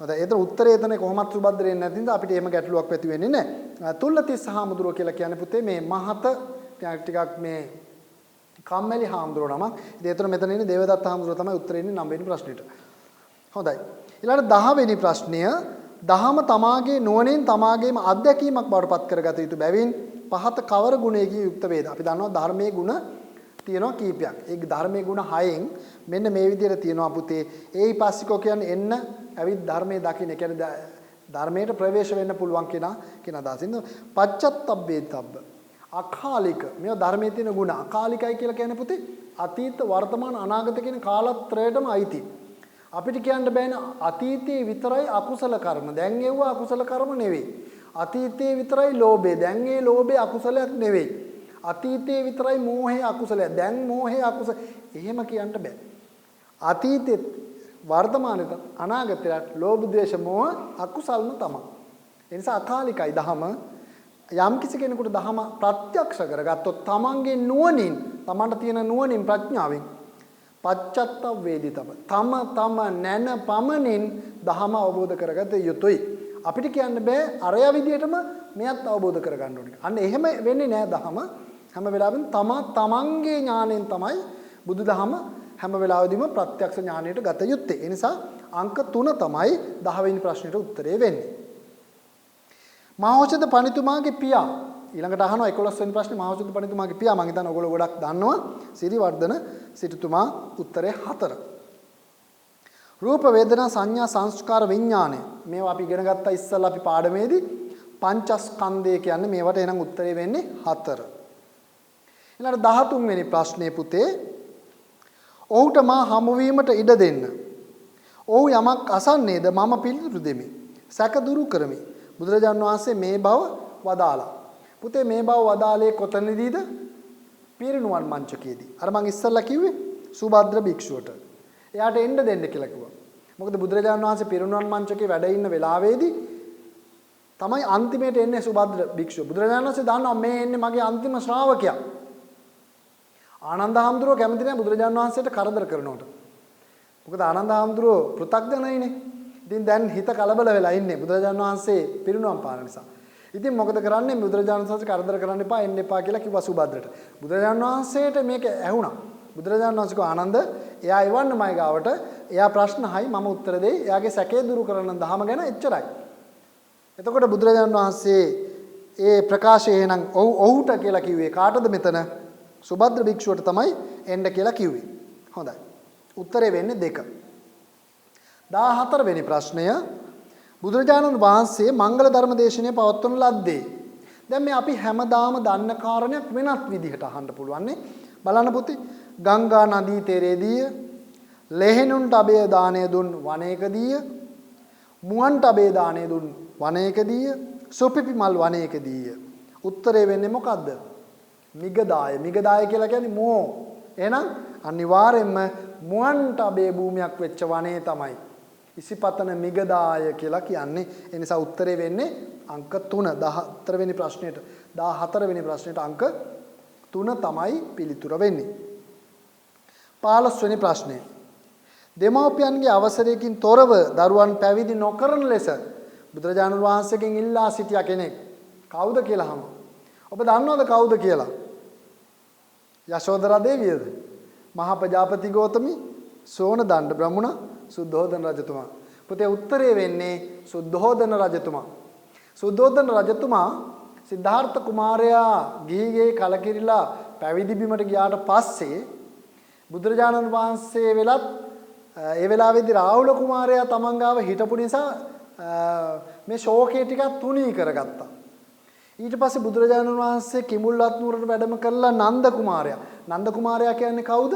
හොඳයි ඒතර උත්තරේ එතන කොහොමත් සුභද්‍ර එන්නේ නැති නිසා අපිට එහෙම ගැටලුවක් ඇති වෙන්නේ නැහැ. තුල්ලතිස්ස හාමුදුරුවෝ කියලා කියන්නේ පුතේ මේ මහත ටිකක් මේ කම්මැලි හාමුදුරුවෝ නමක්. ඉතින් ඒතර මෙතන ඉන්නේ දේවදත්ත හාමුදුරුවෝ තමයි උත්තරේ ඉන්නේ 9 වෙනි ප්‍රශ්නෙට. හොඳයි. ඊළඟට 10 වෙනි ප්‍රශ්නය දහම තමාගේ නුවණින් තමාගේම අත්දැකීමක් බවට පත් කරගත යුතු බැවින් පහත කවර ගුණයකින් යුක්ත වේද? අපි දන්නවා ධර්මයේ ගුණ තියෙනවා කීපයක්. ඒ ධර්මයේ ගුණ 6න් මෙන්න මේ විදිහට තියෙනවා පුතේ. ඒයි පස්සිකෝ කියන්නේ එන්න ඇවිත් ධර්මයේ දකින්න. ඒ කියන්නේ ධර්මයට ප්‍රවේශ වෙන්න පුළුවන් කියන අදහසින් පච්චත්තබ්බේතබ්බ අකාලික මේවා ධර්මයේ තියෙන ගුණ. අකාලිකයි කියලා කියන්නේ පුතේ අතීත වර්තමාන අනාගත කියන කාලත්‍රයටම අයිති. අපිට කියන්න බෑනේ අතීතයේ විතරයි අකුසල කර්ම. දැන් ඒව අකුසල කර්ම නෙවෙයි. අතීතයේ විතරයි ලෝභය. දැන් ඒ ලෝභය අකුසලයක් නෙවෙයි. අතීතයේ විතරයි මෝහය අකුසලයක්. දැන් මෝහය අකුසල. එහෙම කියන්න බෑ. අතීතෙත් වර්තමානෙත් අනාගතෙත් ලෝභ ද්වේෂ මෝහ අකුසල්ම තමයි. ඒ නිසා අකාලිකයි දහම. යම් කිසි කෙනෙකුට දහම ප්‍රත්‍යක්ෂ කරගත්තොත් තමන්ගේ නුවණින් තමන්ට තියෙන නුවණින් ප්‍රඥාවෙන් පච්චත්ත වේදිතව තම නැන පමණින් දහම අවබෝධ කරගත යුතුයි. අපිට කියන්න බෑ අරය විදියටම මෙයත් අවබෝධ කරගන්න ඕනේ. අන්න එහෙම වෙන්නේ නෑ දහම. හැම වෙලාවෙම තමන්ගේ ඥාණයෙන් තමයි බුදුදහම හැම වෙලාවෙදීම ප්‍රත්‍යක්ෂ ඥාණයට ගත යුත්තේ. ඒ නිසා අංක 3 තමයි 10 වෙනි ප්‍රශ්නෙට උත්තරේ වෙන්නේ. මහෞෂධ පඬිතුමාගේ පියා ඊළඟට අහනවා 11 වෙනි ප්‍රශ්නේ මහෞෂධ පඬිතුමාගේ පියා. මම හිතන්නේ ඔයගොල්ලෝ ගොඩක් දන්නවා. සිරිවර්ධන සිටුතුමා උත්තරේ 4. රූප වේදනා සංඥා සංස්කාර විඥානය මේවා අපි ඉගෙන ගත්තා ඉස්සල්ලා අපි පාඩමේදී. පංචස්කන්ධය කියන්නේ මේවට එහෙනම් උත්තරේ වෙන්නේ 4. ඊළඟට 13 වෙනි ප්‍රශ්නේ පුතේ ඔහුට මා හමු වීමට ඉඩ දෙන්න. ඔහු යමක් අසන්නේද මම පිළිතුරු දෙමි. සැක දුරු කරමි. බුදුරජාණන් වහන්සේ මේ බව වදාලා. පුතේ මේ බව වදාලේ කොතනදීද? පිරිනුවන් මංචකයේදී. අර මං ඉස්සල්ලා කිව්වේ සුභද්‍ර භික්ෂුවට. එයාට එන්න දෙන්න කියලා කිව්වා. මොකද බුදුරජාණන් වහන්සේ පිරිනුවන් මංචකේ වැඩ ඉන්න වෙලාවේදී තමයි අන්තිමේට එන්නේ සුභද්‍ර භික්ෂුව. බුදුරජාණන් වහන්සේ දන්නවා මේ එන්නේ මගේ අන්තිම ශ්‍රාවකයා. ආනන්ද හාමුදුරුවෝ කැමති නැහැ බුදුරජාණන් වහන්සේට කරදර කරනවට. මොකද ආනන්ද හාමුදුරුවෝ පෘථග්ජනයිනේ. ඉතින් දැන් හිත කලබල වෙලා ඉන්නේ බුදුරජාණන් වහන්සේ පිරිනුවම් පාන නිසා. ඉතින් මොකද කරන්නේ බුදුරජාණන් වහන්සේ කරදර කරන්න එපා එන්න එපා කියලා කිව්වා සුභද්‍රට. බුදුරජාණන් වහන්සේට මේක ඇහුණා. බුදුරජාණන් වහන්සේ කිව්වා ආනන්ද එයා එවන්න මයි ගාවට. එයා ප්‍රශ්න අහයි මම උත්තර දෙයි. එයාගේ සැකේ දුරු කරන්න දහම ගැන එච්චරයි. එතකොට බුදුරජාණන් වහන්සේ ඒ ප්‍රකාශය එහෙනම් ඔහුට කියලා කිව්වේ කාටද මෙතන? සුභද්‍ර භික්ෂුවට තමයි එන්න කියලා කිව්වේ. හොඳයි. උත්තරේ වෙන්නේ 2. 14 වෙනි ප්‍රශ්නය බුදුරජාණන් වහන්සේ මංගල ධර්ම දේශනය පවත්වන ලද්දේ. දැන් මේ අපි හැමදාම දන්න කාරණයක් වෙනත් විදිහට අහන්න පුළුවන් නේ. බලන්න පුතේ ගංගා නදී තෙරේදී ලෙහෙනුන්ට අබය දාණය දුන් වනයේකදී මුවන්ට අබේ දාණය දුන් වනයේකදීය සුපිපි මල් වනයේකදීය. උත්තරේ වෙන්නේ මොකද්ද? මිගදාය. මිගදාය කියලා කියන්නේ මෝ. එහෙනම් අනිවාර්යෙන්ම මුවන්ට අබේ භූමියක් වෙච්ච වනයේ තමයි ඉසිපතන මිගදාය කියලා කියන්නේ. ඒ නිසා උත්තරේ වෙන්නේ අංක 3 14 වෙනි ප්‍රශ්නෙට 14 වෙනි ප්‍රශ්නෙට අංක 3 තමයි පිළිතුර වෙන්නේ. 15 වෙනි ප්‍රශ්නය. දෙමව්පියන්ගේ අවසරයකින් තොරව දරුවන් පැවිදි නොකරන ලෙස බුදුරජාණන් වහන්සේගෙන් ඉල්ලා සිටියා කෙනෙක්. කවුද කියලා අහනවා. ඔබ දන්නවද කවුද කියලා? යශෝදරා දේවියද? මහා ප්‍රජාපති ගෞතමි, සෝනදණ්ඩ බ්‍රහ්මණ, සුද්ධෝදන රජතුමා. පුතේ උත්තරේ වෙන්නේ සුද්ධෝදන රජතුමා. සුද්ධෝදන රජතුමා සිද්ධාර්ථ කුමාරයා ගිහිගේ කලකිරිලා පැවිදි බිමට ගියාට පස්සේ බුදුරජාණන් වහන්සේ වෙලත් ඒ වෙලාවේදී රාහුල කුමාරයා තමන් ගාව හිටපු නිසා මේ ශෝකය ටිකක් තුනී කරගත්තා. ඊට පස්සේ බුදුරජාණන් වහන්සේ කිඹුල්වත් නුවරට වැඩම කරලා නන්ද කුමාරයා කියන්නේ කවුද?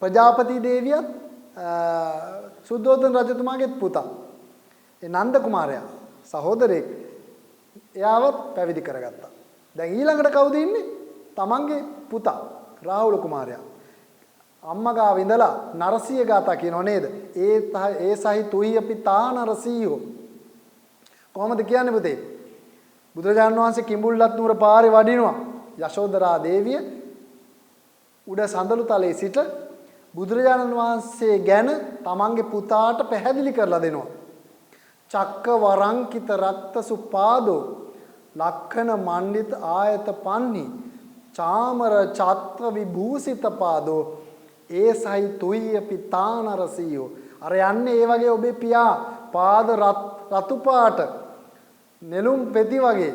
ප්‍රජාපති දේවියත් සුද්ධෝදන රජතුමාගේ පුතා. ඒ නන්ද කුමාරයා සහෝදරයෙක්. එයාවත් පැවිදි කරගත්තා. දැන් ඊළඟට කවුද ඉන්නේ? තමන්ගේ පුතා රාහුල කුමාරයා. අම්මා ගාව ඉඳලා නරසිය ගාථා කියනව නේද? ඒ සහි තුයි පිතා නරසියෝ. කොහොමද කියන්නේ පුතේ? බුදුරජාණන් වහන්සේ කිඹුල්වත් නුවර පාරේ වඩිනවා. යශෝදරා දේවිය උඩ සඳලු තලයේ සිට බුදුරජාණන් වහන්සේ ගැන තමන්ගේ පුතාට පැහැදිලි කරලා දෙනවා. චක්ක වරංකිත රක්ත සුපාදෝ ලක්ඛන මණ්ඩිත ආයත පන්නි චාමර චත්ව විභූසිත පාදෝ ඒසයි තුයි පිතානරසියෝ. අර යන්නේ ඒ වගේ ඔබේ පියා පාද රතු පාට නෙළුම් පෙති වගේ.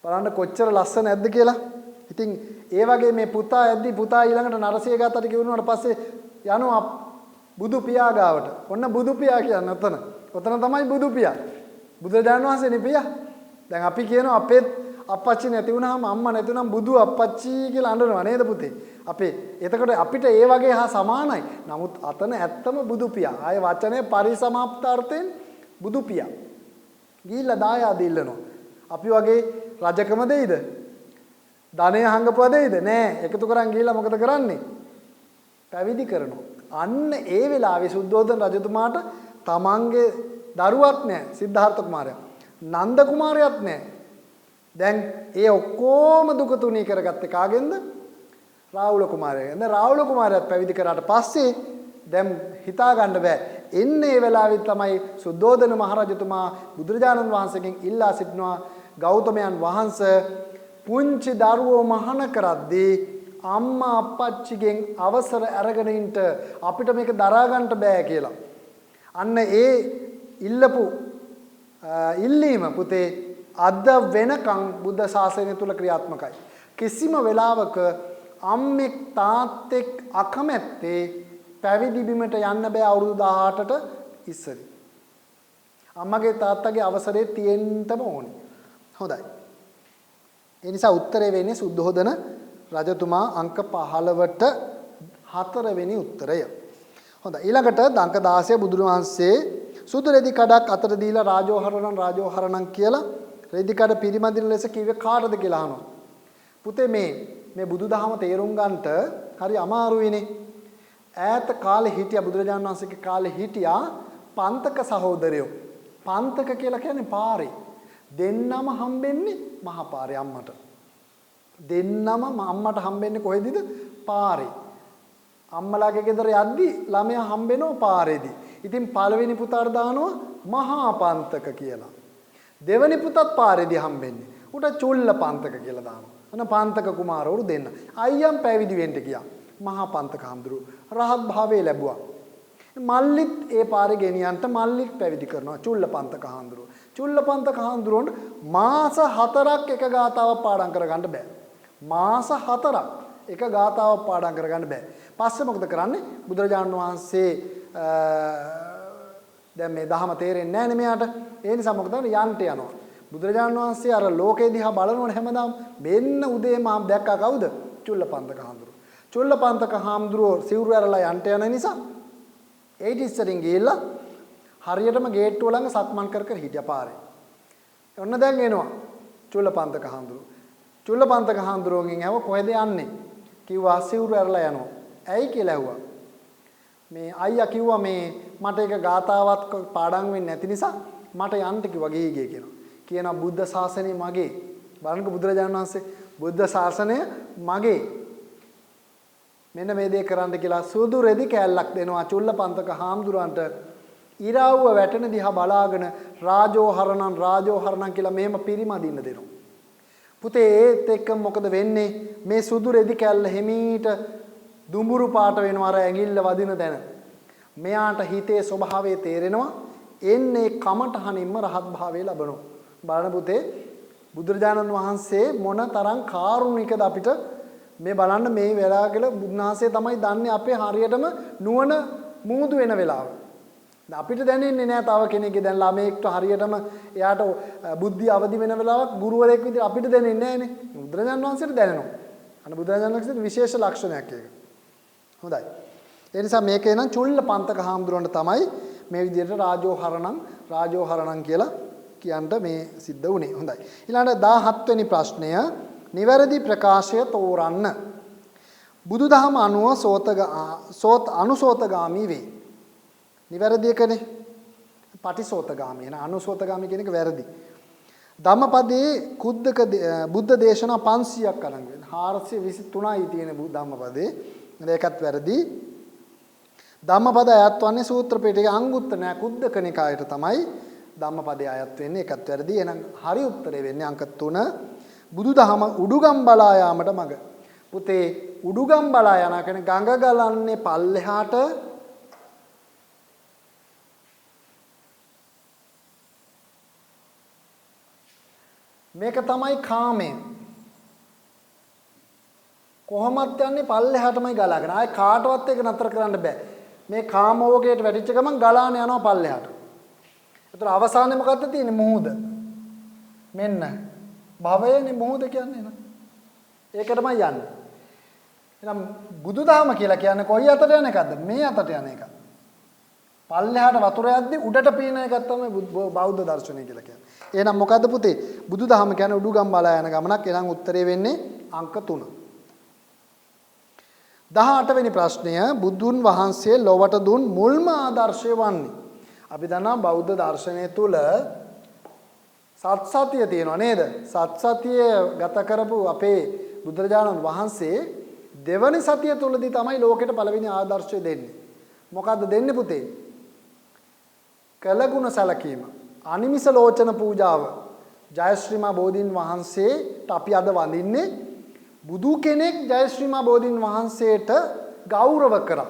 බලන්න කොච්චර ලස්සන නැද්ද කියලා. ඉතින් ඒ වගේ මේ පුතා ඇද්දි පුතා ඊළඟට නරසිය ගාතට කිව්වුනාට පස්සේ යනවා බුදු පියා ගාවට. ඔන්න බුදු පියා කියන්නේ ඔතන. ඔතන තමයි බුදු පියා. බුදුරජාණන් වහන්සේනේ පියා. දැන් අපි කියනවා අපේ අප්පච්චි නැති වුණාම අම්මා නැති වුණාම බුදු අප්පච්චි කියලා අඬනවා නේද පුතේ? එතකොට අපිට ඒ වගේ හා සමානයි. නමුත් අතන ඇත්තම බුදු පියා. ආයේ වචනේ පරිසමාප්තාර්ථයෙන් බුදු පියා. ගිහිල්ලා දායාද ඉල්ලනවා. අපි වගේ රජකම දෙයිද? ධනය හංගපුවා දෙයිද? නෑ. එකතු කරන් ගිහිල්ලා මොකද කරන්නේ? පැවිදි කරනවා. අන්න ඒ වෙලාවේ සුද්ධෝදන රජතුමාට තමන්ගේ දරුවක් නෑ සිද්ධාර්ථ කුමාරයා. නන්ද කුමාරයාත් නෑ. දැන් ඒ ඔක්කොම දුක තුනී කරගත්තේ කාගෙන්ද? රාහුල කුමාරයාගෙන්. දැන් රාහුල කුමාරයාත් පැවිදි කරාට පස්සේ දැන් හිතා ගන්න බෑ. එන්නේ ඒ වෙලාවේ තමයි සුද්ධෝදන මහරජතුමා බුදුරජාණන් වහන්සේගෙන් ඉල්ලා සිටිනවා ගෞතමයන් වහන්සේ පුංචි දරුවෝ මහාන කරද්දී අම්මා අප්පච්චිගෙන් අවසර අරගෙන ඉන්න අපිට මේක දරා ගන්න බෑ කියලා. අන්න ඒ ඉල්ලපු ඉල්ලීම පුතේ අද වෙනකන් බුද්ධ ශාසනය තුල ක්‍රියාත්මකයි. කිසිම වෙලාවක අම්මෙක් තාත්තෙක් අකමැත්තේ පැවිදි බිමට යන්න බෑ අවුරුදු 18ට ඉස්සරි. අම්මගේ තාත්තගේ අවසරේ තියෙන්නම ඕනේ. හොඳයි. ඒ නිසා උත්තරේ වෙන්නේ සුද්ධෝදන රජතුමා අංක 15ට 4 වෙනි උත්තරය. හොඳයි. ඊළඟට අංක 16 බුදුන් වහන්සේ සුදු රෙදි කඩක් අතට දීලා රාජෝහරණම් කියලා රෙදි කඩ පිරිමදින ලෙස කිව්වේ කාටද කියලා අහනවා. පුතේ මේ බුදුදහම තේරුම් ගන්නට හරි අමාරුයිනේ. ඈත කාලේ හිටියා බුදුරජාණන් වහන්සේගේ කාලේ හිටියා පන්තක සහෝදරයෝ. පන්තක කියලා කියන්නේ පාරේ. දෙන්නම හම්බෙන්නේ මහ පාරේ අම්මට. දෙන්නම අම්මට හම්බෙන්නේ කොහෙදද? පාරේ. අම්මලාගේ ගෙදර යද්දි ළමයා හම්බෙනවා පාරේදී. ඉතින් පළවෙනි පුතාට දානවා මහා පන්තක කියලා. දෙවෙනි පුතත් පාරේදී හම්බෙන්නේ. උට චුල්ල පන්තක කියලා දානවා. අන පන්තක කුමාරවරු දෙන්න. අයියන් පැවිදි වෙන්න ගියා. මහා පන්තක හඳුරු රහත් භාවයේ ලැබුවා. මල්ලිත් ඒ පාරේ ගෙනියන්ට මල්ලිත් පැවිදි කරනවා චුල්ල පන්තක හඳුරු. චුල්ල පන්තක හඳුරුන් මාස 4ක් එක ගාතාවක් පාඩම් කරගන්න බෑ. මාස 4ක් එක ගාතාවක් පාඩම් කරගන්න බෑ. පස්සේ මොකද කරන්නේ? බුදුරජාණන් වහන්සේ දැන් මේ දහම තේරෙන්නේ නැහැ නේ මෙයාට. ඒ නිසා මොකද යන්ට යනවා. බුදුරජාණන් වහන්සේ අර ලෝකේ දිහා බලනවනේ හැමදාම. මෙන්න උදේ මාම් දැක්කා කවුද? චුල්ලපන්තක හාමුදුරුවෝ. චුල්ලපන්තක හාමුදුරුවෝ සිවුරු ඇරලා යන්ට යන නිසා ඒටි ඉස්සරින් ගිහිල්ලා හරියටම ගේට්ටුව ළඟ සක්මන් කර කර හිටියා පාරේ. ඔන්න දැන් එනවා චුල්ලපන්තක හාමුදුරුවෝ. චුල්ලපන්තක හාමුදුරුවෝගෙන් ඇහුවා කොහෙද යන්නේ? කිව්වා සිවුරු ඇරලා යනවා. ඇයි කියලා ඇහුවා. මේ අයියා කිව්වා මේ මට එක ගාතාවක් පාඩම් වෙන්නේ නැති නිසා මට යන්න කිව්වා ගිහි කියනවා. කියනවා බුද්ධ ශාසනය මගේ. බලන්නකො බුදුරජාණන් වහන්සේ බුද්ධ ශාසනය මගේ. මෙන්න මේ දේ කරන්න කියලා සුදු රෙදි කෑල්ලක් දෙනවා චුල්ලපන්තක හාමුදුරන්ට. ඉරාව්ව වැටෙන දිහා බලාගෙන රාජෝහරණම් කියලා මෙහෙම පිරිමදින්න දෙනවා. පුතේ ඒත් එක්ක මොකද වෙන්නේ? මේ සුදු රෙදි කෑල්ල හිමීට දුඹුරු පාට වෙනවා අර ඇඟිල්ල වදින තැන. මෙයාට හිතේ ස්වභාවය තේරෙනවා. එන්නේ කමඨහනින්ම රහත් භාවය ලබනවා. බලන්න පුතේ බුදුරජාණන් වහන්සේ මොන තරම් කාරුණිකද අපිට මේ බලන්න මේ වෙලාව කියලා බුදුනාසේ තමයි දන්නේ අපේ හරියටම නුවණ මූදු වෙන වෙලාව. අපිට දැනෙන්නේ නැහැ තව කෙනෙක්ගේ දැන් ළමයෙක්ට හරියටම එයාට බුද්ධිය අවදි වෙන වෙලාවක් ගුරුවරයෙක් විදිහට අපිට දැනෙන්නේ නැහනේ. බුදුරජාණන් වහන්සේට දැනෙනවා. අන්න බුදුරජාණන් වහන්සේට විශේෂ ලක්ෂණයක් ඒක. හොඳයි. ඒ නිසා මේකේ නම් චුල්ලපන්තක හාමුදුරන්ට තමයි මේ විදිහට රාජෝහරණම් කියලා කියන්න මේ සිද්ධ වුණේ. හොඳයි. ඊළඟට 17 වෙනි ප්‍රශ්නය නිවැරදි ප්‍රකාශය තෝරන්න. බුදුදහම අනුව අනුසෝතගාමී වේ. නිවැරදි එකනේ. පටිසෝතගාමී න අනුසෝතගාමී කියන එක වැරදි. ධම්මපදයේ කුද්දක බුද්ධ දේශනා 500ක් අරන් වෙන 423යි තියෙන ධම්මපදේ. ඒකත් වැරදි. ධම්මපද අයත් වන්නේ සූත්‍ර පිටකයේ අංගුත්තර නෑ කුද්දක නිකායට තමයි ධම්මපදයේ අයත් වෙන්නේ. ඒකත් වැරදි. එහෙනම් හරි උත්තරේ වෙන්නේ අංක 3. බුදුදහම උඩුගම් බලා යාමට මඟ. පුතේ උඩුගම් බලා යන කෙන ගඟ ගලන්නේ පල්ලෙහාට මේක තමයි කාමය. කොහොමත් යන්නේ පල්ලෙහාටමයි ගලාගෙන. ආයේ කාටවත් ඒක නතර කරන්න බෑ. මේ කාමෝගයට වැටිච්ච ගමන් ගලාන යනවා පල්ලෙහාට. ඒතර අවසානයේ මොකද්ද තියෙන්නේ? මුහුද. මෙන්න භවයනේ මුහුද කියන්නේ නේද? ඒකටමයි යන්නේ. එහෙනම් බුදුදහම කියලා කියන්නේ කොයි අතට යන එකක්ද? මේ අතට යන එක. පල්ලෙහාට වතුර යද්දි උඩට පීන එකක් තමයි බෞද්ධ දර්ශනය කියලා කියන්නේ. එහෙනම් මොකද්ද පුතේ? බුදුදහම කියන්නේ උඩුගම් බලා යන ගමනක්. එහෙනම් උත්තරේ වෙන්නේ අංක 3. 18 වෙනි ප්‍රශ්නය බුදුන් වහන්සේ ලොවට දුන් මුල්ම ආදර්ශය වන්නේ. අපි දන්නා බෞද්ධ දර්ශනය තුල සත්සතිය තියෙනවා නේද? සත්සතිය ගත කරපු අපේ බුදුරජාණන් වහන්සේ දෙවනි සතිය තුලදී තමයි ලෝකෙට පළවෙනි ආදර්ශය දෙන්නේ. මොකද්ද දෙන්නේ පුතේ? කළගුණ සැලකීම. අනිමිස ලෝචන පූජාව. ජයශ්‍රීමා බෝධීන් වහන්සේට අපි අද වඳින්නේ බුදු කෙනෙක් ජයශ්‍රීමා බෝධීන් වහන්සේට ගෞරව කරා.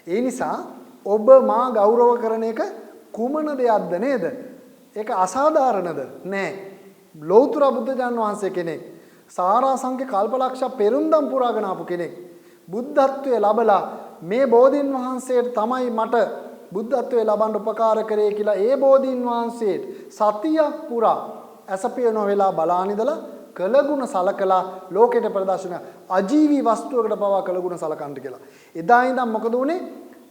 ඒ නිසා ඔබ මා ගෞරව කරන එක කුමන දෙයක්ද නේද? ඒක අසාධාරණද? නෑ. ලෞතර බුදුජාන් වහන්සේ කෙනෙක්. සාරාංශක කල්පලක්ෂ පෙරුම්දම් පුරාගෙන ආපු කෙනෙක්. බුද්ධත්වයේ ලැබලා මේ බෝධීන් වහන්සේට තමයි මට බුද්ධත්වයේ ලබන්න උපකාර කරේ කියලා ඒ බෝධීන් වහන්සේට සතියක් පුරා ඇසපියන වෙලා බලාන ඉඳලා කළගුණ සලකලා ලෝකෙට ප්‍රදර්ශන අජීවී වස්තුවකට පවා කළගුණ සලකන්න කියලා. එදා ඉඳන් මොකද උනේ?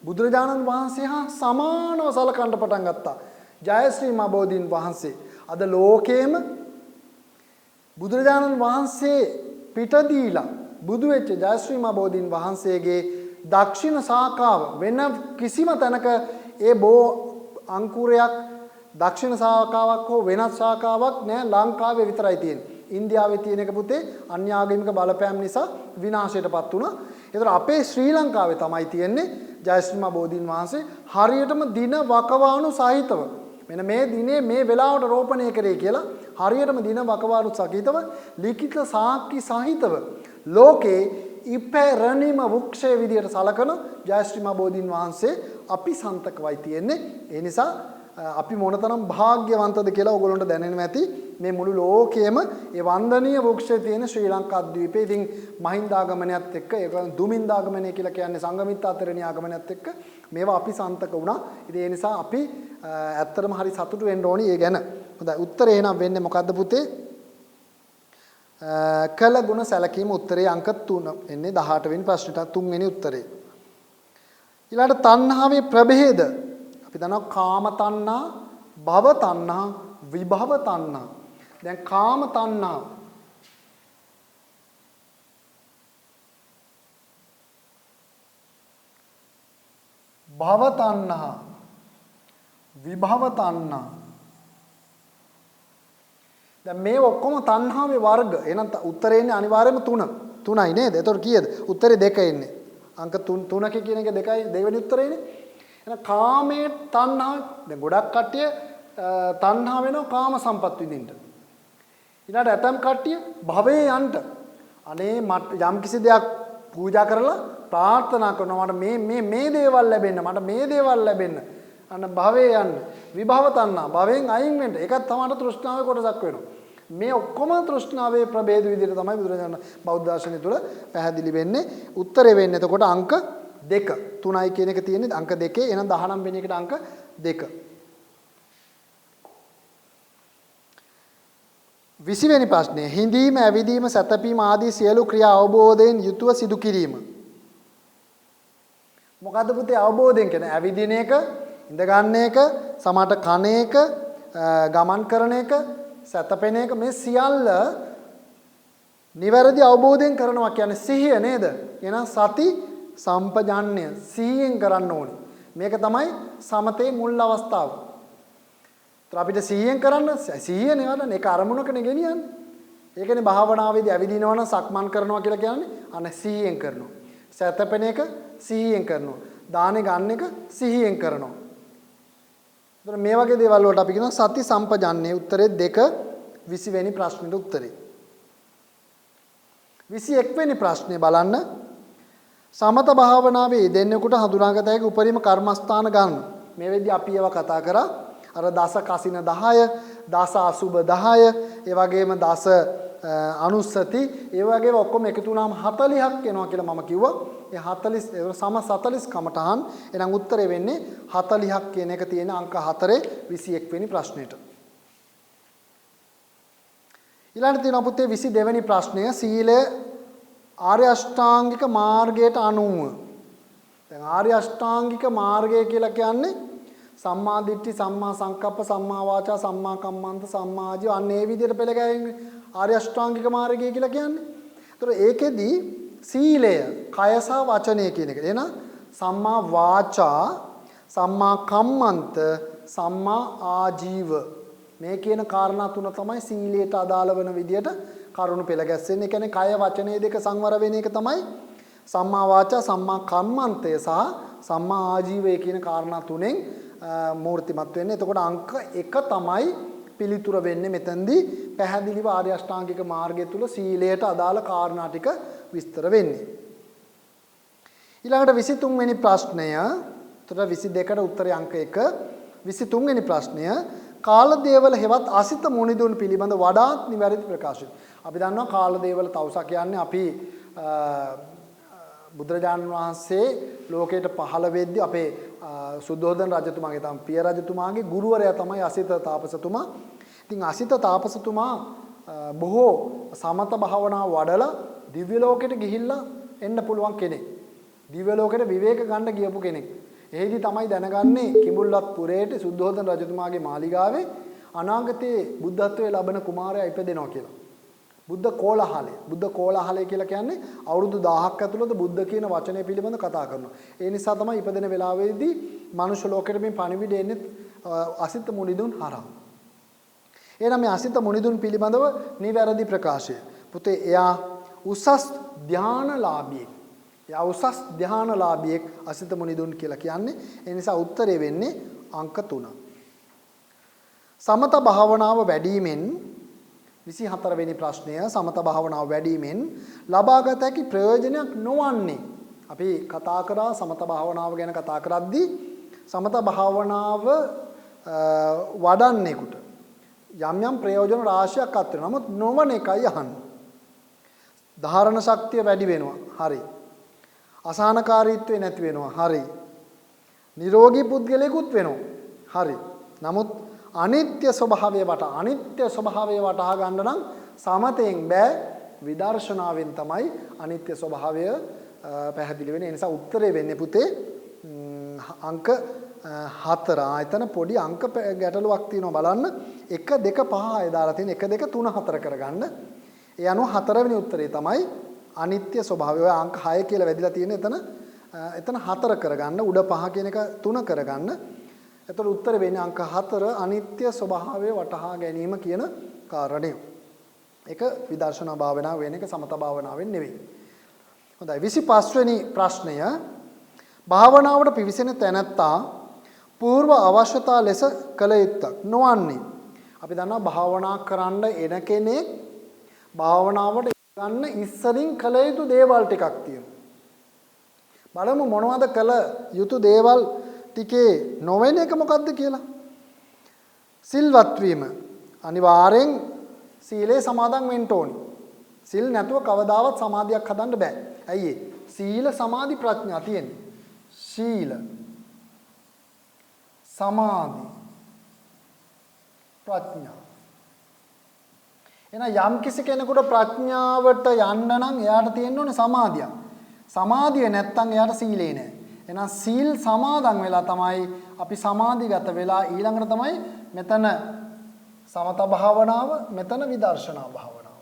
බුදුරජාණන් වහන්සේ හා සමානව සලකන්න පටන් ගත්තා. ජයශ්‍රී මා බෝධීන් වහන්සේ අද ලෝකේම බුදුරජාණන් වහන්සේ පිට දීලා බුදු වෙච්ච ජයශ්‍රී මා බෝධීන් වහන්සේගේ දක්ෂිණ ශාඛාව වෙන කිසිම තැනක ඒ බෝ අංකුරයක් දක්ෂිණ ශාඛාවක් හෝ වෙනත් ශාඛාවක් නෑ ලංකාවේ විතරයි තියෙන්නේ. ඉන්දියාවේ තියෙන එක පුතේ අන්‍යාගමික බලපෑම් නිසා විනාශයටපත් වුණා. ඒතර අපේ ශ්‍රී ලංකාවේ තමයි තියෙන්නේ ජයශ්‍රී මා බෝධීන් වහන්සේ හරියටම දින වකවානු සහිතව. මෙන්න මේ දිනේ මේ වෙලාවට රෝපණය කරේ කියලා හරියටම දින වකවානු සහිතව ලිඛිත සාක්ෂි සහිතව ලෝකේ ඉපැරණිම වෘක්ෂය විදියට සලකන ජයශ්‍රී මා බෝධීන් වහන්සේ අපි සන්තකවයි තියෙන්නේ. ඒ නිසා අපි මොනතරම් වාග්යවන්තද කියලා ඔයගොල්ලන්ට දැනෙනවා ඇති. මේ මුළු ලෝකයේම ඒ වන්දනීය වෘක්ෂය තියෙන ශ්‍රී ලංකා ද්වීපේ. ඉතින් මහින්දාගමනයත් එක්ක ඒක දුමින්දාගමනය කියලා කියන්නේ සංගමිත්ත අතරණිය ආගමනයත් එක්ක මේවා අපි සන්තක වුණා. ඉතින් ඒ නිසා අපි ඇත්තටම හරි සතුටු වෙන්න ඕනි ඒ ගැන. හොඳයි උත්තරේ එහෙනම් වෙන්නේ මොකද්ද පුතේ? කළ ගුණ සැලකීම උත්තරේ අංක 3 එන්නේ 18 වෙනි ප්‍රශ්නෙට 3 වෙනි උත්තරේ. ඊළඟට තණ්හාවේ ප්‍රභේද අපි දන්නවා කාම තණ්හා, භව තණ්හා, විභව තණ්හා. දැන් කාම තණ්හා භව තණ්හා විභව තණ්හා දැන් මේ ඔක්කොම තණ්හාවේ වර්ග. එහෙනම් උත්තරේ ඉන්නේ අනිවාර්යයෙන්ම 3යි නේද? එතකොට කීයද? උත්තරේ 2 ඉන්නේ. අංක 3ක කියන එක 2යි දෙවෙනි උත්තරේනේ. එහෙනම් කාමයේ තණ්හා දැන් ගොඩක් කට්ටිය තණ්හා වෙනවා කාම සම්පත් විඳින්න. ඊළඟට ඇතම් කට්ටිය භවයේ යන්න. අනේ යම් කිසි දෙයක් පූජා කරලා ප්‍රාර්ථනා කරනවා මට මේ දේවල් ලැබෙන්න මට මේ දේවල් ලැබෙන්න. අන්න භවයේ යන්න. විභව තණ්හා භවයෙන් අයින් වෙන්න. ඒකත් තමයි තෘෂ්ණාවේ කොටසක් වෙනවා. මේ ඔක්කොම තෘෂ්ණාවේ ප්‍රභේද විදිහට තමයි බුදුරජාණන් බෞද්ධ දර්ශනය තුළ පැහැදිලි වෙන්නේ. උත්තරේ වෙන්නේ එතකොට අංක 2. 3යි කියන එක තියෙන්නේ අංක 2. එහෙනම් 19 වෙනි එකට අංක 2. 20 වෙනි ප්‍රශ්නේ හිඳීම, ඇවිදීම, සැතපීම ආදී සියලු ක්‍රියා අවබෝධයෙන් යුතුව සිදු කිරීම. මොකද්ද පුතේ අවබෝධයෙන් කියන්නේ? ඇවිදින එක, ඉඳ ගන්න එක, සමහරට කන එක, ගමන් කරන එක, සැතපෙන එක මේ සියල්ල නිවැරදි අවබෝධයෙන් කරනවා කියන්නේ සිහිය නේද? එහෙනම් සති සම්පජාන්‍ය සිහියෙන් කරන්න ඕනේ. මේක තමයි සමතේ මුල් අවස්ථාව. අපිට සිහියෙන් කරන්න සිහිය නෙවන ඒක අරමුණකනේ ගෙනියන්නේ. ඒකනේ භාවනාවේදී ඇවිදිනවා නම් සක්මන් කරනවා කියලා කියන්නේ අන්න සිහියෙන් කරනවා. සැතපෙන එක සිහියෙන් කරනවා. දානේ ගන්න එක සිහියෙන් කරනවා. ඒතර මේ වගේ දේවල් වලට අපි කියනවා සති සම්පජාන්නේ. උත්තරේ 2 20 වෙනි ප්‍රශ්නෙට උත්තරේ. 21 වෙනි ප්‍රශ්නේ බලන්න. සමත භාවනාවේ යෙදෙන්නෙකුට හඳුනාගත හැකි උපරිම කර්මස්ථාන ගන්න. මේ වෙද්දී අපි ඒවා කතා කරා. අර දස කසින 10, දස අසුබ 10, ඒ වගේම දස අනුස්සති, ඒ වගේම ඔක්කොම එකතු වුණාම 40ක් එනවා කියලා මම කිව්වා. ඒ 40 සම 40 කමටහන්. එහෙනම් උත්තරේ වෙන්නේ 40ක් කියන එක තියෙන අංක 4 21 වෙනි ප්‍රශ්නෙට. ඊළඟට තියෙනවා පුතේ 22 වෙනි ප්‍රශ්නය සීලය ආර්ය අෂ්ටාංගික මාර්ගයට අනුව. දැන් ආර්ය අෂ්ටාංගික මාර්ගය කියලා කියන්නේ සම්මා දිට්ඨි, සම්මා සංකප්ප, සම්මා වාචා, සම්මා කම්මන්ත, සම්මා ආජීව අන්න ඒ විදිහට පෙළ ගැහෙන්නේ ආර්ය අෂ්ටාංගික මාර්ගය කියලා කියන්නේ. ඒතර ඒකෙදි සීලය, කය සහ වචනය කියන එක. එහෙනම් සම්මා වාචා, සම්මා කම්මන්ත, සම්මා ආජීව මේ කියන කාරණා තුන තමයි සීලයට අදාළ වෙන විදිහට කරුණු පෙළ ගැස්සෙන්නේ. ඒ කියන්නේ කය වචනේ දෙක සංවර වෙන එක තමයි සම්මා වාචා, සම්මා කම්මන්තය සහ සම්මා ආජීවය කියන කාරණා තුනෙන් මූර්තිමත් වෙන්නේ. එතකොට අංක 1 තමයි පිළිතුර වෙන්නේ මෙතෙන්දී පැහැදිලිව ආර්ය අෂ්ටාංගික මාර්ගය තුල සීලයට අදාළ කාරණා ටික විස්තර වෙන්නේ. ඊළඟට 23 වෙනි ප්‍රශ්නය. එතකොට 22ට උත්තරය අංක 1. 23 වෙනි ප්‍රශ්නය කාලදේවල හෙවත් අසිත මුනිදුන් පිළිබඳ වඩාත් නිවැරදි ප්‍රකාශය. අපි දන්නවා කාලදේවල තවුසා කියන්නේ අපි බුදුරජාණන් වහන්සේ ලෝකයට පහළ වෙද්දී අපේ සුද්ධෝදන රජතුමාගේ තමයි පිය රජතුමාගේ ගුරුවරයා තමයි අසිත තාපසතුමා. ඉතින් අසිත තාපසතුමා බොහෝ සමත භාවනාව වඩලා දිව්‍ය ලෝකෙට ගිහිල්ලා එන්න පුළුවන් කෙනෙක්. දිව්‍ය ලෝකෙට විවේක ගන්න ගියපු කෙනෙක්. එහිදී තමයි දැනගන්නේ කිඹුල්වත් පුරේට සුද්ධෝදන රජතුමාගේ මාලිගාවේ අනාගතයේ බුද්ධත්වයේ ලබන කුමාරයා ඉපදෙනවා කියලා. බුද්ධ කෝලහලය. බුද්ධ කෝලහලය කියලා කියන්නේ අවුරුදු 1000ක් ඇතුළත බුද්ධ කියන වචනය පිළිබඳව කතා කරනවා. ඒ නිසා තමයි ඉපදෙන වෙලාවේදී මනුෂ්‍ය ලෝකෙට මේ පණිවිඩය එන්නේ අසිත මුනිදුන් හරහා. එහෙනම් මේ අසිත මුනිදුන් පිළිබඳව නිවැරදි ප්‍රකාශය. පුතේ එයා උසස් ධානලාභියෙක්. එයා උසස් ධානලාභියෙක් අසිත මුනිදුන් කියලා කියන්නේ. ඒ නිසා උත්තරේ වෙන්නේ අංක 3. සමත භාවනාව වැඩිමෙන් 24 වෙනි ප්‍රශ්නය සමත භාවනාව වැඩිමෙන් ලබාගත හැකි ප්‍රයෝජනයක් නොවන්නේ. අපි කතා කරා සමත භාවනාව ගැන කතා කරද්දී සමත භාවනාව වඩන්නෙකුට යම් යම් ප්‍රයෝජන රාශියක් අත් වෙනවා. නමුත් නොවන එකයි අහන්නේ. ධාරණ ශක්තිය වැඩි වෙනවා. හරි. අසහනකාරීත්වය නැති වෙනවා. හරි. නිරෝගී පුද්ගලයෙකුත් වෙනවා. හරි. නමුත් අනිත්‍ය ස්වභාවය වටහා ගන්න නම් සමතෙන් බෑ විදර්ශනාවෙන් තමයි අනිත්‍ය ස්වභාවය පැහැදිලි වෙන්නේ. ඒ නිසා උත්තරේ වෙන්නේ පුතේ අංක 4 එතන පොඩි අංක ගැටලුවක් තියෙනවා බලන්න 1 2 5 ආය දාලා තියෙන 1 2 3 4 කරගන්න. ඒ අනුව 4 වෙනි උත්තරේ තමයි අනිත්‍ය ස්වභාවය. ඔය අංක 6 කියලා වැදිලා තියෙන එතන 4 කරගන්න උඩ 5 කියන එක 3 කරගන්න. එතකොට උත්තරේ වෙන්නේ අංක 4 අනිත්‍ය ස්වභාවය වටහා ගැනීම කියන කාරණය. ඒක විදර්ශනා භාවනාව වෙන එක සමත භාවනාවෙන් නෙවෙයි. හොඳයි 25 වෙනි ප්‍රශ්නය භාවනාවට පිවිසෙන තැනැත්තා పూర్ව අවශ්‍යතා ලෙස කළ යුත්තක් නොවන්නේ. අපි දන්නවා භාවනා කරන්න එන කෙනෙක් භාවනාවට ගන්න ඉස්සරින් කළ යුතු දේවල් ටිකක් තියෙනවා. බලමු මොනවද කළ යුතු දේවල් ටිකේ නොවන එක මොකක්ද කියලා. සිල්වත් වීම අනිවාර්යෙන් සීලේ සමාදන් වෙන්න ඕනි. සිල් නැතුව කවදාවත් සමාධියක් හදන්න බෑ. ඇයි ඒ? සීල සමාධි ප්‍රඥා තියෙන්නේ. සීල සමාධි ප්‍රඥා. එහෙනම් යම් කිසි කෙනෙකුට ප්‍රඥාවට යන්න නම් එයාට තියෙන්න ඕනේ සමාධියක්. සමාධිය නැත්තම් එයාට සීලේ නැහැ. එහෙනම් සීල් සමාදන් වෙලා තමයි අපි සමාධිගත වෙලා ඊළඟට තමයි මෙතන සමත භාවනාව මෙතන විදර්ශනා භාවනාව.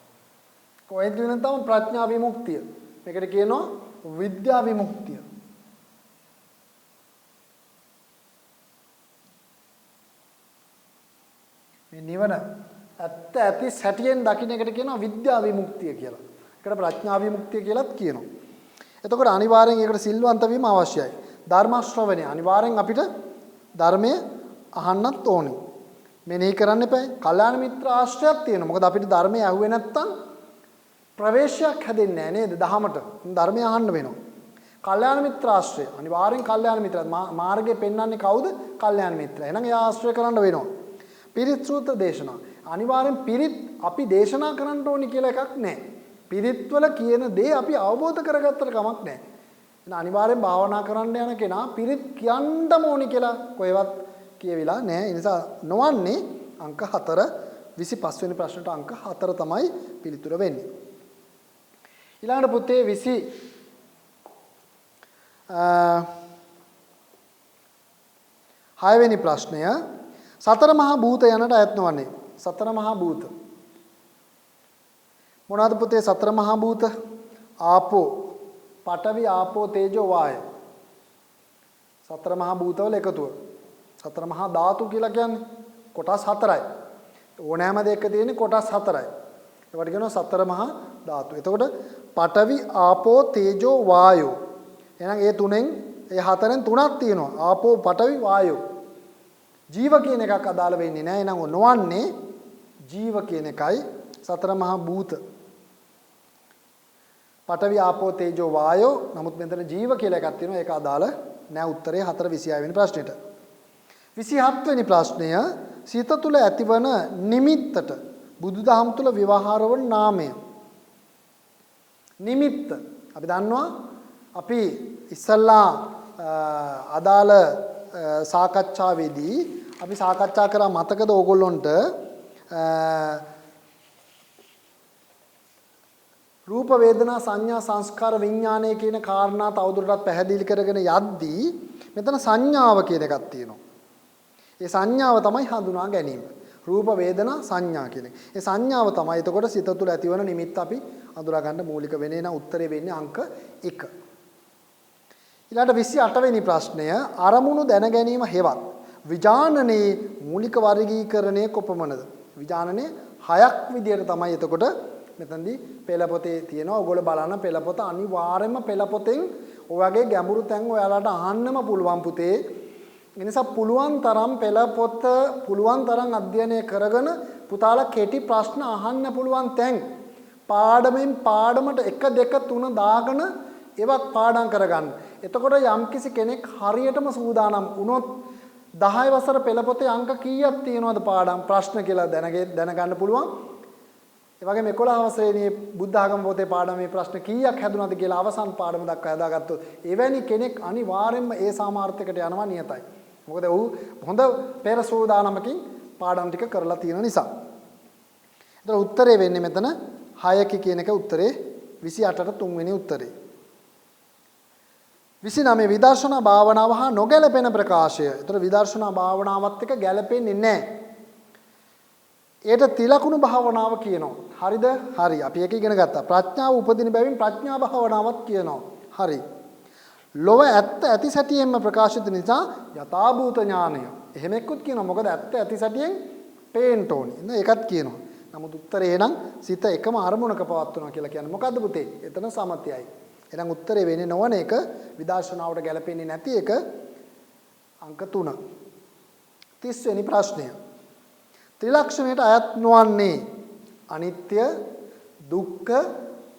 කොහෙද වෙන තමයි ප්‍රඥා විමුක්තිය. මේකට කියනවා විද්‍යා විමුක්තිය. මේ නිවන ඇත්ත ඇති සැටියෙන් දකින්න එකට කියනවා විද්‍යා විමුක්තිය කියලා. ඒකට ප්‍රඥා විමුක්තිය කියලාත් කියනවා. එතකොට අනිවාර්යෙන් ඒකට සිල්වන්ත වීම අවශ්‍යයි. ධර්ම ශ්‍රවණය අනිවාර්යෙන් අපිට ධර්මයේ අහන්නත් ඕනේ. මෙනෙහි කරන්න එපා. කල්යාණ මිත්‍ර ආශ්‍රයයක් තියෙනවා. මොකද අපිට ධර්මයේ ඇහුවේ නැත්තම් ප්‍රවේශයක් හැදෙන්නේ නැහැ නේද? දහමට. ධර්මය අහන්න වෙනවා. කල්යාණ මිත්‍ර ආශ්‍රය අනිවාර්යෙන් කල්යාණ මිත්‍ර මාර්ගය පෙන්වන්නේ කවුද? කල්යාණ මිත්‍ර. එහෙනම් ඒ ආශ්‍රය කරන්න වෙනවා. පිරිත් සූත්‍ර දේශනා අනිවාර්යෙන් පිරිත් අපි දේශනා කරන්න ඕනි කියලා එකක් නැහැ. පිරිත් වල කියන දේ අපි අවබෝධ කරගත්තට කමක් නැහැ. එහෙනම් අනිවාර්යෙන් භාවනා කරන්න යන කෙනා පිරිත් කියන්නම ඕනි කියලා කොහෙවත් කියවිලා නැහැ. ඒ නිසා නොවන්නේ අංක 4 25 වෙනි ප්‍රශ්නට අංක 4 තමයි පිළිතුර වෙන්නේ. ඊළඟට පුතේ 6 වෙනි ප්‍රශ්නය සතර මහා භූත යනට අයත් නොවන්නේ. සතර මහා භූත මොනවාද පුතේ? සතර මහා භූත ආපෝ පඨවි ආපෝ තේජෝ වායෝ. සතර මහා භූතවල එකතුව. සතර මහා ධාතු කියලා කියන්නේ කොටස් 4යි. ඕනෑම දෙයක තියෙන කොටස් 4යි. ඒවට කියනවා සතර මහා ධාතු. එතකොට පඨවි ආපෝ තේජෝ වායෝ. එහෙනම් ඒ තුනෙන් ඒ හතරෙන් තුනක් තියෙනවා. ආපෝ පඨවි වායෝ. ජීව කියන එකක් අදාළ වෙන්නේ නැහැ. එහෙනම් නොවන්නේ ජීව කියන එකයි සතර මහා භූත. පඨවි ආපෝ තේජෝ වායෝ. නමුත් මෙතන ජීව කියලා එකක් තියෙනවා. ඒක අදාළ නැහැ. උත්තරේ 4:26 වෙනි ප්‍රශ්නෙට. 27 වෙනි ප්‍රශ්නය සිත තුළ ඇතිවන නිමිත්තට බුදුදහම තුළ ව්‍යවහාර වන නාමය. නිමිත්ත අපි දන්නවා අපි ඉස්සල්ලා අදාළ සාකච්ඡාවේදී අපි සාකච්ඡා කරා මතකද ඕගොල්ලොන්ට රූප වේදනා සංඥා සංස්කාර විඥානය කියන කාරණා තවදුරටත් පැහැදිලි කරගෙන යද්දී මෙතන සංඥාව කියන එකක් තියෙනවා. ඒ සංඥාව තමයි හඳුනා ගැනීම. රූප වේදනා සංඥා කියන එක. ඒ සංඥාව තමයි එතකොට සිත තුළ ඇතිවන නිමිත්ත අපි හඳුනා ගන්න මූලික වෙන්නේ. නම් උත්තරේ වෙන්නේ අංක 1. ඊළඟ 28 වෙනි ප්‍රශ්නය අරමුණු දැන ගැනීම හේවත් විඥානනේ මූලික වර්ගීකරණය කොපමණද? විඥානනේ 6ක් විදියට තමයි එතකොට මෙතනදී පෙළපොතේ තියෙනවා. ඔයගොල්ලෝ බලන්න පෙළපොත අනිවාර්යයෙන්ම පෙළපොතෙන් ඔය වගේ ගැඹුරු තැන් ඔයාලට අහන්නම පුළුවන් පුතේ. ඒ නිසා පුළුවන් තරම් පෙළපොත පුළුවන් තරම් අධ්‍යයනය කරගෙන පුතාලා කෙටි ප්‍රශ්න අහන්න පුළුවන් තැන් පාඩමෙන් පාඩමට 1 2 3 දාගෙන ඒවත් පාඩම් කරගන්න. එතකොට යම්කිසි කෙනෙක් හරියටම සූදානම් වුණොත් 10 වසර පෙළපොතේ අංක කීයක් තියෙනවද පාඩම් ප්‍රශ්න කියලා දැනගන්න පුළුවන්. ඒ වගේම 11 වසරේදී බුද්ධ ආගම පොතේ පාඩමේ ප්‍රශ්න කීයක් හැදුනද කියලා අවසන් පාඩම දක්වා හදාගත්තොත් එවැනි කෙනෙක් අනිවාර්යයෙන්ම ඒ සාමාර්ථයකට යනවා නියතයි. මොකද ඔහු හොඳ පෙර සූදානමකින් පාඩම් ටික කරලා තියෙන නිසා. ඒතර උත්තරේ වෙන්නේ මෙතන 6 කියන එක උත්තරේ 28ට 3 වෙනි උත්තරේ. 29 විදර්ශනා භාවනාව හා නොගැලපෙන ප්‍රකාශය. ඒතර විදර්ශනා භාවනාවත් එක්ක ගැලපෙන්නේ නැහැ. ඒට තිලකුණු භාවනාව කියනවා. හරිද? හරි. අපි ඒක ඉගෙන ගත්තා. ප්‍රඥාව උපදින බැවින් ප්‍රඥා භාවනාවක් කියනවා. හරි. ලොව ඇත්ත ඇති සැටියෙන්ම ප්‍රකාශිත නිසා යථාභූත ඥානය. එහෙම එක්කුත් කියනවා. මොකද ඇත්ත ඇති සැටියෙන් පේන්න ඕනේ. නේද? ඒකත් කියනවා. නමුත් උත්තරේ එහෙනම් සිත එකම අරමුණක පවත්වනවා කියලා කියන්නේ මොකද්ද පුතේ? එතන සමතයයි. එහෙනම් උත්තරේ වෙන්නේ නොවන එක විදර්ශනාවට ගැලපෙන්නේ නැති එක අංක 3. 30 වෙනි ප්‍රශ්නය. ත්‍රිලක්ෂණයට අයත් නොවන්නේ අනිත්‍ය, දුක්ඛ,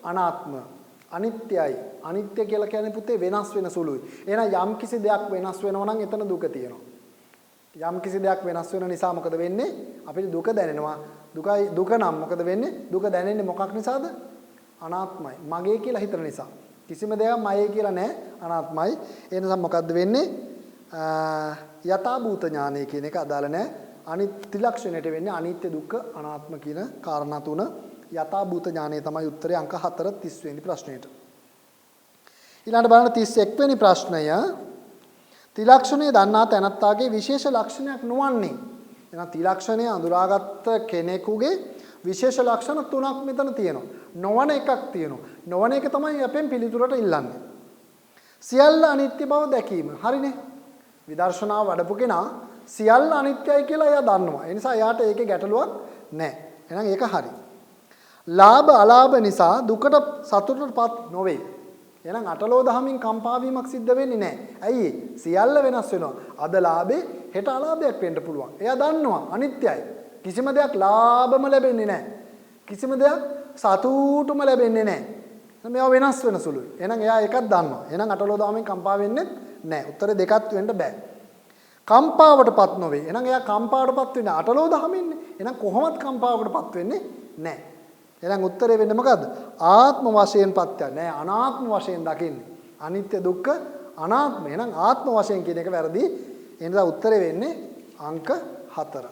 අනාත්ම. අනිත්‍යයි. අනිත්‍ය කියලා කියන්නේ පුතේ වෙනස් වෙන සුළුයි. එහෙනම් යම් කිසි දෙයක් වෙනස් වෙනවා නම් එතන දුක තියෙනවා. යම් කිසි දෙයක් වෙනස් වෙන නිසා මොකද වෙන්නේ? අපිට දුක දැනෙනවා. දුක නම් මොකද වෙන්නේ? දුක දැනෙන්නේ මොකක් නිසාද? අනාත්මයි. මගේ කියලා හිතන නිසා. කිසිම දෙයක් මගේ කියලා නැහැ. අනාත්මයි. ඒ නිසා මොකද්ද වෙන්නේ? යථාභූත ඥානය කියන එක අදාළ නැහැ. අනිත්‍ය ලක්ෂණයට වෙන්නේ අනිත්‍ය දුක්ඛ අනාත්ම කියන කාරණා තුන. යථාභූත ඥානය තමයි උත්තරේ අංක 4 30 වෙනි ප්‍රශ්නෙට. ඊළඟට බලන්න 31 වෙනි ප්‍රශ්නය. ත්‍රිලක්ෂණය දන්නා තැනත්තාගේ විශේෂ ලක්ෂණයක් නොවන්නේ. එහෙනම් ත්‍රිලක්ෂණය අඳුරාගත්ත කෙනෙකුගේ විශේෂ ලක්ෂණ තුනක් මෙතන තියෙනවා. නොවන එකක් තියෙනවා. නොවන එක තමයි අපෙන් පිළිතුරට ඉල්ලන්නේ. සියල්ල අනිත්‍ය බව දැකීම. හරිනේ. විදර්ශනාව වඩපු කෙනා සියල්ල අනිත්‍යයි කියලා එයා දන්නවා. ඒ නිසා එයාට ඒකේ ගැටලුවක් නැහැ. එහෙනම් ඒක හරි. ලාභ අලාභ නිසා දුකට සතුටටපත් නොවේ. එහෙනම් අටලෝ දහමින් කම්පා වීමක් සිද්ධ වෙන්නේ නැහැ. ඇයි සියල්ල වෙනස් වෙනවා. අද ලාභේ හෙට අලාභයක් වෙන්න පුළුවන්. එයා දන්නවා අනිත්‍යයි. කිසිම දෙයක් ලාභම ලැබෙන්නේ නැහැ. කිසිම දෙයක් සතුටුම ලැබෙන්නේ නැහැ. මේවා වෙනස් වෙන සුළුයි. එහෙනම් එයා ඒකත් දන්නවා. එහෙනම් අටලෝ දහමින් කම්පා වෙන්නේ නැහැ. උත්තරේ දෙකක් වෙන්න බෑ. කම්පාවටපත් නොවේ. එහෙනම් එයා කම්පාවටපත් වෙන්නේ අටලෝ දහමින්නේ. එහෙනම් කොහොමත් කම්පාවටපත් වෙන්නේ නැහැ. එහෙනම් උත්තරේ වෙන්නේ මොකද්ද? ආත්ම වශයෙන් පත්‍ය නෑ අනාත්ම වශයෙන් දකින්නේ. අනිත්‍ය දුක්ඛ අනාත්ම. එහෙනම් ආත්ම වශයෙන් කියන එක වැරදි. ඒ නිසා උත්තරේ වෙන්නේ අංක 4.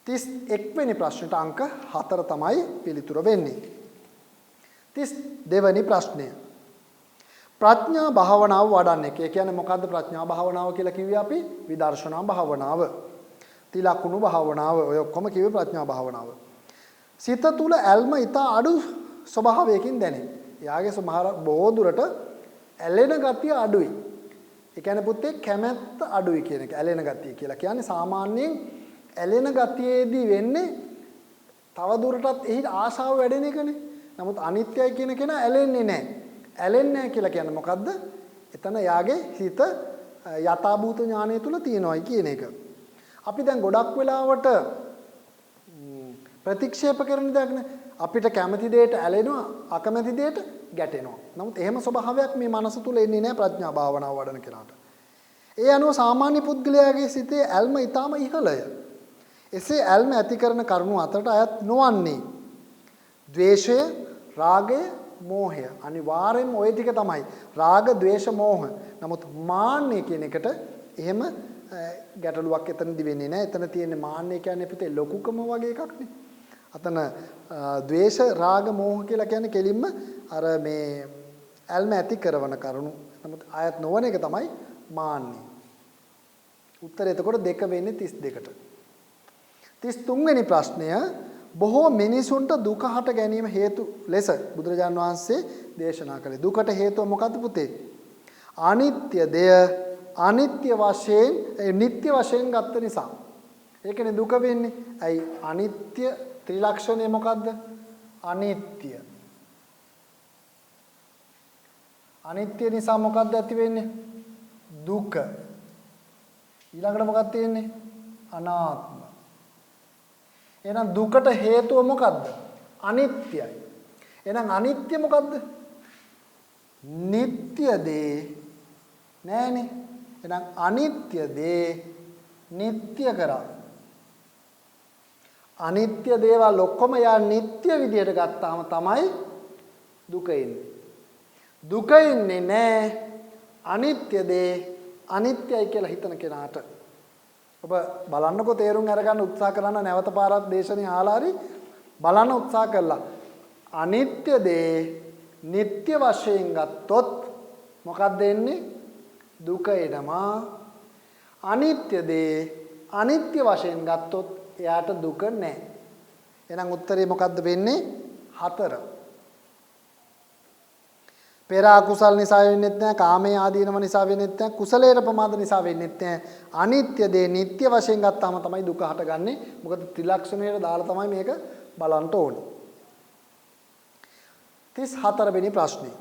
31 වෙනි ප්‍රශ්නට අංක 4 තමයි පිළිතුර වෙන්නේ. 32 වෙනි ප්‍රශ්නය. ප්‍රඥා භාවනාව වඩන්නේ. ඒ කියන්නේ මොකද්ද ප්‍රඥා භාවනාව කියලා කිව්වේ අපි? විදර්ශනා භාවනාව. තිලකුණු භාවනාව. ඔය ඔක්කොම කිව්වේ ප්‍රඥා භාවනාව. සිත තුල ඇල්ම ඊට අඩු ස්වභාවයකින් දැනේ. යාගේ සමහර බොහෝ දුරට ඇලෙන ගතිය අඩුයි. ඒ කියන්නේ පුතේ කැමැත්ත අඩුයි කියන එක. ඇලෙන ගතිය කියලා කියන්නේ සාමාන්‍යයෙන් ඇලෙන ගතියේදී වෙන්නේ තව දුරටත් එහි ආශාව වැඩෙන එකනේ. නමුත් අනිත්‍යයි කියන කෙනා ඇලෙන්නේ නැහැ. ඇලෙන්නේ නැහැ කියලා කියන්නේ මොකද්ද? එතන යාගේ හිත යථාභූත ඥානය තුල තියෙනවායි කියන එක. අපි දැන් ගොඩක් වෙලාවට ප්‍රතික්ෂේප කරන දෙයක් නේ. අපිට කැමති දෙයට ඇලෙනවා, අකමැති දෙයට ගැටෙනවා. නමුත් එහෙම ස්වභාවයක් මේ මනස තුල එන්නේ නැහැ ප්‍රඥා භාවනාව වඩන කෙනාට. ඒ අනුව සාමාන්‍ය පුද්ගලයාගේ සිතේ ඇල්ම ඊටාම ඉහළය. එසේ ඇල්ම ඇති කරන කරුණු අතරට අයත් නොවන්නේ ද්වේෂය, රාගය, මෝහය. අනිවාර්යෙන්ම ওই ටික තමයි. රාග, ද්වේෂ, මෝහ. නමුත් මාන්නය කියන එකට එහෙම ගැටලුවක් එතනදි වෙන්නේ නැහැ. එතන තියෙන්නේ මාන්නය කියන්නේ පුතේ ලොකුකම වගේ එකක් නේ. අතන ද්වේෂ රාග මෝහ කියලා කියන්නේ කෙලින්ම අර මේ ඇල්ම ඇති කරන කරුණු. නමුත් ආයත් නොවන එක තමයි මාන්නේ. උත්තරය එතකොට 2 වෙන්නේ 32ට. 33 වෙනි ප්‍රශ්නය බොහෝ මිනිසුන්ට දුක හට ගැනීම හේතු ලෙස බුදුරජාන් වහන්සේ දේශනා කළේ. දුකට හේතුව මොකද්ද පුතේ? අනිත්‍ය දෙය අනිත්‍ය වශයෙන් නිට්ටය වශයෙන් ගත්ත නිසා. ඒකනේ දුක වෙන්නේ. ඇයි අනිත්‍ය ත්‍රිලක්ෂණය මොකද්ද? අනිත්‍ය. අනිත්‍ය නිසා මොකද්ද ඇති වෙන්නේ? දුක. ඊළඟට මොකක්ද තියෙන්නේ? අනාත්ම. එහෙනම් දුකට හේතුව මොකද්ද? අනිත්‍යයි. එහෙනම් අනිත්‍ය මොකද්ද? නිට්ටය දේ නෑනේ. එහෙනම් අනිත්‍ය දේ නිට්ටය කරා. අනිත්‍ය දේවල් ඔක්කොම යා නිට්ටය විදියට ගත්තාම තමයි දුක එන්නේ. දුක එන්නේ නෑ අනිත්‍ය දේ අනිත්‍යයි කියලා හිතන කෙනාට. ඔබ බලන්නකෝ තේරුම් අරගන්න උත්සාහ කරන නැවත පාරක් දේශනේ ආලා හරි බලන්න උත්සාහ කළා. අනිත්‍ය දේ නිට්ටය වශයෙන් ගත්තොත් මොකක්ද එන්නේ? දුක එනවා. අනිත්‍ය දේ අනිත්‍ය වශයෙන් ගත්තොත් එයාට දුක නැහැ. එහෙනම් උත්තරේ මොකද්ද වෙන්නේ? 4. පෙර අකුසල් නිසා වෙන්නේත් නැහැ, කාමයේ ආදීනව නිසා වෙන්නේත් නැහැ, කුසලයේ ප්‍රමාද නිසා වෙන්නේත් නැහැ. අනිත්‍ය දේ නිට්ටය වශයෙන් ගත්තාම තමයි දුක හටගන්නේ. මොකද ත්‍රිලක්ෂණයට දාලා තමයි මේක බලන්න ඕනේ. 34 වෙනි ප්‍රශ්නේ.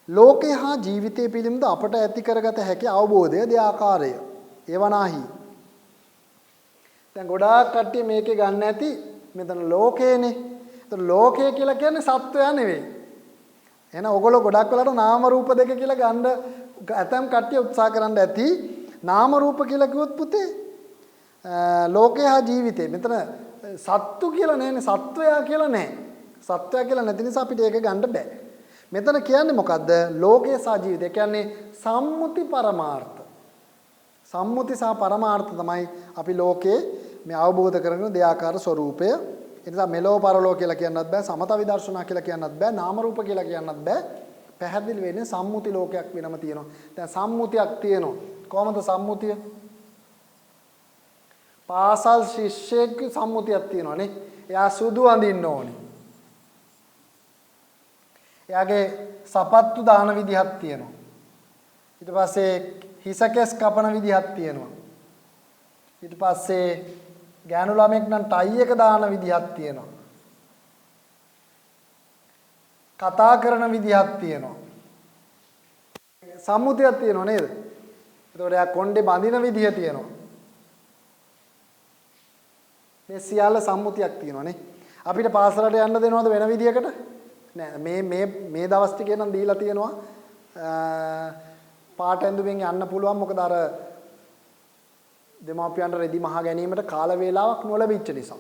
ලෝකේ හා ජීවිතය පිළිබඳ අපට ඇති කරගත හැකි අවබෝධය දෙආකාරය. ඒවනාහි. දැන් ගොඩාක් කට්ටිය මේකේ ගන්න ඇති මෙතන ලෝකේනේ. ඒතර ලෝකය කියලා කියන්නේ සත්වයා නෙවෙයි. එහෙනම් ඔයගොල්ලෝ ගොඩක් වෙලාවට නාම රූප දෙක කියලා ගන්න ඇතම් කට්ටිය උත්සාහ කරන්න ඇති. නාම රූප කියලා කිව්වොත් පුතේ ලෝකේ හා ජීවිතේ. මෙතන සත්තු කියලා නෑනේ, සත්වයා කියලා නෑ. සත්වයා කියලා නැති නිසා අපිට ඒක ගන්න බෑ. මෙතන කියන්නේ මොකද්ද? ලෝකේ සහ ජීවිතය කියන්නේ සම්මුති පරමාර්ථ. සම්මුති සහ පරමාර්ථ තමයි අපි ලෝකේ මේ අවබෝධ කරගෙන දෙආකාර ස්වરૂපය. ඒ නිසා මෙලෝ පරලෝ කියලා කියන්නත් බෑ, සමත විදර්ශනා කියලා කියන්නත් බෑ, නාම රූප කියලා කියන්නත් බෑ. පැහැදිලි වෙන්නේ සම්මුති ලෝකයක් වෙනම තියෙනවා. දැන් සම්මුතියක් තියෙනවා. කොහොමද සම්මුතිය? පාසල් ශිෂ්‍යයෙක් සම්මුතියක් තියෙනවානේ. එයා සුදු අඳින්න ඕනේ. එයාගේ සපත්තු දාන විදිහක් තියෙනවා. ඊට පස්සේ හිසකෙස් කපන විදිහක් තියෙනවා. ඊට පස්සේ ගෑනු ළමෙක් නම් ටයි එක දාන විදිහක් තියෙනවා. කතා කරන විදිහක් තියෙනවා. සම්මුතියක් තියෙනවා නේද? එතකොට එයා කොණ්ඩේ බඳින විදිහ තියෙනවා. මේ සියල්ල සම්මුතියක් තියෙනවානේ. අපිට පාසලට යන්න දෙනවද වෙන විදිහකට? නෑ. මේ දවස් ටිකේ නම් දීලා තියෙනවා. පාට ඇඳුමින් යන්න පුළුවන්. මොකද අර දෙමාපියන්ට රෙදි මහා ගැනීමට කාල වේලාවක් නොලැබිච්ච නිසා.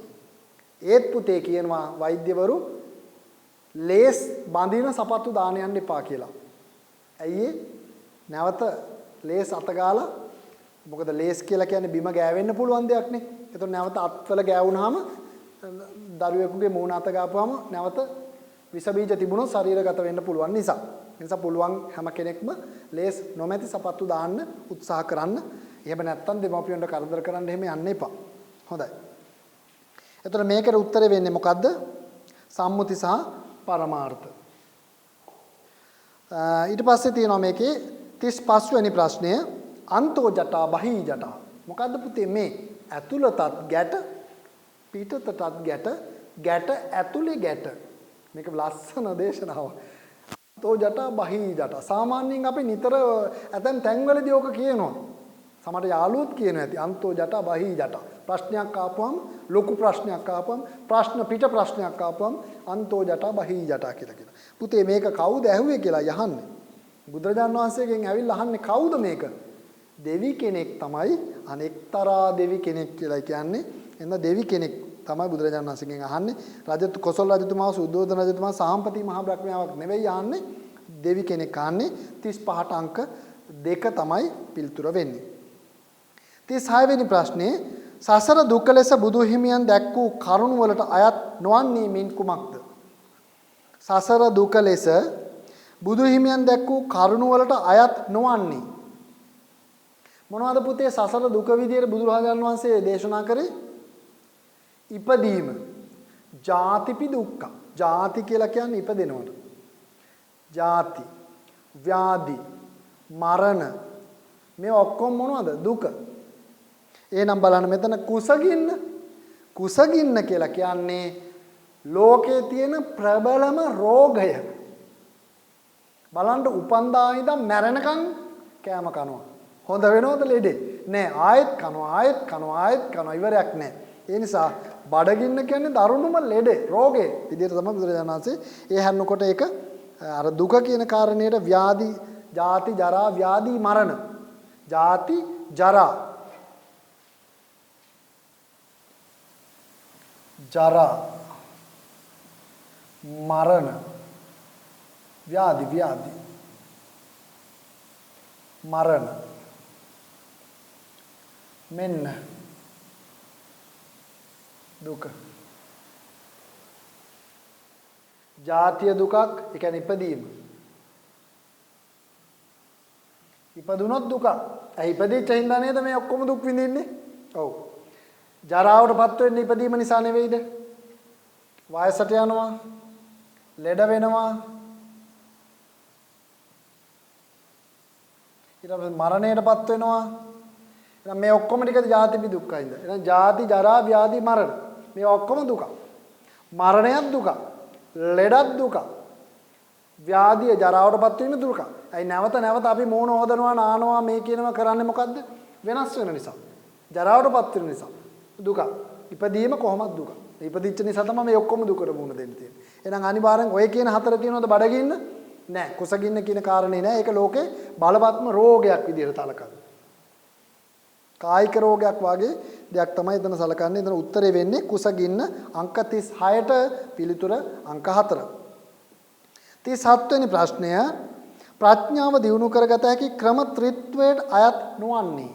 ඒත් පුතේ කියනවා වෛද්‍යවරු ලේස් බඳින සපත්තු දාන්න යන්න එපා කියලා. ඇයි නැවත ලේස් අතගාලා, මොකද ලේස් කියලා කියන්නේ බිම ගෑවෙන්න පුළුවන් දෙයක් නේ. ඒතකොට නැවත අත්වල ගෑවුනහම දරුවෙකුගේ මූණ අත ගාපුවාම නැවත විස බීජ තිබුණොත් ශරීරගත වෙන්න පුළුවන් නිසා. ඒ නිසා පුළුවන් හැම කෙනෙක්ම ලේස් නොමැති සපත්තු දාන්න උත්සාහ කරන්න. එහෙම නැත්නම් දෙමාපියන්ට කරදර කරන්න එහෙම යන්න එපා. හොඳයි. එතකොට මේකට උත්තරේ වෙන්නේ මොකද්ද? සම්මුති සහ පරමාර්ථ. ඊට පස්සේ තියෙනවා මේකේ 35 වෙනි ප්‍රශ්නය අන්තෝ ජටා බහී ජටා. මොකද්ද පුතේ මේ? ඇතුළතත් ගැට පිටතටත් ගැට ගැට ඇතුලේ ගැට. මේක ලස්සන දේශනාවක්. අන්තෝ ජටා බහී ජටා. සාමාන්‍යයෙන් අපි නිතර ඇතැම් තැන්වලදී ඕක කියනවා. සමහර යාළුවොත් කියනවා ඇති අන්තෝ ජටා බහී ජටා. ප්‍රශ්නයක් ආපුවම ලොකු ප්‍රශ්නයක් ආපුවම ප්‍රශ්න පිට ප්‍රශ්නයක් ආපුවම අන්තෝ ජටා බහී ජටා කියලා කියනවා. පුතේ මේක කවුද ඇහුවේ කියලා යහන්නේ. බුදුරජාණන් වහන්සේගෙන් ඇවිල්ලා අහන්නේ කවුද මේක? දෙවි කෙනෙක් තමයි. අනෙක්තරා දෙවි කෙනෙක් කියලා කියන්නේ. එන්න දෙවි කෙනෙක් තමයි බුදුරජාණන් වහන්සේගෙන් අහන්නේ. කොසල් රජතුමාව සුද්ධෝදන රජතුමාව සාම්පති මහ බ්‍රහ්මයාවක් නෙවෙයි අහන්නේ. දෙවි කෙනෙක් අහන්නේ. 35ට අංක 2 තමයි පිළිතුර වෙන්නේ. 36 වෙනි ප්‍රශ්නේ සසර දුක ලෙස බුදු හිමියන් දැක් වූ කරුණ වලට අයත් නොවන්නේ මින් කුමක්ද? සසර දුක ලෙස බුදු හිමියන් දැක් වූ කරුණ වලට අයත් නොවන්නේ මොනවද පුතේ? සසර දුක විදියට බුදුරජාණන් වහන්සේ දේශනා කරේ ඉපදීම. ජාතිපි දුක්ඛ. ජාති කියලා කියන්නේ ඉපදෙනවට. ජාති, ව්‍යාධි, මරණ මේ ඔක්කොම මොනවද? දුක. එහෙනම් බලන්න මෙතන කුසගින්න. කුසගින්න කියලා කියන්නේ ලෝකේ තියෙන ප්‍රබලම රෝගය. බලන්න උපන්දා ඉඳන් මැරෙනකන් කෑම කනවා. හොඳ වෙනවද ලෙඩේ? නෑ. ආයෙත් කනවා, ආයෙත් කනවා, ආයෙත් කනවා. ඉවරයක් නෑ. ඒ නිසා බඩගින්න කියන්නේ දරුණුම ලෙඩේ, රෝගේ විදිහට තමයි බුදුරජාණන් වහන්සේ ඒ හැන්නකොට ඒක අර දුක කියන කාරණේට ව්‍යාධි, ජාති, ජරා, ව්‍යාධි, මරණ. ජාති, ජරා, ජරා, මරණ, ව්‍යාධි, ව්‍යාධි, මරණ. මෙන්න දුක. ජාතිය දුකක්, ඒ කියන්නේ ඉපදීම. ඉපදුනොත් දුක. ඇයි ඉපදිච්ච හින්දා නේද මේ ඔක්කොම දුක් විඳින්නේ? ඔව්. ජරාවටපත් වෙන්නේ ඉපදීම නිසා නෙවෙයිද? වයසට යනවා, ලෙඩ වෙනවා, ඊට පස්සේ මරණයටපත් වෙනවා. එහෙනම් මේ ඔක්කොම ටිකද ජාතිපි දුක්ඛයින්ද? එහෙනම් ජාති, ජරා, ව්‍යාධි, මරණ. මේ ඔක්කොම දුක. මරණයත් දුක. ලෙඩත් දුක. ව්‍යාධිය ජරාවටපත් වීම දුක. ඇයි නැවත නැවත අපි මෝන හොදනවා, නානවා, මේ කියනවා කරන්නේ මොකද්ද? වෙනස් වෙන නිසා. ජරාවටපත් වෙන නිසා. දුක. ඉපදීම කොහොමද දුක? ඉපදිච්ච නිසා තමයි මේ ඔක්කොම දුකට මුහුණ දෙන්න තියෙන්නේ. එහෙනම් අනිවාර්යෙන් ඔය කියන හතර තියෙනවද බඩගින්න? නෑ. කුසගින්න කියන කාරණේ නෑ. ඒක ලෝකේ බලවත්ම රෝගයක් විදිහට සලකන්නේ. කායික රෝගයක් වගේ දෙයක් තමයි එතන සලකන්නේ. එතන උත්තරේ වෙන්නේ කුසගින්න අංක 36ට පිළිතුර අංක 4. 37 වෙනි ප්‍රශ්නය ප්‍රඥාව දියුණු කරගත හැකි ක්‍රම ත්‍රිත්වයට අයත් නොවන්නේ.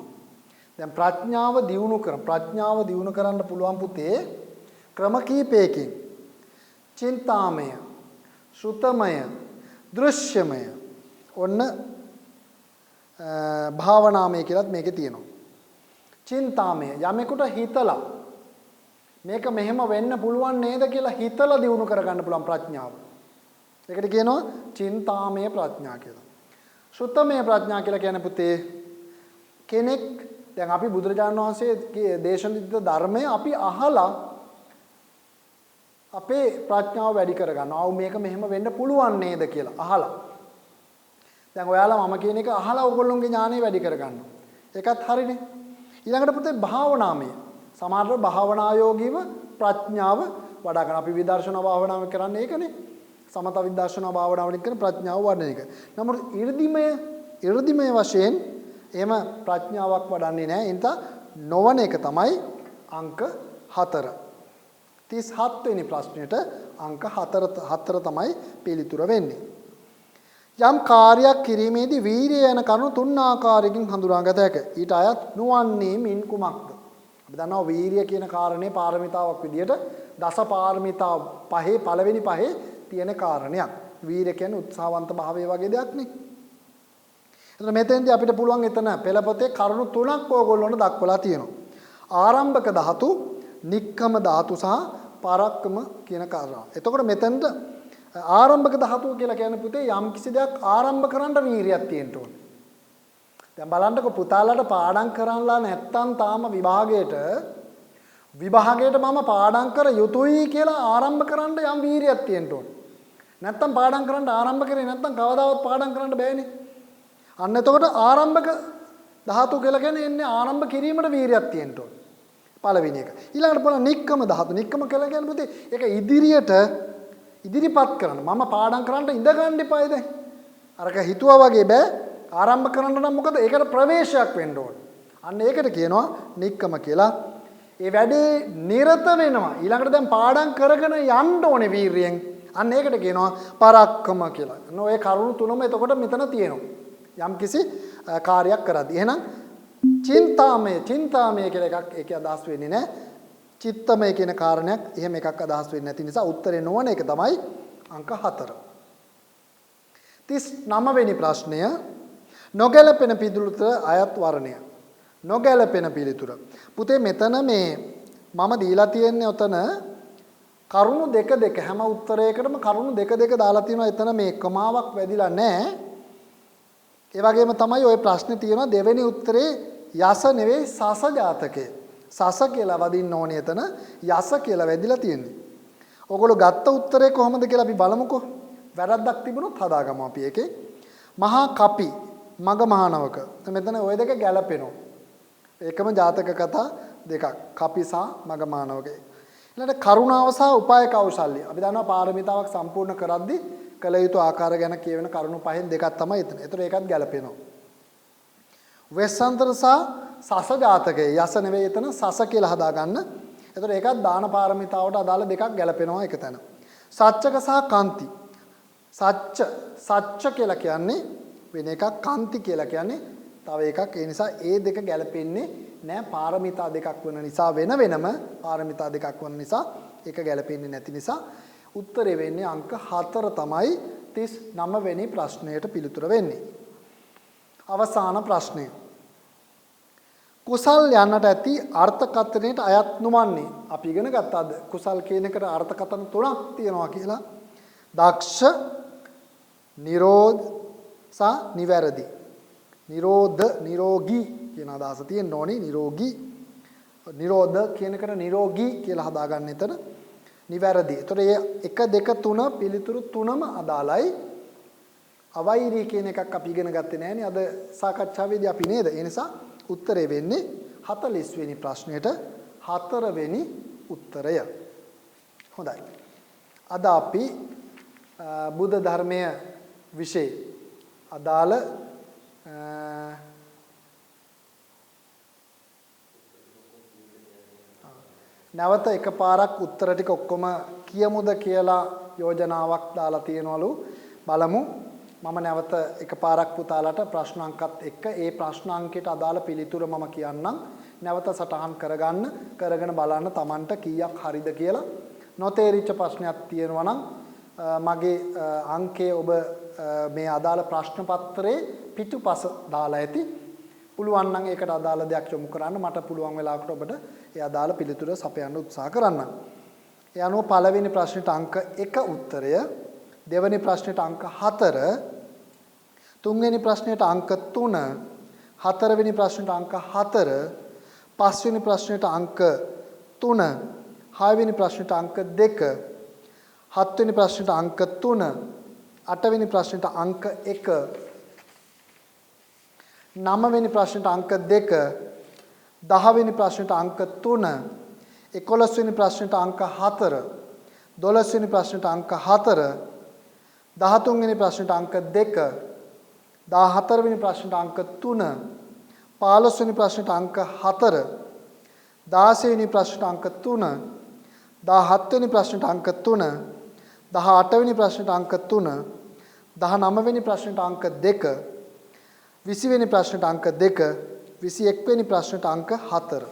දැන් ප්‍රඥාව දියුණු කරන්න පුළුවන් පුතේ ක්‍රම කීපයකින්. චින්තාමය, ශ්‍රුතමය, දෘශ්‍යමය. ඔන්න භාවනාමය කියලාත් මේකේ තියෙනවා. චින්තාමය යමෙකුට හිතලා මේක මෙහෙම වෙන්න පුළුවන් නේද කියලා හිතලා දියුණු කරගන්න පුළුවන් ප්‍රඥාව. ඒකට කියනවා චින්තාමය ප්‍රඥා කියලා. ශ්‍රුතමය ප්‍රඥා කියලා කියන්නේ පුතේ කෙනෙක් දැන් අපි බුදුරජාණන් වහන්සේ දේශනිත ධර්මය අපි අහලා අපේ ප්‍රඥාව වැඩි කරගන්නවා. ආව මේක මෙහෙම වෙන්න පුළුවන් නේද කියලා අහලා. දැන් ඔයාලා මම කියන එක අහලා ඔයගොල්ලෝගේ ඥානෙ වැඩි කරගන්නවා. ඒකත් හරිනේ. ඊළඟට පුතේ භාවනාමය. සමහරව භාවනායෝගීව ප්‍රඥාව වඩා ගන්න. අපි විදර්ශනා භාවනාව කරන්නේ ඒකනේ. සමත විදර්ශනා භාවනාවලින් කරන ප්‍රඥාව වඩන එක. නමුත් 이르දිමය වශයෙන් එහෙම ප්‍රඥාවක් වඩන්නේ නැහැ. ඒ නිසා නොවන එක තමයි අංක 4. 37 වෙනි ප්‍රශ්නෙට අංක 4 තමයි පිළිතුර වෙන්නේ. යම් කාර්යයක් කිරීමේදී වීරිය යන කරුණු තුන් ආකාරයකින් හඳුනාගත හැක. ඊට අයත් නොවන්නේ මින් කුමක්ද? අපි දන්නවා වීරිය කියන කාරණේ පාරමිතාවක් විදියට දස පාරමිතා පහේ පළවෙනි පහේ තියෙන කාරණයක්. වීරිය කියන්නේ උත්සාහවන්ත භාවය වගේ දෙයක් නේ. එතන මෙතෙන්දී අපිට පුළුවන් එතන පෙළපොතේ කරුණු තුනක් ඕගොල්ලොන්ට දක්වලා තියෙනවා. ආරම්භක ධාතු, නික්කම ධාතු සහ පරක්කම කියන කාරණා. එතකොට මෙතෙන්ද ආරම්භක ධාතුව කියලා කියන්නේ පුතේ යම් කිසි දෙයක් ආරම්භ කරන්න වීරියක් තියෙන්න ඕනේ. දැන් බලන්නකො පුතාලට පාඩම් කරන්නලා නැත්තම් තාම විභාගයට මම පාඩම් කර යුතුයි කියලා ආරම්භ කරන්න යම් වීරියක් තියෙන්න ඕනේ. නැත්තම් පාඩම් කරන්න ආරම්භ කරේ නැත්තම් කවදාවත් පාඩම් කරන්න බෑනේ. අන්න එතකොට ආරම්භක ධාතු කියලා කියන්නේ එන්නේ ආරම්භ කිරීමට වීරියක් තියෙන්න ඕනේ. පළවෙනි එක. ඊළඟට බලන්න නික්කම ධාතු. නික්කම කියලා කියන්නේ පුතේ ඒක ඉදිරිපත් කරන්න. මම පාඩම් කරන්න ඉඳ ගන්න එපායි දැන්. අරක හිතුවා වගේ බෑ. ආරම්භ කරන්න නම් මොකද? ඒකට ප්‍රවේශයක් වෙන්න ඕනේ. අන්න ඒකට කියනවා නික්කම කියලා. ඒ වැඩේ නිරත වෙනවා. ඊළඟට දැන් පාඩම් කරගෙන යන්න ඕනේ වීරියෙන්. අන්න ඒකට කියනවා පරක්කම කියලා. ඔය කරුණු තුනම එතකොට මෙතන තියෙනවා. යම් කිසි කාර්යයක් කරද්දී. එහෙනම් චින්තාමය කියලා එකක් ඒකේ අදහස් වෙන්නේ නැහැ. චිත්තමය කියන කාරණයක් එහෙම එකක් අදහස් වෙන්නේ නැති නිසා උත්තරේ නොවන එක තමයි අංක 4. 39 වෙනි ප්‍රශ්නය නොගැලපෙන පිළිතුර අයත් වර්ණය. නොගැලපෙන පිළිතුර. පුතේ මෙතන මේ මම දීලා තියෙන්නේ ඔතන කරුණු දෙක හැම උත්තරයකටම කරුණු දෙක දාලා තියෙනවා. එතන මේ කමාවක් වැදිලා නැහැ. ඒ වගේම තමයි ওই ප්‍රශ්නේ තියෙනවා දෙවෙනි උත්තරේ යස නෙවෙයි සස ජාතකය. සස කියලා වදින්න ඕනේ එතන යස කියලා වැදිලා තියෙන්නේ. ඔයගොල්ලෝ ගත්ත උත්තරේ කොහොමද කියලා අපි බලමුකෝ. වැරද්දක් තිබුණොත් හදාගමු අපි ඒකේ. මහා කපි මග මහානවක. මෙතන ওই දෙක ගැලපෙනවා. ඒකම ජාතක කතා දෙකක්. කපි සහ මග මහානවක. ඊළඟට කරුණාව සහ උපාය කෞශල්‍ය. අපි දන්නවා පාරමිතාවක් සම්පූර්ණ කරද්දී කළ යුතු ආකාර ගැන කියවෙන කරුණු පහෙන් දෙකක් තමයි එතන. ඒතර ඒකත් ගැලපෙනවා. වෙස්සන්තර සහ සස ජාතකයේ යස නෙවෙයි එතන සස කියලා හදාගන්න. ඒතර ඒකත් දාන පාරමිතාවට අදාළ දෙකක් ගැලපෙනවා එක තැන. සච්චක සහ කාන්ති. සච්ච කියලා කියන්නේ වෙන එකක්, කාන්ති කියලා කියන්නේ තව එකක්. ඒ නිසා ඒ දෙක ගැලපෙන්නේ නෑ. පාරමිතා දෙකක් වන නිසා වෙනම පාරමිතා දෙකක් වන නිසා ඒක ගැලපෙන්නේ නැති නිසා උත්තරේ වෙන්නේ අංක 4 තමයි 39 වෙනි ප්‍රශ්නයට පිළිතුර වෙන්නේ. අවසාන ප්‍රශ්නය. කුසල් යන්නට ඇති අර්ථකථනයට අයත් නොවන්නේ. අපි ඉගෙන ගත්තාද කුසල් කියන එකට අර්ථකථන තුනක් තියෙනවා කියලා. දක්ෂ, නිරෝධ සහ නිවැරදි. නිරෝධ, නිරෝගී කියන අදහස තියෙන්න ඕනේ. නිරෝගී, නිරෝධ කියන එකට නිරෝගී කියලා හදාගන්න එතන. නිවැරදි. ඒතකොට මේ 1 2 3 පිළිතුරු තුනම අදාළයි. අවෛරී කියන එකක් අපි ඉගෙන ගත්තේ නෑනේ අද සාකච්ඡාවේදී අපි නේද? ඒ නිසා උත්තරේ වෙන්නේ 40 වෙනි ප්‍රශ්නෙට 4 වෙනි උත්තරය. හොඳයි. අද අපි බුද්ධ ධර්මය વિશે අදාළ නැවත එකපාරක් උත්තර ටික ඔක්කොම කියමුද කියලා යෝජනාවක් දාලා තියෙනවලු. බලමු. මම නැවත එකපාරක් පුතාලට ප්‍රශ්න අංකත් එක්ක ඒ ප්‍රශ්න අංකයට අදාළ පිළිතුර මම කියන්නම්. නැවත සටහන් කරගෙන බලන්න Tamanට කීයක් හරිද කියලා. නොතේරිච්ච ප්‍රශ්නයක් තියෙනවා නම් මගේ අංකයේ ඔබ මේ අදාළ ප්‍රශ්න පත්‍රයේ පිටුපස දාලා ඇති. පුළුවන් නම් ඒකට අදාළ දෙයක් යොමු කරන්න මට පුළුවන් වෙලාවකට ඔබට ඒ අදාළ පිළිතුර සපයන්න උත්සාහ කරන්න. ඒ අනුව පළවෙනි ප්‍රශ්නෙට අංක 1 උත්තරය, දෙවෙනි ප්‍රශ්නෙට අංක 4, තුන්වෙනි ප්‍රශ්නෙට අංක 3, හතරවෙනි ප්‍රශ්නෙට අංක 4, පස්වෙනි ප්‍රශ්නෙට අංක 3, හයවෙනි ප්‍රශ්නෙට අංක 2, හත්වෙනි ප්‍රශ්නෙට අංක 3, අටවෙනි ප්‍රශ්නෙට අංක 1, නවවෙනි ප්‍රශ්නෙට අංක 2, 10වෙනි ප්‍රශ්නෙට අංක 3, 11වෙනි ප්‍රශ්නෙට අංක 4, 12වෙනි ප්‍රශ්නෙට අංක 4, 13වෙනි ප්‍රශ්නෙට අංක 2, 14වෙනි ප්‍රශ්නෙට අංක 3, 15වෙනි ප්‍රශ්නෙට අංක 4, 16වෙනි ප්‍රශ්නෙට අංක 3, 17වෙනි ප්‍රශ්නෙට අංක 3, 18වෙනි ප්‍රශ්නෙට අංක 3, 19වෙනි ප්‍රශ්නෙට අංක 2, 20වෙනි ප්‍රශ්නෙට අංක 2, 21වෙනි ප්‍රශ්නෙට අංක 4,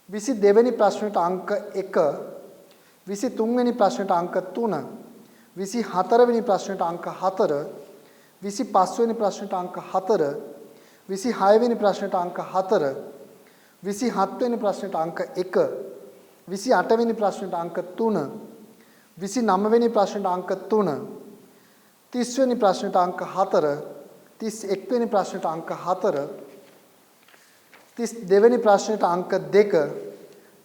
22වෙනි ප්‍රශ්නෙට අංක 1, 23වෙනි ප්‍රශ්නෙට අංක 3, 24වෙනි ප්‍රශ්නෙට අංක 4, 25වෙනි ප්‍රශ්නෙට අංක 4, 26වෙනි ප්‍රශ්නෙට අංක 4, 27වෙනි ප්‍රශ්නෙට අංක 1, 28වෙනි ප්‍රශ්නෙට අංක 3, 29වෙනි ප්‍රශ්නෙට අංක 3, 30වෙනි ප්‍රශ්නෙට අංක 4, 31වෙනි ප්‍රශ්නෙට අංක 4, 32වෙනි ප්‍රශ්නෙට අංක 2,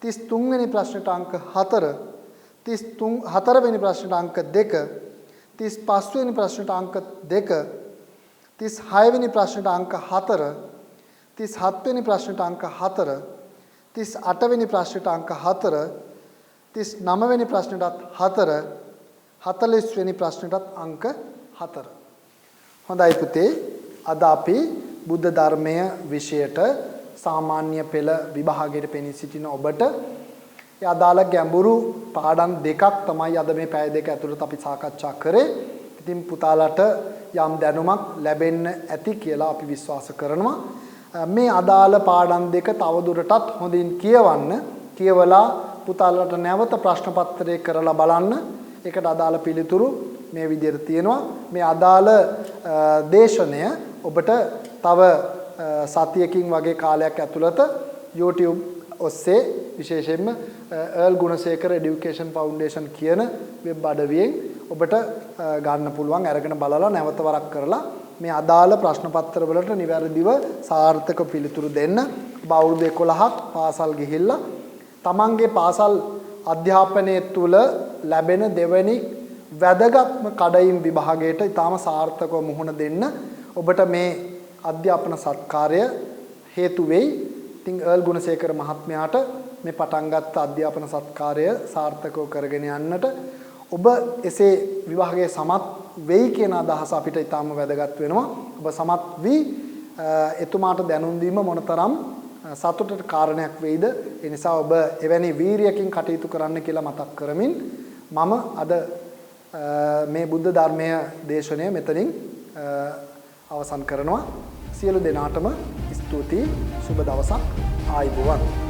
33වෙනි ප්‍රශ්නෙට අංක 4, 34වෙනි ප්‍රශ්නෙට අංක 2, 35වෙනි ප්‍රශ්නෙට අංක 2, 36වෙනි ප්‍රශ්නෙට අංක 4, 37වෙනි ප්‍රශ්නෙට අංක 4, 38වෙනි ප්‍රශ්නෙට අංක 4, 39වෙනි ප්‍රශ්නෙටත් 4, 40වෙනි ප්‍රශ්නෙටත් අංක 4. හොඳයි පුතේ, අද අපි බුද්ධ ධර්මය විෂයට සාමාන්‍ය පෙළ විභාගයට පෙනී සිටින ඔබට ඒ අදාළ ගැඹුරු පාඩම් දෙකක් තමයි අද මේ පැය දෙක ඇතුළත අපි සාකච්ඡා කරේ. ඉතින් පුතාලට යම් දැනුමක් ලැබෙන්න ඇති කියලා අපි විශ්වාස කරනවා. මේ අදාළ පාඩම් දෙක තවදුරටත් හොඳින් කියවන්න. කියවලා පුතාලට නැවත ප්‍රශ්න පත්‍රය කරලා බලන්න. ඒකට අදාළ පිළිතුරු මේ විදිහට තියෙනවා. මේ අදාළ දේශනය ඔබට තව සතියකින් වගේ කාලයක් ඇතුළත YouTube ඔස්සේ විශේෂයෙන්ම එර්ල් ගුණසේකර এডুকেෂන් ෆවුන්ඩේෂන් කියන වෙබ් අඩවියෙන් ඔබට ගන්න පුළුවන්. අරගෙන බලලා නැවත වරක් කරලා මේ අදාළ ප්‍රශ්න පත්‍ර වලට නිවැරදිව සාර්ථක පිළිතුරු දෙන්න. අවුරුදු 11ක් පාසල් ගිහිල්ලා තමන්ගේ පාසල් අධ්‍යාපනයේ තුල ලැබෙන දෙවැනි වැදගත්ම කඩයිම් විභාගයට ඊටාම සාර්ථකව මුහුණ දෙන්න ඔබට මේ අධ්‍යාපන සත්කාරය හේතු වෙයි. ඉතින් එර්ල් ගුණසේකර මහත්මයාට මේ පටන් ගත්ත අධ්‍යාපන සත්කාරය සාර්ථකව කරගෙන යන්නට ඔබ එසේ විභාගයේ සමත් වෙයි කියන අදහස අපිට ඊටාම වැදගත් වෙනවා. ඔබ සමත් වී එතුමාට දැනුම් දීම මොනතරම් සතුටට කාරණයක් වෙයිද? ඒ නිසා ඔබ එවැනි වීරියකින් කටයුතු කරන්න කියලා මතක් කරමින් මම අද මේ බුද්ධ ධර්මය දේශනය මෙතනින් අවසන් කරනවා. සියලු දෙනාටම ස්තුතියි. සුබ දවසක්. ආයුබෝවන්.